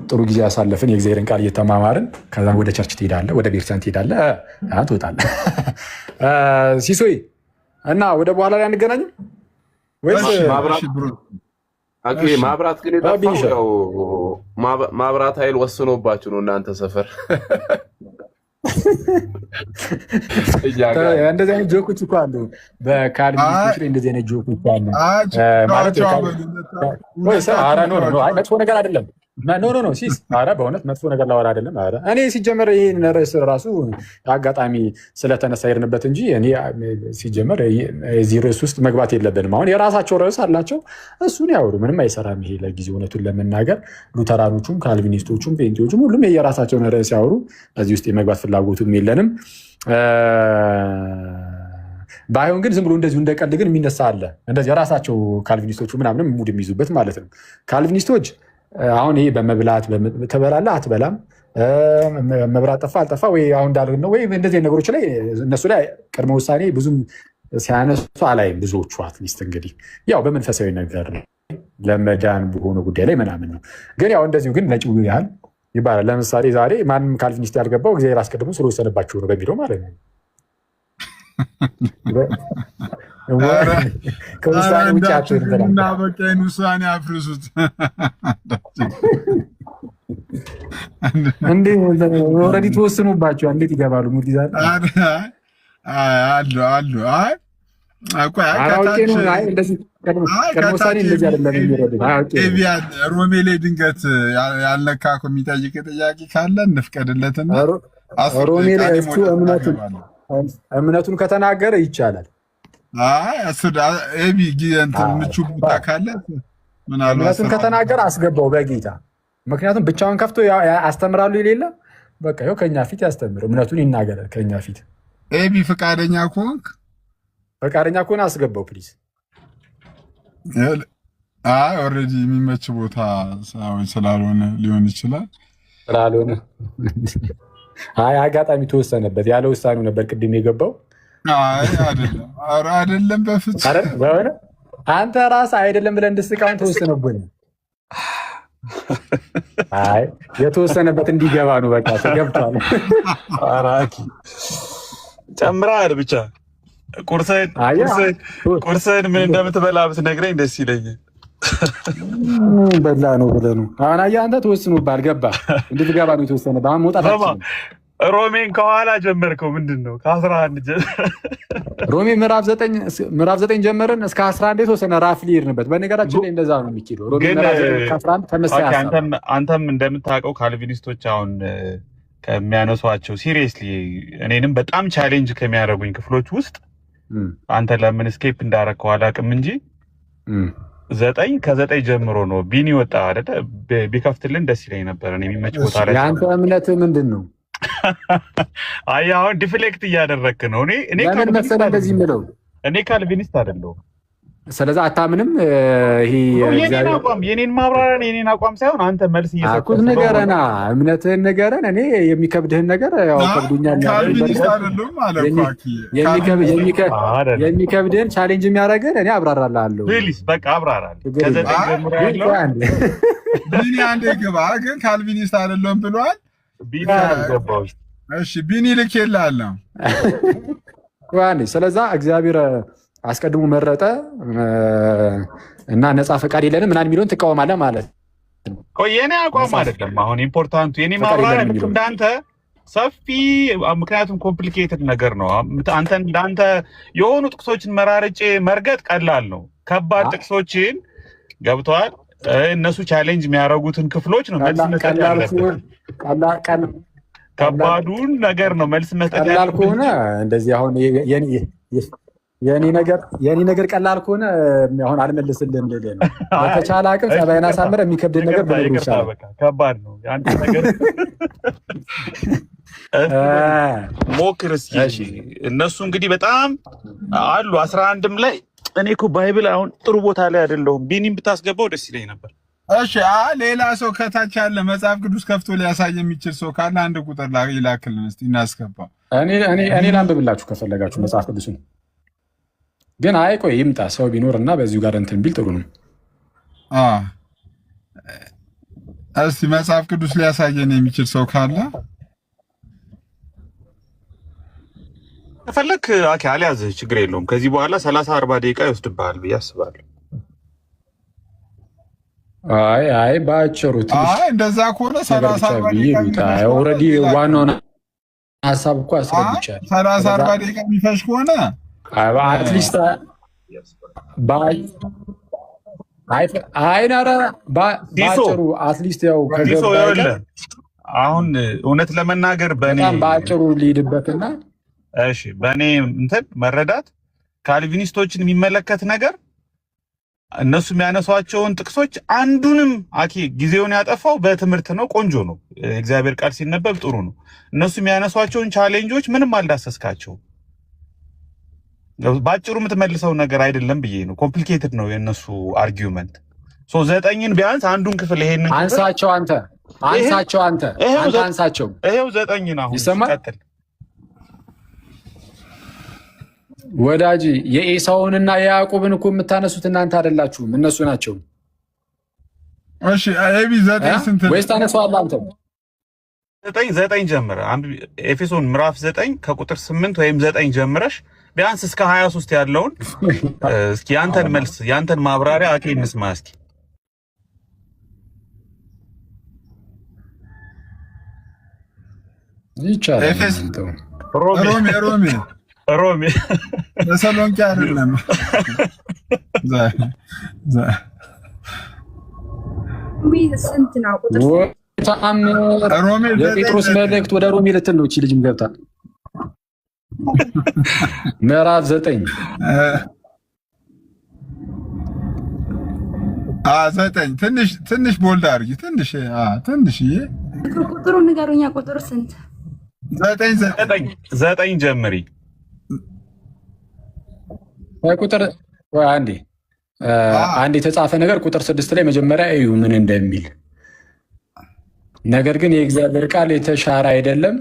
ጥሩ ጊዜ ያሳለፍን የእግዚአብሔርን ቃል እየተማማርን ከዛ ወደ ቸርች ትሄዳለህ፣ ወደ ቤተክርስቲያን ትሄዳለህ፣ ትወጣለህ። ሲሶይ እና ወደ በኋላ ላይ አንገናኝም ወይስ? ማብራት ግን የጠፋው ያው ማብራት ኃይል ወስኖባችሁ ነው እናንተ ሰፈር። እንደዚህ አይነት ጆኮች እኮ አሉ በካልቪኒስቶች ላይ፣ እንደዚህ አይነት ጆኮች አሉ ማለት መጥፎ ነገር አይደለም። ኖ ሲስ ኧረ በእውነት መጥፎ ነገር ላወራ አይደለም። ኧረ እኔ ሲጀመር ይህን ርዕስ ራሱ አጋጣሚ ስለተነሳ ሄድንበት እንጂ እኔ ሲጀመር እዚህ ርዕስ ውስጥ መግባት የለብንም። አሁን የራሳቸው ርዕስ አላቸው፣ እሱን ያወሩ፣ ምንም አይሰራም። ይሄ ለጊዜ እውነቱን ለመናገር ሉተራኖቹም ካልቪኒስቶቹም ፔንቴዎቹም ሁሉም የራሳቸውን ርዕስ ያወሩ፣ እዚህ ውስጥ የመግባት ፍላጎቱም የለንም። ባይሆን ግን ዝም ብሎ እንደዚሁ እንደቀልድ ግን የሚነሳ አለ፣ እንደዚህ የራሳቸው ካልቪኒስቶቹ ምናምንም ሙድ የሚይዙበት ማለት ነው። ካልቪኒስቶች አሁን ይሄ በመብላት ትበላለህ አትበላም፣ መብራት ጠፋ አልጠፋ ወይ አሁን እንዳልሆነ ነው ወይ እንደዚህ ነገሮች ላይ እነሱ ላይ ቅድመ ውሳኔ ብዙም ሲያነሱ አላይም። ብዙዎቹ አትሊስት እንግዲህ ያው በመንፈሳዊ ነገር ለመዳን በሆነ ጉዳይ ላይ ምናምን ነው። ግን ያው እንደዚሁ ግን ነጭው ያህል ይባላል። ለምሳሌ ዛሬ ማንም ካልቪኒስት ያልገባው እግዚአብሔር አስቀድሞ ስለወሰነባቸው ነው በሚለው ማለት ነው። ከውሳኔ ውጭ አትሆንና በቀን ውሳኔ አፍርሱት እንዴ! ኦልሬዲ ተወስኖባቸዋል። እንዴት ይገባሉ? ሙድ ይዛል አሉ ሮሜ ላይ ድንገት ያልነካ የሚጠይቅ ጥያቄ ካለ እንፍቀድለትና ሮሜ ላይ እሱ እምነቱን ከተናገረ ይቻላል። ምቹ ቦታ ካለ እምነቱን ከተናገረ አስገባው በጌታ። ምክንያቱም ብቻውን ከፍቶ ያስተምራሉ የሌለ በቃ ይኸው ከኛ ፊት ያስተምር፣ እምነቱን ይናገረ ከኛ ፊት። ኤቢ ፈቃደኛ ከሆነ አስገባው ፕሊዝ። ኦልሬዲ የሚመች ቦታ ስላልሆነ ሊሆን ይችላል። ስላልሆነ አጋጣሚ ተወሰነበት። ያለ ውሳኔው ነበር ቅድም የገባው። አይደለም በፍጹም አንተ ራስህ አይደለም ብለህ እንድስቃውን ተወሰነብን። የተወሰነበት እንዲገባ ነው። በቃ ተገብቷል። ጨምረሃል ብቻ ቁርስህን ምን እንደምትበላ ብትነግረኝ ደስ ይለኛል። በላ ነው ብለህ ነው አሁን። አየህ አንተ ተወስኖብሃል፣ ገባህ? እንድትገባ ነው የተወሰነብህ። አሁን መውጣት አትችልም። ሮሜን ከኋላ ጀመርከው ምንድን ነው? ከ11 ሮሜ ምዕራፍ 9 ጀመርን እስከ 11 የተወሰነ ራፍ ሊሄድንበት። በነገራችን ላይ እንደዛ ነው የሚኬደው። ሮሜ ምዕራፍ 9 ከ11 ተመሳሳይ ሀሳብ። አንተም እንደምታውቀው ካልቪኒስቶች አሁን ከሚያነሷቸው ሲሪየስሊ እኔንም በጣም ቻሌንጅ ከሚያደርጉኝ ክፍሎች ውስጥ አንተ ለምን ስኬፕ እንዳረከው አላውቅም እንጂ 9 ከ9 ጀምሮ ነው ቢኒ ወጣ አይደለ? ቢከፍትልን ደስ ይለኝ ነበር። እኔ የሚመች ቦታ ላይ የአንተ እምነት ምንድን ነው? አይ አሁን ዲፍሌክት እያደረግክ ነው። እኔ ካልቪኒስት አይደለሁም። ስለዚህ አታምንም? ይሄ የኔን ማብራሪያ የኔን አቋም ሳይሆን አንተ መልስ እየሰጠህ ንገረና፣ እምነትህን ንገረን። እኔ የሚከብድህን ነገር ያው ከብዱኛል። የሚከብድህን ቻሌንጅ የሚያደርግህን እኔ አብራራልሃለሁ። ፕሊዝ በቃ አብራራልህ። ከዘጠኝ ጀምሮ ያለው ቢኒ አንዴ ግባ። ግን ካልቪኒስት አይደለሁም ብሏል። ቢኒ አልገባው። እሺ ቢኒ ልኬልሃለሁ። ስለዛ እግዚአብሔር አስቀድሞ መረጠ እና ነፃ ፈቃድ የለንም ምናምን የሚለውን ትቃወማለህ ማለት ነው። የኔ አቋም አይደለም አሁን ኢምፖርታንቱ። የኔ ማብራሪያ እንዳንተ ሰፊ፣ ምክንያቱም ኮምፕሊኬትድ ነገር ነው። እንዳንተ የሆኑ ጥቅሶችን መራርጬ መርገጥ ቀላል ነው። ከባድ ጥቅሶችን ገብተዋል። እነሱ ቻሌንጅ የሚያደርጉትን ክፍሎች ነው መልስ መስጠት ያለብን። ከባዱን ነገር ነው መልስ መስጠት ያለብን። ቀላል ከሆነ እንደዚህ አሁን የኔ ነገር ቀላል ከሆነ አሁን አልመልስልህም ልልህ ነው። በተቻለ አቅም ጸባይን አሳምረህ የሚከብድን ነገር ብነግርህ ይሻላል። ከባድ ነው አንተ ነገር ሞክር እስኪ። እነሱ እንግዲህ በጣም አሉ 11ም ላይ እኔ እኮ ባይብል አሁን ጥሩ ቦታ ላይ አይደለሁም። ቢኒም ብታስገባው ደስ ይለኝ ነበር። እሺ ሌላ ሰው ከታች ያለ መጽሐፍ ቅዱስ ከፍቶ ሊያሳይ የሚችል ሰው ካለ አንድ ቁጥር ይላክልን እስኪ እናስገባ። እኔ ላንብብላችሁ ከፈለጋችሁ መጽሐፍ ቅዱስን። ግን ቆይ ይምጣ ሰው ቢኖር እና በዚሁ ጋር እንትን ቢል ጥሩ ነው። እስቲ መጽሐፍ ቅዱስ ሊያሳየን የሚችል ሰው ካለ ከፈለክ አኪ አልያዝህ፣ ችግር የለውም። ከዚህ በኋላ 30-40 ደቂቃ ይወስድብሃል ብዬ አስባለሁ። አይ ባጭሩ እንደዛ ከሆነ 30-40 ደቂቃ ኦልሬዲ ዋናውን ሀሳብ እኮ አስረድቻለሁ። 30-40 ደቂቃ የሚፈጅ ከሆነ አትሊስት ባጭሩ አትሊስት ያው አሁን እውነት ለመናገር በእኔ ባጭሩ ሊሄድበትና እሺ በእኔ እንትን መረዳት ካልቪኒስቶችን የሚመለከት ነገር እነሱ የሚያነሷቸውን ጥቅሶች አንዱንም አኪ ጊዜውን ያጠፋው በትምህርት ነው። ቆንጆ ነው። እግዚአብሔር ቃል ሲነበብ ጥሩ ነው። እነሱ የሚያነሷቸውን ቻሌንጆች ምንም አልዳሰስካቸውም። ባጭሩ የምትመልሰው ነገር አይደለም ብዬ ነው። ኮምፕሊኬትድ ነው የእነሱ አርጊውመንት። 9ን ቢያንስ አንዱን ክፍል ይሄንን አንሳቸው አንተ አንሳቸው። ይሄው 9ን አሁን ይቀጥል ወዳጅ። የኤሳውንና የያዕቆብን እኮ የምታነሱት እናንተ አይደላችሁም፣ እነሱ ናቸው። እሺ ኤቢ 9 ስንት ወይስ ታነሳዋለህ አንተ? 9 ጀምረ ኤፌሶን ምዕራፍ 9 ከቁጥር 8 ወይም 9 ጀምረሽ ቢያንስ እስከ 23 ያለውን እስኪ ያንተን መልስ ያንተን ማብራሪያ አኬ እንስማ እስኪ። ይቻላል። ሮሚ ተሰሎንቄ አይደለም። የጴጥሮስ መልእክት ወደ ሮሚ ልትል ነው እቺ ልጅም ገብታ ምዕራፍ 9 ትንሽ ቦልድ አድርጊ። ትንሽዬ ቁጥሩን ንገሩኛ። ቁጥሩ ስንት? 9 ጀምሪ። ቁጥር አንድ የተጻፈ ነገር ቁጥር 6 ላይ መጀመሪያ እዩ ምን እንደሚል። ነገር ግን የእግዚአብሔር ቃል የተሻረ አይደለም፣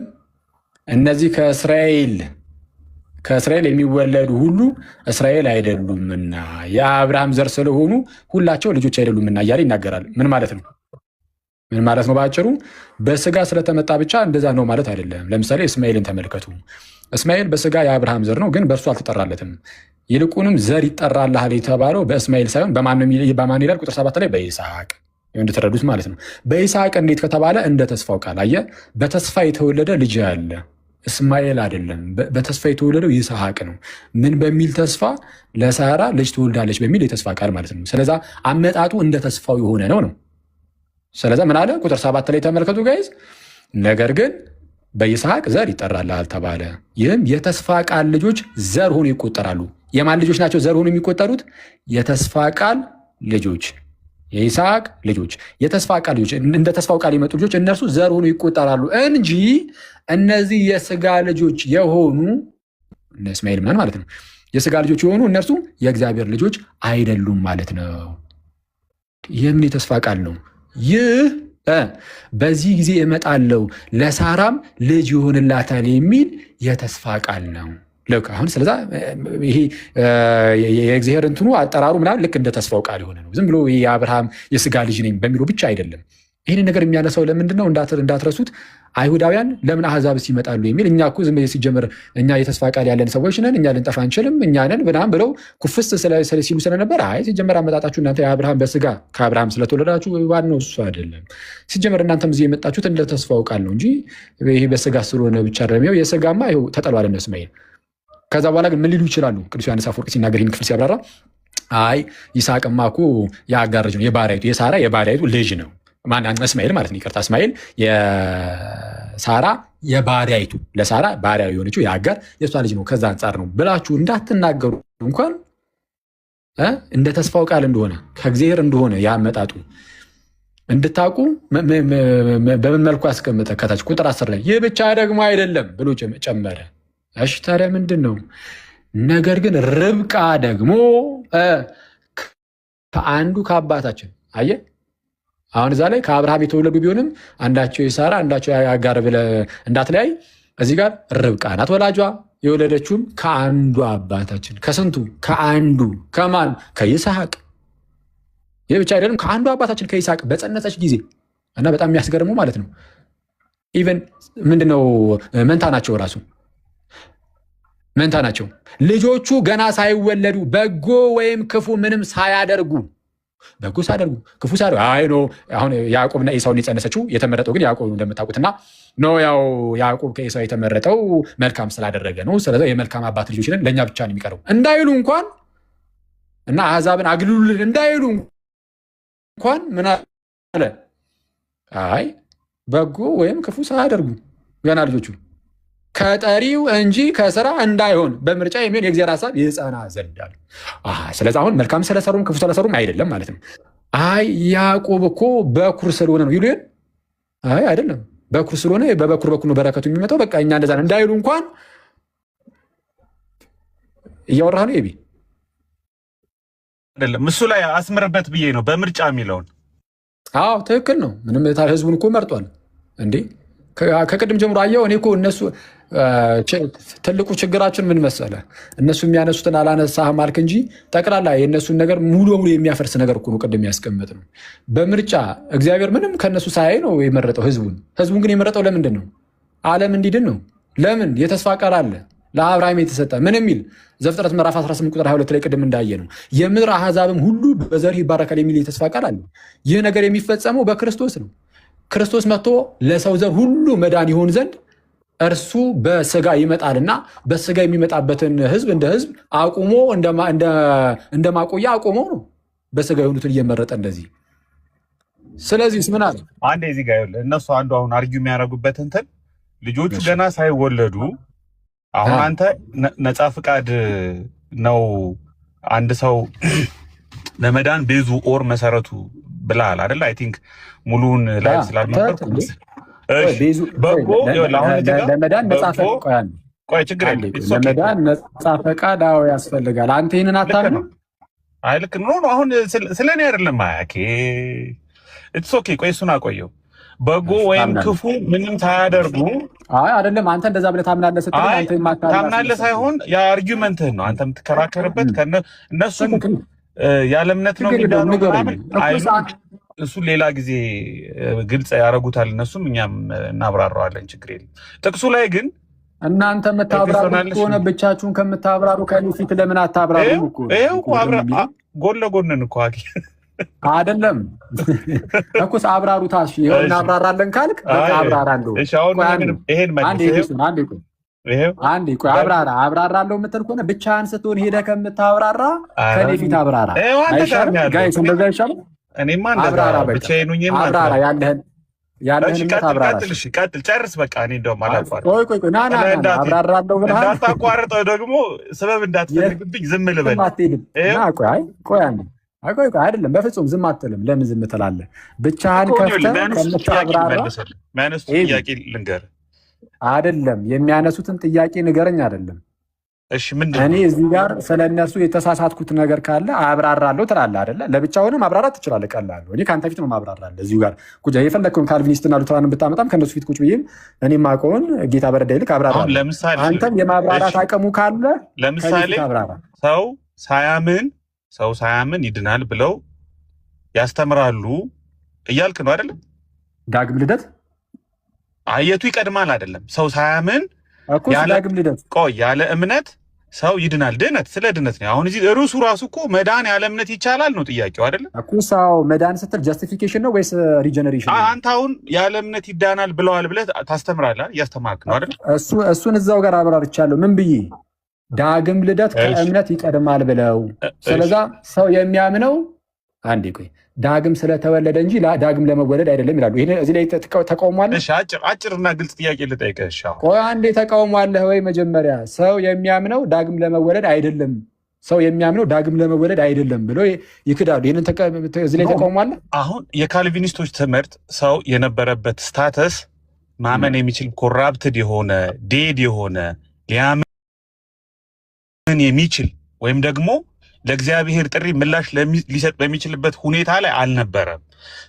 እነዚህ ከእስራኤል የሚወለዱ ሁሉ እስራኤል አይደሉምና የአብርሃም ዘር ስለሆኑ ሁላቸው ልጆች አይደሉምና እያለ ይናገራል። ምን ማለት ነው? በአጭሩ በስጋ ስለተመጣ ብቻ እንደዛ ነው ማለት አይደለም። ለምሳሌ እስማኤልን ተመልከቱ። እስማኤል በስጋ የአብርሃም ዘር ነው፣ ግን በእርሱ አልተጠራለትም። ይልቁንም ዘር ይጠራልሃል የተባለው በእስማኤል ሳይሆን በማን ይላል? ቁጥር 7 ላይ በይስሐቅ እንድትረዱት ማለት ነው። በይስሐቅ እንዴት ከተባለ እንደ ተስፋው ቃል አየህ። በተስፋ የተወለደ ልጅ አለ፣ እስማኤል አይደለም። በተስፋ የተወለደው ይስሐቅ ነው። ምን በሚል ተስፋ? ለሳራ ልጅ ትወልዳለች በሚል የተስፋ ቃል ማለት ነው። ስለዛ አመጣጡ እንደ ተስፋው የሆነ ነው። ስለዛ ምን አለ? ቁጥር 7 ላይ ተመልከቱ ጋይዝ። ነገር ግን በይስሐቅ ዘር ይጠራልሃል ተባለ። ይህም የተስፋ ቃል ልጆች ዘር ሆኖ ይቆጠራሉ። የማን ልጆች ናቸው ዘር ሆኖ የሚቆጠሩት? የተስፋ ቃል ልጆች፣ የይስሐቅ ልጆች፣ የተስፋ ቃል ልጆች፣ እንደ ተስፋው ቃል የመጡ ልጆች እነርሱ ዘር ሆኖ ይቆጠራሉ እንጂ እነዚህ የስጋ ልጆች የሆኑ እስማኤል ምናምን ማለት ነው። የስጋ ልጆች የሆኑ እነርሱ የእግዚአብሔር ልጆች አይደሉም ማለት ነው። ይህም የተስፋ ቃል ነው። ይህ በዚህ ጊዜ እመጣለሁ ለሳራም ልጅ ይሆንላታል የሚል የተስፋ ቃል ነው። ልክ አሁን ስለዛ ይሄ የእግዚአብሔር እንትኑ አጠራሩ ምናምን ልክ እንደ ተስፋው ቃል የሆነ ነው። ዝም ብሎ የአብርሃም የስጋ ልጅ ነኝ በሚለው ብቻ አይደለም። ይህን ነገር የሚያነሳው ለምንድን ነው? እንዳትረሱት አይሁዳውያን ለምን አሕዛብስ ይመጣሉ የሚል እኛ እኮ ዝም ሲጀምር እኛ የተስፋ ቃል ያለን ሰዎች ነን፣ እኛ ልንጠፋ አንችልም፣ እኛ ነን ምናምን ብለው ኩፍስ ሲሉ ስለነበር አይ ሲጀመር አመጣጣችሁ እናንተ የአብርሃም በስጋ ከአብርሃም ስለተወለዳችሁ ዋናው እሱ አይደለም። ሲጀመር እናንተም እዚህ የመጣችሁት እንደ ተስፋው ቃል ነው እንጂ ይሄ በስጋ ስለሆነ ብቻ አይደለም። የስጋማ ይኸው ተጠሏል እነ እስማኤል። ከዛ በኋላ ግን ምን ሊሉ ይችላሉ? ቅዱስ ዮሐንስ አፈወርቅ ሲናገር ይህን ክፍል ሲያብራራ አይ ይስሐቅማ እኮ የአጋር ልጅ ነው፣ የባሪያይቱ የሳራ የባሪያይቱ ልጅ ነው። እስማኤል ማለት ነው። ይቅርታ እስማኤል የሳራ የባሪያይቱ ለሳራ ባሪያ የሆነችው የአጋር የእሷ ልጅ ነው። ከዛ አንጻር ነው ብላችሁ እንዳትናገሩ እንኳን እንደ ተስፋው ቃል እንደሆነ ከእግዚአብሔር እንደሆነ ያመጣጡ እንድታውቁ በምን መልኩ አስቀምጠ ከታች ቁጥር 10 ላይ ይህ ብቻ ደግሞ አይደለም ብሎ ጨመረ። እሺ ታዲያ ምንድን ነው? ነገር ግን ርብቃ ደግሞ ከአንዱ ከአባታችን አየ። አሁን እዛ ላይ ከአብርሃም የተወለዱ ቢሆንም አንዳቸው የሳራ አንዳቸው የአጋር ብለህ እንዳትለያይ። እዚህ ጋር ርብቃ ናት ወላጇ፣ የወለደችውም ከአንዱ አባታችን። ከስንቱ? ከአንዱ። ከማን? ከይስሐቅ። ይህ ብቻ አይደለም። ከአንዱ አባታችን ከይስሐቅ በጸነሰች ጊዜ እና በጣም የሚያስገርሙ ማለት ነው ኢቨን ምንድነው መንታ ናቸው፣ ራሱ መንታ ናቸው። ልጆቹ ገና ሳይወለዱ በጎ ወይም ክፉ ምንም ሳያደርጉ በጎ ሳያደርጉ ክፉ ሳያደርጉ አሁን ያዕቆብና ኤሳውን የጸነሰችው የተመረጠው ግን ያዕቆብ እንደምታውቁትና ያው ያዕቆብ ከኤሳው የተመረጠው መልካም ስላደረገ ነው። ስለዚህ የመልካም አባት ልጆች ነን ለእኛ ብቻ ነው የሚቀረው እንዳይሉ እንኳን እና አሕዛብን አግልሉልን እንዳይሉ እንኳን ምን አለ? አይ በጎ ወይም ክፉ ሳያደርጉ ገና ልጆቹ ከጠሪው እንጂ ከስራ እንዳይሆን በምርጫ የሚሆን የእግዚአብሔር ሐሳብ ይጸና ዘንድ አለ። ስለዚህ አሁን መልካም ስለሰሩም ክፉ ስለሰሩም አይደለም ማለት ነው። አይ ያዕቆብ እኮ በኩር ስለሆነ ነው ይሉን። አይ አይደለም፣ በኩር ስለሆነ በበኩር በኩል ነው በረከቱ የሚመጣው። በቃ እኛ እንደዛ እንዳይሉ እንኳን እያወራህ ነው ኤቢ አይደለም። እሱ ላይ አስምርበት ብዬ ነው በምርጫ የሚለውን። አዎ ትክክል ነው። ምንም ህዝቡን እኮ መርጧል እንዴ። ከቅድም ጀምሮ አየው። እኔ እኮ እነሱ ትልቁ ችግራችን ምን መሰለ? እነሱ የሚያነሱትን አላነሳህም አልክ እንጂ ጠቅላላ የእነሱን ነገር ሙሉ በሙሉ የሚያፈርስ ነገር እኮ ነው ቅድም ያስቀመጥ ነው። በምርጫ እግዚአብሔር ምንም ከእነሱ ሳያይ ነው የመረጠው ህዝቡን። ህዝቡን ግን የመረጠው ለምንድን ነው? ዓለም እንዲድን ነው። ለምን? የተስፋ ቃል አለ ለአብርሃም የተሰጠ ምን የሚል ዘፍጥረት ምዕራፍ 18 ቁጥር 22 ላይ ቅድም እንዳየ ነው የምድር አሕዛብም ሁሉ በዘርህ ይባረካል የሚል የተስፋ ቃል አለ። ይህ ነገር የሚፈጸመው በክርስቶስ ነው። ክርስቶስ መጥቶ ለሰው ዘር ሁሉ መዳን ይሆን ዘንድ እርሱ በስጋ ይመጣልና በስጋ የሚመጣበትን ህዝብ እንደ ህዝብ አቁሞ እንደ ማቆያ አቁሞ ነው በስጋ የሆኑትን እየመረጠ እንደዚህ። ስለዚህ ምን አለ አንዴ እዚህ ጋር እነሱ አንዱ አሁን አርጊው የሚያደርጉበት እንትን ልጆቹ ገና ሳይወለዱ አሁን አንተ ነፃ ፍቃድ ነው አንድ ሰው ለመዳን ቤዙ ኦር መሰረቱ ብላል አይደል? አይ ቲንክ ሙሉን ላይ ስላልነበርኩ በጎ ለመዳን ነፃ ፈቃድ ቆይ ችግር የለም። ለመዳን ነፃ ፈቃድ ያስፈልጋል። አንተ ይሄንን አታምንም? አይ ልክ ነው። አሁን ስለኔ አይደለም አያኬ ኢትስ ኦኬ። ቆይ እሱን አቆየው። በጎ ወይም ክፉ ምንም ሳያደርጉ አይ አይደለም። አንተ እንደዛ ብለህ ታምናለህ ስትል አንተ ታምናለህ ሳይሆን የአርጊውመንት ነው አንተ የምትከራከርበት። እነሱም ያለ እምነት ነው የሚዳነው። እሱ ሌላ ጊዜ ግልጽ ያደርጉታል እነሱም፣ እኛም እናብራራዋለን። ችግር የለም። ጥቅሱ ላይ ግን እናንተ የምታብራሩ ከሆነ ብቻችሁን ከምታብራሩ ከኔ ፊት ለምን አታብራሩም? እኮ ይሄው እኮ ጎን ለጎንን እኮ አይደለም እኮ አብራሩታ። እሺ ይሄው እናብራራለን ካልክ በቃ አብራራለሁ። እሺ አሁን ይሄን መልስ አንዴ ቆይ አብራራለሁ የምትል ከሆነ ብቻህን ስትሆን ሄደህ ከምታብራራ ከኔ ፊት አብራራ። ጋይስ እንደዛ ይሻላል። እኔማ እንደዛ ብቻዬን ሆኜ አብራራ ያለህን ቀጥል ጨርስ። በቃ እኔ እንደውም አላቋርጥ። ቆይ ና አብራራለሁ ብለሃል። እንዳታቋርጠው ደግሞ ሰበብ እንዳትፈልግብኝ ዝም ልበል። ቆይ አይደለም፣ በፍጹም ዝም አትልም። ለምን ዝም ትላለህ? ብቻህን ከፍተህ ከምታብራራ የሚያነሱት ጥያቄ ልንገርህ አይደለም፣ የሚያነሱትን ጥያቄ ንገረኝ አይደለም። እሺ ምንድን ነው? እኔ እዚህ ጋር ስለነሱ የተሳሳትኩት ነገር ካለ አብራራለሁ ትላለህ አይደለ? ለብቻውንም ማብራራት ትችላለህ። ቀላለሁ። እኔ ከአንተ ፊት ነው ማብራራለህ። እዚሁ ጋር ቁጭ የፈለግከውን ካልቪኒስትና ሉተራንን ብታመጣም ከእነሱ ፊት ቁጭ ብዬም እኔ ማውቀውን ጌታ በረዳ ይልክ አብራራለሁ። አንተም የማብራራት አቅሙ ካለ ለምሳሌ ሰው ሳያምን ይድናል ብለው ያስተምራሉ እያልክ ነው አይደለም? ዳግም ልደት አየቱ ይቀድማል አይደለም? ሰው ሳያምን ዳግም ልደት ያለ እምነት ሰው ይድናል። ድነት ስለ ድነት ነው። አሁን እዚህ ርዕሱ ራሱ እኮ መዳን ያለ እምነት ይቻላል ነው ጥያቄው አይደለም? ሰው መዳን ስትል ጀስቲፊኬሽን ነው ወይስ ሪጀነሬሽን? አንተ አሁን ያለ እምነት ይዳናል ብለዋል ብለህ ታስተምራለህ። እያስተማርክ ነው አይደል? እሱን እዛው ጋር አብራርቻለሁ። ምን ብዬ ዳግም ልደት ከእምነት ይቀድማል ብለው። ስለዛ ሰው የሚያምነው አንዴ ቆይ ዳግም ስለተወለደ እንጂ ዳግም ለመወለድ አይደለም ይላሉ። ይሄ እዚህ ላይ ተቃውሟለህ? እሺ አጭርና ግልጽ ጥያቄ ልጠይቅህ። እሺ ቆይ አንዴ ተቃውሟለህ ወይ? መጀመሪያ ሰው የሚያምነው ዳግም ለመወለድ አይደለም፣ ሰው የሚያምነው ዳግም ለመወለድ አይደለም ብሎ ይክዳሉ። ይሄንን እዚህ ላይ ተቃውሟለህ? አሁን የካልቪኒስቶች ትምህርት ሰው የነበረበት ስታተስ ማመን የሚችል ኮራፕትድ የሆነ ዴድ የሆነ ሊያምን የሚችል ወይም ደግሞ ለእግዚአብሔር ጥሪ ምላሽ ሊሰጥ በሚችልበት ሁኔታ ላይ አልነበረም።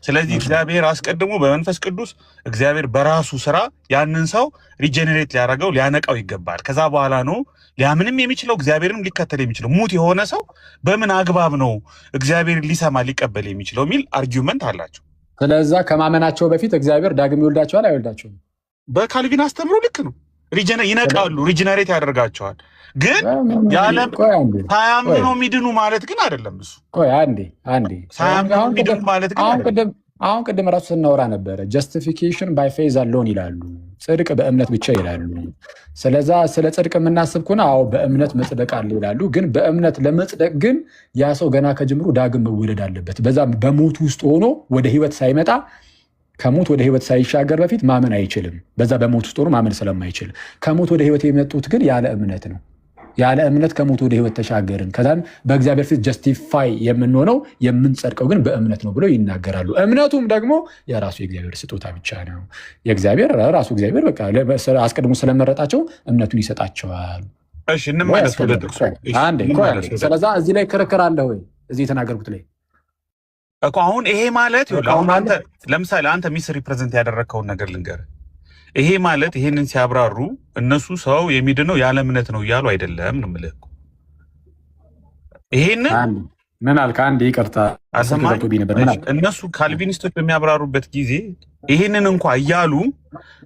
ስለዚህ እግዚአብሔር አስቀድሞ በመንፈስ ቅዱስ እግዚአብሔር በራሱ ስራ ያንን ሰው ሪጀነሬት ሊያደርገው ሊያነቃው ይገባል። ከዛ በኋላ ነው ሊያምንም የሚችለው እግዚአብሔርንም ሊከተል የሚችለው። ሙት የሆነ ሰው በምን አግባብ ነው እግዚአብሔር ሊሰማ ሊቀበል የሚችለው የሚል አርጊውመንት አላቸው። ስለዛ ከማመናቸው በፊት እግዚአብሔር ዳግም ይወልዳቸዋል አይወልዳቸውም? በካልቪን አስተምሮ ልክ ነው። ይነቃሉ፣ ሪጀነሬት ያደርጋቸዋል። ግን የዓለም ሳያምኑ የሚድኑ ማለት ግን አይደለም። እሱ ቆይ አንዴ ሳያምኑ የሚድኑ ማለት ግን አይደለም። አሁን ቅድም ራሱ ስናወራ ነበረ ጀስቲፊኬሽን ባይ ፌዝ አሎን ይላሉ፣ ጽድቅ በእምነት ብቻ ይላሉ። ስለዛ ስለ ጽድቅ የምናስብ ከሆነ አዎ በእምነት መጽደቅ አለ ይላሉ። ግን በእምነት ለመጽደቅ ግን ያ ሰው ገና ከጅምሩ ዳግም መወለድ አለበት። በዛ በሞት ውስጥ ሆኖ ወደ ህይወት ሳይመጣ ከሞት ወደ ህይወት ሳይሻገር በፊት ማመን አይችልም። በዛ በሞት ውስጥ ሆኖ ማመን ስለማይችል ከሞት ወደ ህይወት የመጡት ግን ያለ እምነት ነው። ያለ እምነት ከሞት ወደ ህይወት ተሻገርን። ከዛን በእግዚአብሔር ፊት ጀስቲፋይ የምንሆነው የምንጸድቀው ግን በእምነት ነው ብለው ይናገራሉ። እምነቱም ደግሞ የራሱ የእግዚአብሔር ስጦታ ብቻ ነው። የእግዚአብሔር ራሱ እግዚአብሔር በቃ አስቀድሞ ስለመረጣቸው እምነቱን ይሰጣቸዋል። እሺ እንመለስ ወደ ጥቅሱ። ስለዛ እዚህ ላይ ክርክር አለ ወይ? እዚህ የተናገርኩት ላይ እኮ አሁን ይሄ ማለት አሁን አንተ ለምሳሌ አንተ ሚስ ሪፕሬዘንት ያደረግከውን ነገር ልንገርህ። ይሄ ማለት ይሄንን ሲያብራሩ እነሱ ሰው የሚድነው ያለ እምነት ነው እያሉ አይደለም ነው የምልህ። ይሄንን ምን አልክ? አንዴ ይቅርታ እነሱ ካልቪኒስቶች በሚያብራሩበት ጊዜ ይሄንን እንኳ እያሉ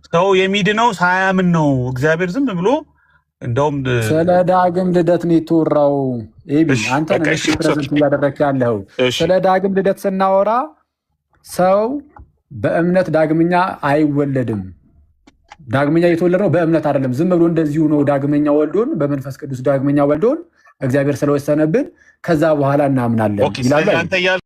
ሰው የሚድነው ሳያምን ነው እግዚአብሔር ዝም ብሎ እንደውም ስለ ዳግም ልደት ነው የተወራው። አንተ ነህ ፕሬዘንት እያደረግህ ያለኸው። ስለ ዳግም ልደት ስናወራ ሰው በእምነት ዳግመኛ አይወለድም። ዳግመኛ የተወለድነው በእምነት አይደለም። ዝም ብሎ እንደዚሁ ነው ዳግመኛ ወልዶን በመንፈስ ቅዱስ ዳግመኛ ወልዶን እግዚአብሔር ስለወሰነብን ከዛ በኋላ እናምናለን ይላል።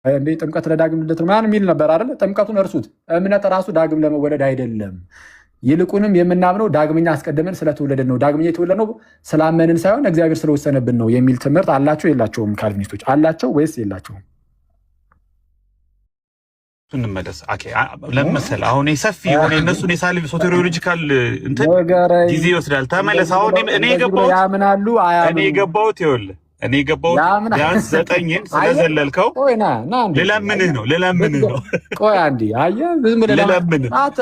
እንዴ ጥምቀት ለዳግም ልደት ምናምን የሚል ነበር አይደል? ጥምቀቱን እርሱት። እምነት ራሱ ዳግም ለመወለድ አይደለም። ይልቁንም የምናምነው ዳግመኛ አስቀድመን ስለተወለድን ነው። ዳግመኛ የተወለድነው ስላመንን ሳይሆን እግዚአብሔር ስለወሰነብን ነው የሚል ትምህርት አላቸው የላቸውም? ካልቪኒስቶች አላቸው ወይስ የላቸውም? እንመለስ። ለምን መሰለህ አሁን ሰፊ የሆነ የእነሱን የሳልቭ ሶቴሪዮሎጂካል እንትን ጊዜ ይወስዳል። ተመለስ። አሁን እኔ የገባሁት ያምናሉ ይኸውልህ እኔ የገባሁት ቢያንስ 9ን ስለዘለልከው ልለምንህ ነው። ቆይ አንዴ አየህ፣ ዝም ብለህ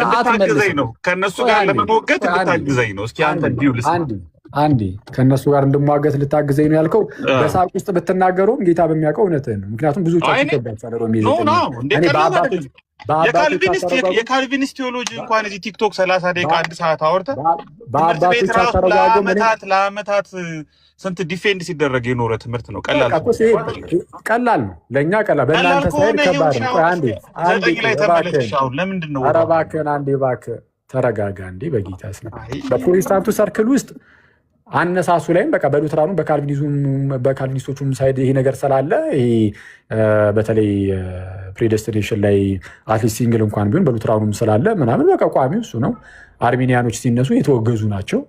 ልታግዘኝ ነው። ከእነሱ ጋር ለመሞገት ልታግዘኝ ነው። እስኪ አንተ እንዲሁ አንዴ ከእነሱ ጋር እንድሟገት ልታግዘኝ ነው ያልከው። በሳቅ ውስጥ ብትናገረውም ጌታ በሚያውቀው እውነትህን ነው። ምክንያቱም ብዙ የካልቪኒስት ቴዎሎጂ እንኳን እዚህ ቲክቶክ 30 ደቂቃ 1 ሰዓት አወርተህ ትምህርት ቤት ራሱ ለአመታት ስንት ዲፌንድ ሲደረግ የኖረ ትምህርት ነው። ቀላል ነው ለእኛ ቀላል፣ በእናንተ ሳይድ ከባድ ነው። ለምንድን ነው? ኧረ እባክህን አንዴ እባክህ ተረጋጋ እንዴ በጌታ ስም። በፕሮቴስታንቱ ሰርክል ውስጥ አነሳሱ ላይም በቃ በሉትራኑ በካልቪኒስቶቹም ሳይድ ይሄ ነገር ስላለ ይሄ በተለይ ፕሬደስቲኔሽን ላይ አትሊስት ሲንግል እንኳን ቢሆን በሉትራኑም ስላለ ምናምን በቃ ቋሚው እሱ ነው። አርሜኒያኖች ሲነሱ የተወገዙ ናቸው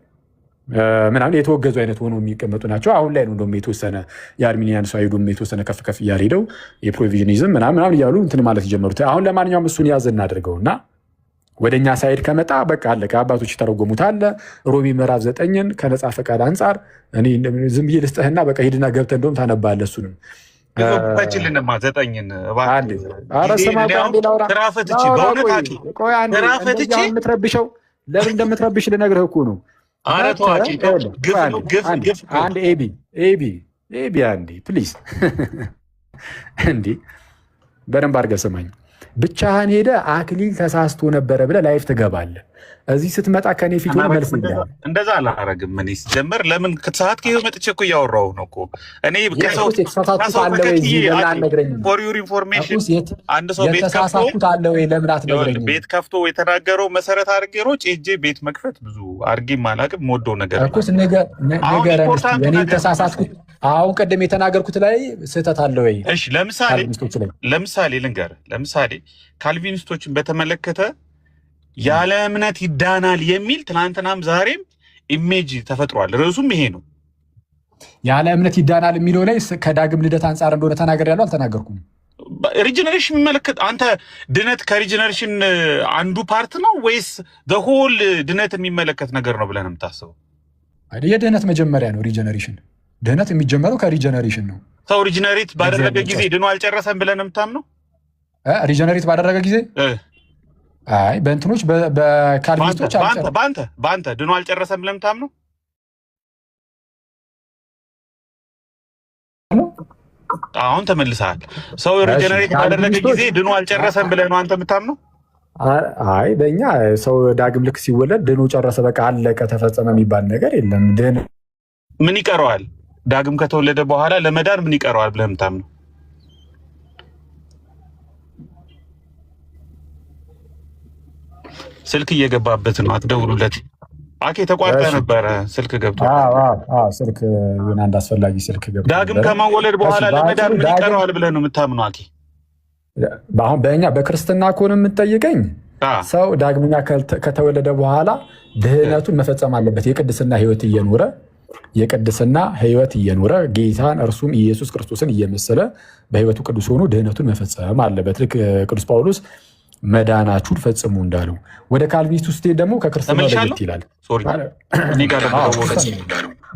ምናምን የተወገዙ አይነት ሆኖ የሚቀመጡ ናቸው። አሁን ላይ ነው እንደውም የተወሰነ የአርሜኒያን ሳይዱም የተወሰነ ከፍ ከፍ እያለ ሄደው የፕሮቪዥኒዝም ምናምን እያሉ እንትን ማለት የጀመሩት። አሁን ለማንኛውም እሱን ያዝ እናደርገውና ወደኛ ሳይድ ከመጣ በቃ አለቀ። አባቶች የተረጎሙት አለ። ሮሜ ምዕራፍ 9ን ከነጻ ፈቃድ አንጻር እኔ ዝም ብዬ ልስጥህና በቃ ሂድና ገብተህ እንደውም ታነባለህ። እሱንም ፈችልንማ 9ን የምትረብሸው ለምን እንደምትረብሽ ልነግርህ እኮ ነው። አንድ ኤቢ አንዴ ፕሊዝ እንዴ በደንብ አድርገህ ስማኝ። ብቻህን ሄደ አክሊል ተሳስቶ ነበረ ብለህ ላይፍ ትገባለህ። እዚህ ስትመጣ ከኔ ፊት ሆነ መልስ እንደዛ አላረግም። እኔ ጀመር ለምን ከተሳሳትክ ይኸው መጥቼ እኮ እያወራሁ ነው እኮ እኔ የተሳሳትኩት አለ ወይ ለምን አትነግረኝም? ፎር ዩር ኢንፎርሜሽን አንድ ሰው የተሳሳትኩት አለ ወይ ለምን አትነግረኝም? ቤት ከፍቶ የተናገረው መሰረት አድርጌ ሮጭ ሄጄ ቤት መክፈት ብዙ አድርጌም አላውቅም። የምወደው ነገር እኮ ንገረን እስኪ። እኔ የተሳሳትኩት አሁን ቅድም የተናገርኩት ላይ ስህተት አለ ወይ? እሺ ለምሳሌ ልንገርህ። ለምሳሌ ካልቪኒስቶችን በተመለከተ ያለ እምነት ይዳናል የሚል ትናንትናም ዛሬም ኢሜጅ ተፈጥሯል። ርዕሱም ይሄ ነው። ያለ እምነት ይዳናል የሚለው ላይ ከዳግም ልደት አንጻር እንደሆነ ተናግሬያለሁ አልተናገርኩም? ሪጀነሬሽን የሚመለከት አንተ ድነት ከሪጀነሬሽን አንዱ ፓርት ነው ወይስ ሆል ድነት የሚመለከት ነገር ነው ብለን የምታስበው? የድህነት መጀመሪያ ነው ሪጀነሬሽን። ድህነት የሚጀመረው ከሪጀነሬሽን ነው። ሰው ሪጀነሬት ባደረገ ጊዜ ድኖ አልጨረሰም ብለን የምታምነው? ሪጀነሬት ባደረገ ጊዜ አይ በእንትኖች በካልቪኒስቶች በአንተ ድኖ አልጨረሰም ብለን የምታምነው? አሁን ተመልሰሃል። ሰው ሪጀነሬት ባደረገ ጊዜ ድኖ አልጨረሰም ብለህ ነው አንተ የምታምነው? አይ በእኛ ሰው ዳግም ልክ ሲወለድ ድኖ ጨረሰ በቃ አለቀ ተፈጸመ የሚባል ነገር የለም። ምን ይቀረዋል? ዳግም ከተወለደ በኋላ ለመዳን ምን ይቀረዋል ብለህ የምታምነው? ስልክ እየገባበት ነው፣ አትደውሉለት። አኬ ተቋርጠ ነበረ ስልክ ገብቶ። ስልክ የሆነ አንድ አስፈላጊ ስልክ ገብቶ። ዳግም ከመወለድ በኋላ ለመዳን ምን ይቀረዋል ብለህ ነው የምታምነው? አኬ አሁን በእኛ በክርስትና ከሆነ የምትጠይቀኝ ሰው ዳግመኛ ከተወለደ በኋላ ድህነቱን መፈጸም አለበት። የቅድስና ህይወት እየኖረ ጌታን እርሱም ኢየሱስ ክርስቶስን እየመሰለ በህይወቱ ቅዱስ ሆኖ ድህነቱን መፈጸም አለበት። ልክ ቅዱስ ጳውሎስ መዳናችሁን ፈጽሙ እንዳለው። ወደ ካልቪኒስት ውስጥ ደግሞ ከክርስትና ለየት ይላል።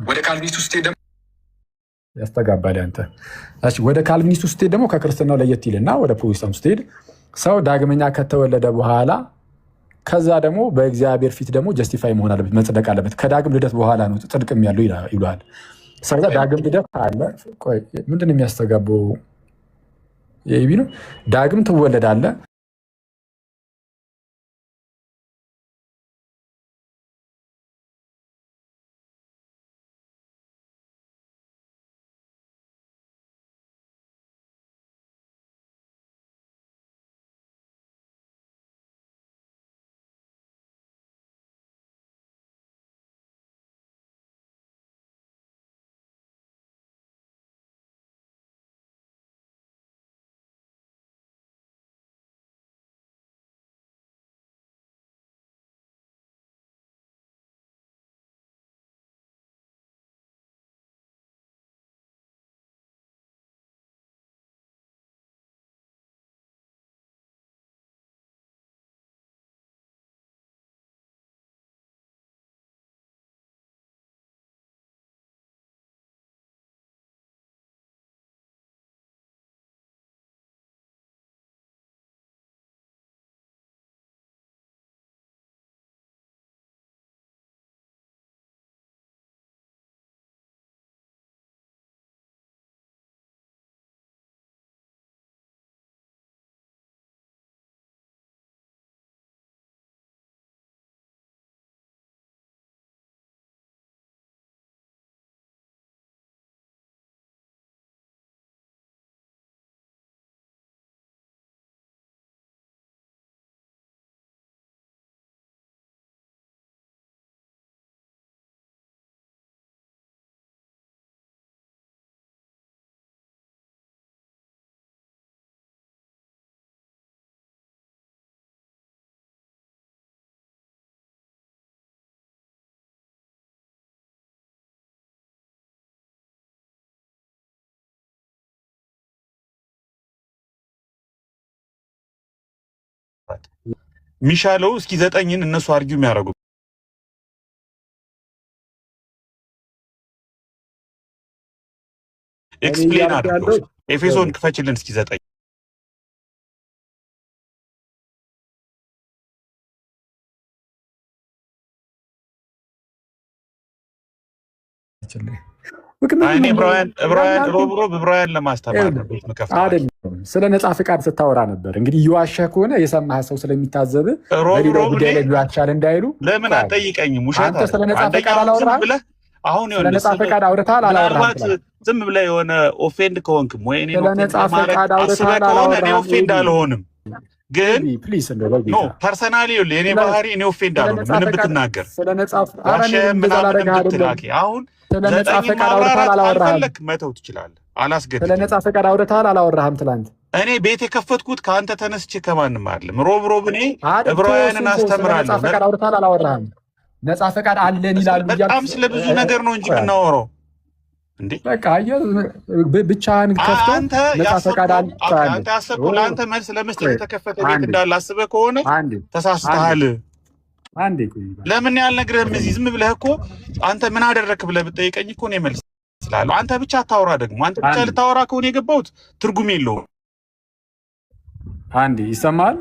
ወደ ካልቪኒስት ውስጥ ደግሞ ያስተጋባል አንተ። እሺ ወደ ካልቪኒስት ውስጥ ደግሞ ከክርስትናው ለየት ይልና ወደ ፕሮቴስታንት ውስጥ ሰው ዳግመኛ ከተወለደ በኋላ ከዛ ደግሞ በእግዚአብሔር ፊት ደግሞ ጀስቲፋይ መሆን አለበት፣ መጽደቅ አለበት። ከዳግም ልደት በኋላ ነው ጽድቅም ያለው ይሏል። ስለዚህ ዳግም ልደት አለ። ቆይ ምንድን ነው የሚያስተጋባው? ይሄ ነው ዳግም ትወለዳለህ። ሚሻለው እስኪ 9ን እነሱ አርጊው የሚያደርጉ ኤክስፕሌን አድርጉ። ኤፌሶን ክፈችልን እስኪ 9 አይኔ ዕብራውያን ለማስተማር ነው አይደለም። ስለ ነፃ ፍቃድ ስታወራ ነበር። እንግዲህ እየዋሸህ ከሆነ የሰማህ ሰው ስለሚታዘብ በሌላው ጉዳይ ላይ ሊዋሻል እንዳይሉ ለምን አትጠይቀኝም? ውሸት አንተ ስለ ነፃ ፍቃድ አላወራህም። አሁን ስለ ነፃ ፍቃድ አውርተሃል አላወራህም? ዝም ብለህ የሆነ ኦፌንድ ከሆንክም ወይ እኔ ስለ ነፃ ፍቃድ አውርተሃል አላወራህም? ኦፌንድ አልሆንም፣ ግን ኖ ፐርሰናሊ የኔ ባህሪ እኔ ኦፌንድ አልሆንም። ምንም ብትናገር ስለ ነፃ ፍቃድ አሁን ስለ ነፃ ፍቃድ አውርተሃል አላወራህም? መተው ትችላለህ፣ አላስገድድም። ስለ ነፃ ፍቃድ አውርተሃል አላወራህም? ትላንት እኔ ቤት የከፈትኩት ከአንተ ተነስቼ ከማንም አይደለም። ሮብ እኔ ዕብራውያንን አስተምራለሁ። ነፃ ፍቃድ አውርተሃል አላወራህም? ነፃ ፍቃድ አለን ይላሉ። በጣም ስለ ብዙ ነገር ነው እንጂ የምናወራው እንዴ በቃ ብቻህን ከፍተህ ነፃ ፈቃድ አንተ ያሰብኩ ለአንተ መልስ ለመስጠት የተከፈተ ቤት እንዳለ አስበህ ከሆነ ተሳስተሃል። ለምን ያልነግርህም? እዚህ ዝም ብለህ እኮ አንተ ምን አደረግክ ብለህ ብትጠይቀኝ እኮ እኔ መልስ እላለሁ። አንተ ብቻ አታውራ። ደግሞ አንተ ብቻ ልታወራ ከሆነ የገባሁት ትርጉም የለውም። አንዴ ይሰማል።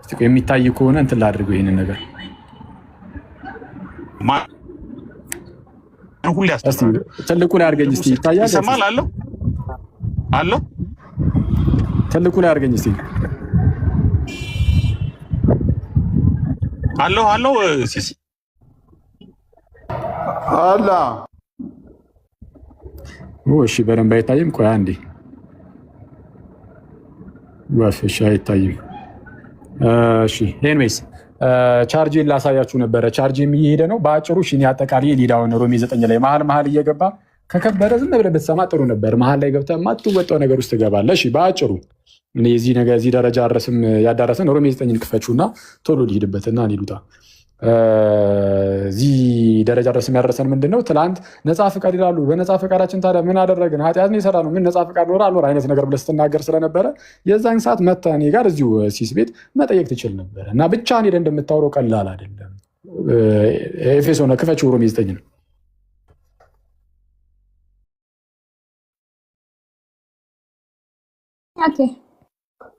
እስቲ የሚታይ ከሆነ እንትን ላድርገው ይሄንን ነገር ሁሉ ያስተምራል። ትልቁ ላይ አድርገኝ እስቲ ይታያል። ይሰማል አለው ትልቁ ላይ አድርገኝ እስቲ አለው ሲሲ አላ እሺ፣ በደንብ አይታይም። ቆይ አንዴ ዋፍሻ አይታይም። እሺ ኤኒዌይስ ቻርጅን ላሳያችሁ ነበረ። ቻርጅ የሚሄደ ነው በአጭሩ። እሺ አጠቃላይ ሊዳውን ሮሜ 9 ላይ መሀል እየገባ ከከበረ ዝም ብለህ ብትሰማ ጥሩ ነበር። መሀል ላይ ገብተህ የማትወጣው ነገር ውስጥ ትገባለህ። እሺ በአጭሩ እኔ እዚህ ደረጃ ያዳረሰን ሮሜ 9ን ክፈቹና ቶሎ ሊሄድበትና ሊሉታ እዚህ ደረጃ ድረስ የሚያደርሰን ምንድን ነው? ትላንት ነፃ ፍቃድ ይላሉ። በነፃ ፍቃዳችን ታዲያ ምን አደረግን? ኃጢአትን የሰራ ነው። ምን ነፃ ፍቃድ ኖረ አልኖረ አይነት ነገር ብለህ ስትናገር ስለነበረ የዛን ሰዓት መተህ እኔ ጋር እዚሁ ሲስ ቤት መጠየቅ ትችል ነበረ። እና ብቻህን ሄደህ እንደምታወራው ቀላል አይደለም። ኤፌሶን ክፈችው ሮሜ 9 ነው።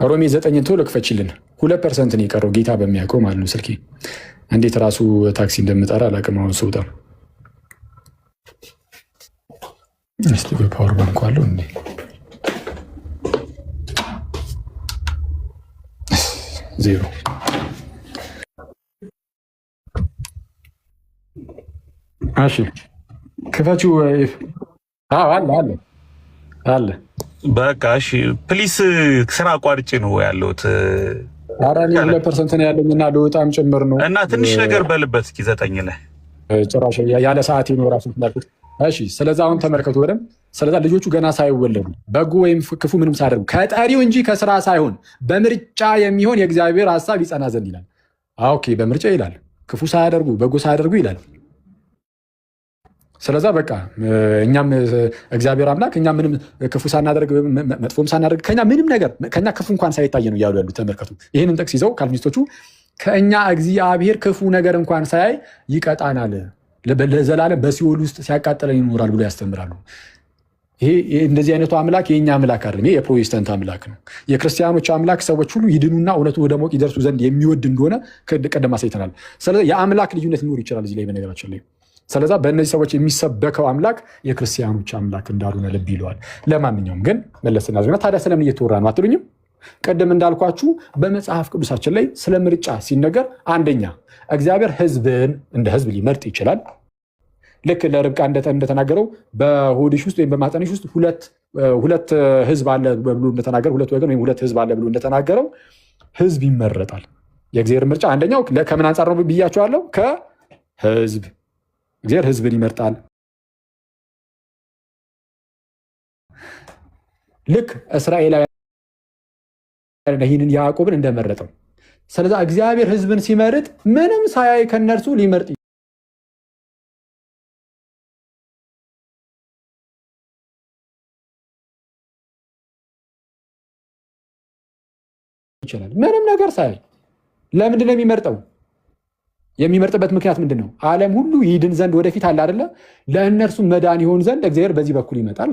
ሮሜ 9ን ቶሎ ክፈችልን። 2% ነው የቀረው ጌታ በሚያውቀው ማለት ነው። ስልኬ እንዴት ራሱ ታክሲ እንደምጠራ አላውቅም። አሁን ሰውጣ እስቲ በፓወር ባንክ አለው እንዴ? ዜሮ እሺ ክፈችው። አለ በቃ እሺ ፕሊስ። ስራ አቋርጬ ነው ያለሁት። ኧረ እኔ 2% ነው ያለኝ እና ለወጣም ጭምር ነው። እና ትንሽ ነገር በልበት እስኪ 9 ላይ ጭራሽ ያለ ሰዓት ነው ራሱ ፍላጎት። እሺ ስለዛ አሁን ተመልከቱ በደምብ። ስለዛ ልጆቹ ገና ሳይወለዱ በጎ ወይም ክፉ ምንም ሳያደርጉ ከጠሪው እንጂ ከስራ ሳይሆን በምርጫ የሚሆን የእግዚአብሔር ሐሳብ ይጸና ዘንድ ይላል። ኦኬ በምርጫ ይላል። ክፉ ሳያደርጉ በጎ ሳያደርጉ ይላል። ስለዛ በቃ እኛም እግዚአብሔር አምላክ እኛ ምንም ክፉ ሳናደርግ መጥፎም ሳናደርግ ከኛ ምንም ነገር ከኛ ክፉ እንኳን ሳይታይ ነው ያሉ ያሉት። ተመልከቱ ይህንን ጥቅስ ይዘው ካልቪኒስቶቹ ከእኛ እግዚአብሔር ክፉ ነገር እንኳን ሳያይ ይቀጣናል፣ ለዘላለም በሲኦል ውስጥ ሲያቃጥለን ይኖራል ብሎ ያስተምራሉ። ይሄ እንደዚህ አይነቱ አምላክ የእኛ አምላክ አይደለም። ይሄ የፕሮቴስታንት አምላክ ነው። የክርስቲያኖች አምላክ ሰዎች ሁሉ ይድኑና እውነቱ ወደ ማወቅ ይደርሱ ዘንድ የሚወድ እንደሆነ ቀደም አሳይተናል። ስለዚህ የአምላክ ልዩነት ሊኖር ይችላል እዚህ ላይ በነገራችን ላይ። ስለዛ በእነዚህ ሰዎች የሚሰበከው አምላክ የክርስቲያኖች አምላክ እንዳልሆነ ልብ ይለዋል። ለማንኛውም ግን መለስና ዝና ታዲያ ስለምን እየተወራ ነው አትሉኝም? ቅድም እንዳልኳችሁ በመጽሐፍ ቅዱሳችን ላይ ስለ ምርጫ ሲነገር አንደኛ እግዚአብሔር ሕዝብን እንደ ሕዝብ ሊመርጥ ይችላል። ልክ ለርብቃ እንደተናገረው በሆድሽ ውስጥ ወይም በማጠንሽ ውስጥ ሁለት ሕዝብ አለ ብሎ እንደተናገረው ሁለት ወገን ወይም ሁለት ሕዝብ አለ ብሎ እንደተናገረው ሕዝብ ይመረጣል። የእግዚአብሔር ምርጫ አንደኛው ከምን አንጻር ነው ብያቸዋለሁ? ከሕዝብ እግዚአብሔር ሕዝብን ይመርጣል። ልክ እስራኤላውያን ይህንን ያዕቆብን እንደመረጠው። ስለዛ እግዚአብሔር ሕዝብን ሲመርጥ ምንም ሳያይ ከነርሱ ሊመርጥ ይችላል። ምንም ነገር ሳያይ ለምንድን ነው የሚመርጠው? የሚመርጥበት ምክንያት ምንድን ነው? ዓለም ሁሉ ይድን ዘንድ ወደፊት አለ አይደለ? ለእነርሱ መዳን ይሆን ዘንድ እግዚአብሔር በዚህ በኩል ይመጣል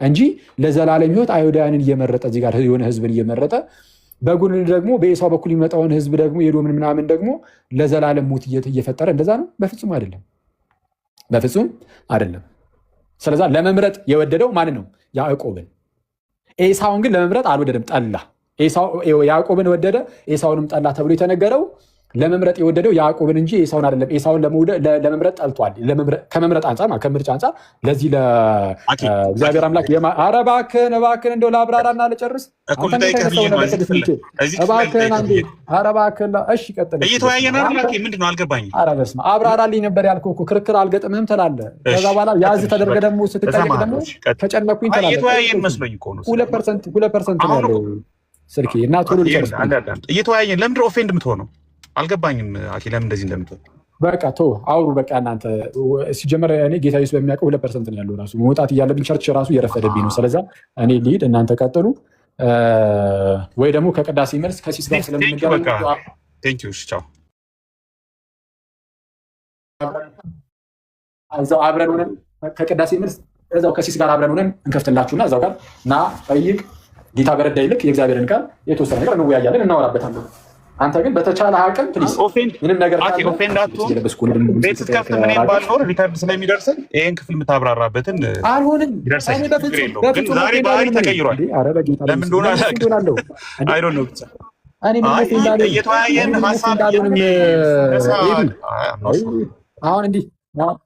እንጂ ለዘላለም ሕይወት አይሁዳውያንን እየመረጠ እዚህ ጋር የሆነ ሕዝብን እየመረጠ በጎን ደግሞ በኤሳው በኩል የሚመጣውን ሕዝብ ደግሞ የኤዶምን ምናምን ደግሞ ለዘላለም ሞት እየፈጠረ እንደዛ ነው? በፍጹም አይደለም፣ በፍጹም አይደለም። ስለዛ ለመምረጥ የወደደው ማን ነው? ያዕቆብን። ኤሳውን ግን ለመምረጥ አልወደደም፣ ጠላ። ያዕቆብን ወደደ፣ ኤሳውንም ጠላ ተብሎ የተነገረው ለመምረጥ የወደደው ያዕቆብን እንጂ ኤሳውን አይደለም። ኤሳውን ለመምረጥ ጠልቷል። ከመምረጥ አንጻር ከምርጫ አንጻር ለዚህ ለእግዚአብሔር አምላክ ኧረ እባክህን እንደው ላብራራና ልጨርስ። እሺ ቀጥል። ምንድን ነው አልገባኝም። ኧረ በስመ አብ አብራራልኝ ነበር ያልኩህ እኮ። ክርክር አልገጥምህም ትላለህ። ከዛ በኋላ ያዝ ተደርገህ ደግሞ ስትጠየቅ ደግሞ ተጨነኩኝ ትላለህ። 2% ነው ያለው ስልኬ እና ቶሎ ልጨርስ። እየተወያየን ለምንድን ነው ኦፌንድ የምትሆነው? አልገባኝም። አኪ ለምን እንደዚህ እንደምትሆን በቃ ቶ አውሩ በቃ እናንተ ሲጀመር እኔ ጌታ ኢየሱስ በሚያውቀው 2% ነው ያለው ራሱ መውጣት እያለብኝ ቸርች ራሱ እየረፈደብኝ ነው። ስለዛ እኔ ልሂድ እናንተ ቀጥሉ፣ ወይ ደግሞ ከቅዳሴ መልስ ከሲስ ጋር ስለምንገናኝ እዛው አብረን ሆነን ከቅዳሴ መልስ እዛው ከሲስ ጋር አብረን ሆነን እንከፍትላችሁና እዛው ጋር ና ጠይቅ ጌታ በረዳ ይልክ የእግዚአብሔርን ቃል የተወሰነ ነገር እንወያያለን፣ እናወራበታለን። አንተ ግን በተቻለ አቅም ፕሊዝ ምንም ነገር ቤት ስትከፍት ምን ባልኖር ሪከርድ ስለሚደርስን ይሄን ክፍል የምታብራራበትን አልሆንም። ግን ዛሬ ባህሪ ተቀይሯል። ለምን እንደሆነ ብቻ እየተወያየን ሀሳብ አሁን እንዲህ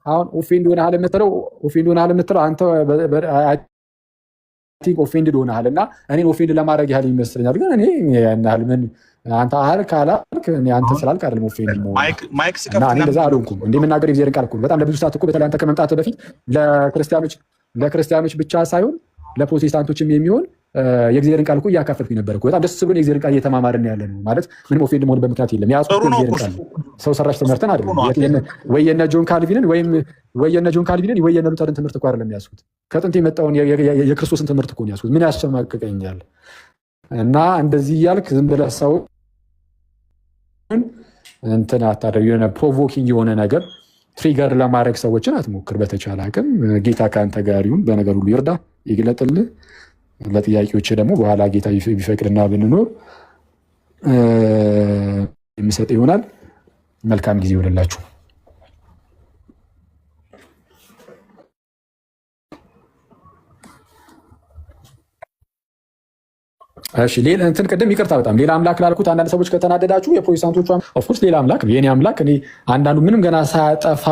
አሁን ኦፌንድ ሆነሃል የምትለው አንተ ኦፌንድ ሆነሃል እና እኔን ኦፌንድ ለማድረግ ያህል ይመስለኛል። ግን እኔ ያህል ምን አንተ አልክ አላልክ አንተ ስላልክ አይደለም ኦፌንድ ነው። እኔ እንደዛ አልሆንኩም። እንደምናገር የእግዚአብሔርን ቃል እኮ በጣም ለብዙ ሰዓት እኮ በተለይ አንተ ከመምጣትህ በፊት ለክርስቲያኖች ብቻ ሳይሆን ለፕሮቴስታንቶችም የሚሆን የእግዚአብሔርን ቃል እኮ እያካፈልኩኝ ነበር እኮ በጣም ደስ ብሎን የእግዚአብሔርን ቃል እየተማማርን ያለ ነው ማለት ምንም ኦፌንድ መሆን በምክንያት የለም። ያጽፉት የእግዚአብሔርን ቃል ሰው ሰራሽ ትምህርትን አይደለም። ወይ የነ ጆን ካልቪንን ወይ የነ ሉተርን ትምህርት እኮ አይደለም ያስኩት። ከጥንት የመጣውን የክርስቶስን ትምህርት እኮ ነው ያስኩት። ምን ያስጨማቅቀኛል? እና እንደዚህ እያልክ ዝም ብለህ ሰው እንትን አታደርግ። የሆነ ፕሮቮኪንግ የሆነ ነገር ትሪገር ለማድረግ ሰዎችን አትሞክር። በተቻለ አቅም ጌታ ከአንተ ጋር ይሁን፣ በነገር ሁሉ ይርዳ፣ ይግለጥልህ። ለጥያቄዎች ደግሞ በኋላ ጌታ ቢፈቅድና ብንኖር የሚሰጥ ይሆናል። መልካም ጊዜ ይሆንላችሁ። እሺ ሌላ እንትን ቅድም ይቅርታ በጣም ሌላ አምላክ ላልኩት አንዳንድ ሰዎች ከተናደዳችሁ የፕሮቴስታንቶቹ ኦፍኮርስ ሌላ አምላክ ነው የኔ አምላክ። እኔ አንዳንዱ ምንም ገና ሳያጠፋ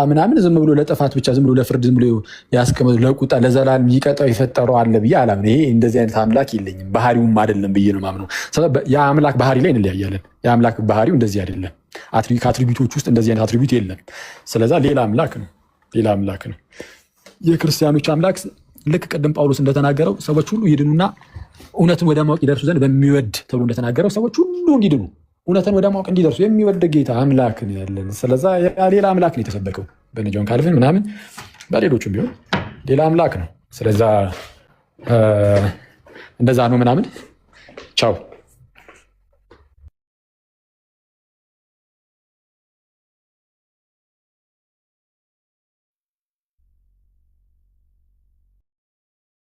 ምናምን ዝም ብሎ ለጥፋት ብቻ ዝም ብሎ ለፍርድ ዝም ብሎ ያስቀመጡ ለቁጣ ለዘላለም ይቀጣው የፈጠረው አለ ብዬ አላምን። ይሄ እንደዚህ አይነት አምላክ የለኝም፣ ባህሪውም አይደለም ብዬ ነው ማምነው። የአምላክ ባህሪ ላይ እንለያያለን። የአምላክ ባህሪው እንደዚህ አይደለም። ከአትሪቢዩቶች ውስጥ እንደዚህ አይነት አትሪቢዩት የለም። ስለዛ ሌላ አምላክ ነው። የክርስቲያኖች አምላክ ልክ ቅድም ጳውሎስ እንደተናገረው ሰዎች ሁሉ ይድኑና እውነትን ወደ ማወቅ ይደርሱ ዘንድ በሚወድ ተብሎ እንደተናገረው ሰዎች ሁሉ እንዲድኑ እውነትን ወደ ማወቅ እንዲደርሱ የሚወድ ጌታ አምላክ ነው ያለን። ስለዛ ሌላ አምላክ ነው የተሰበከው በነ ጆን ካልቪን ምናምን፣ በሌሎቹም ቢሆን ሌላ አምላክ ነው። ስለዛ እንደዛ ነው ምናምን። ቻው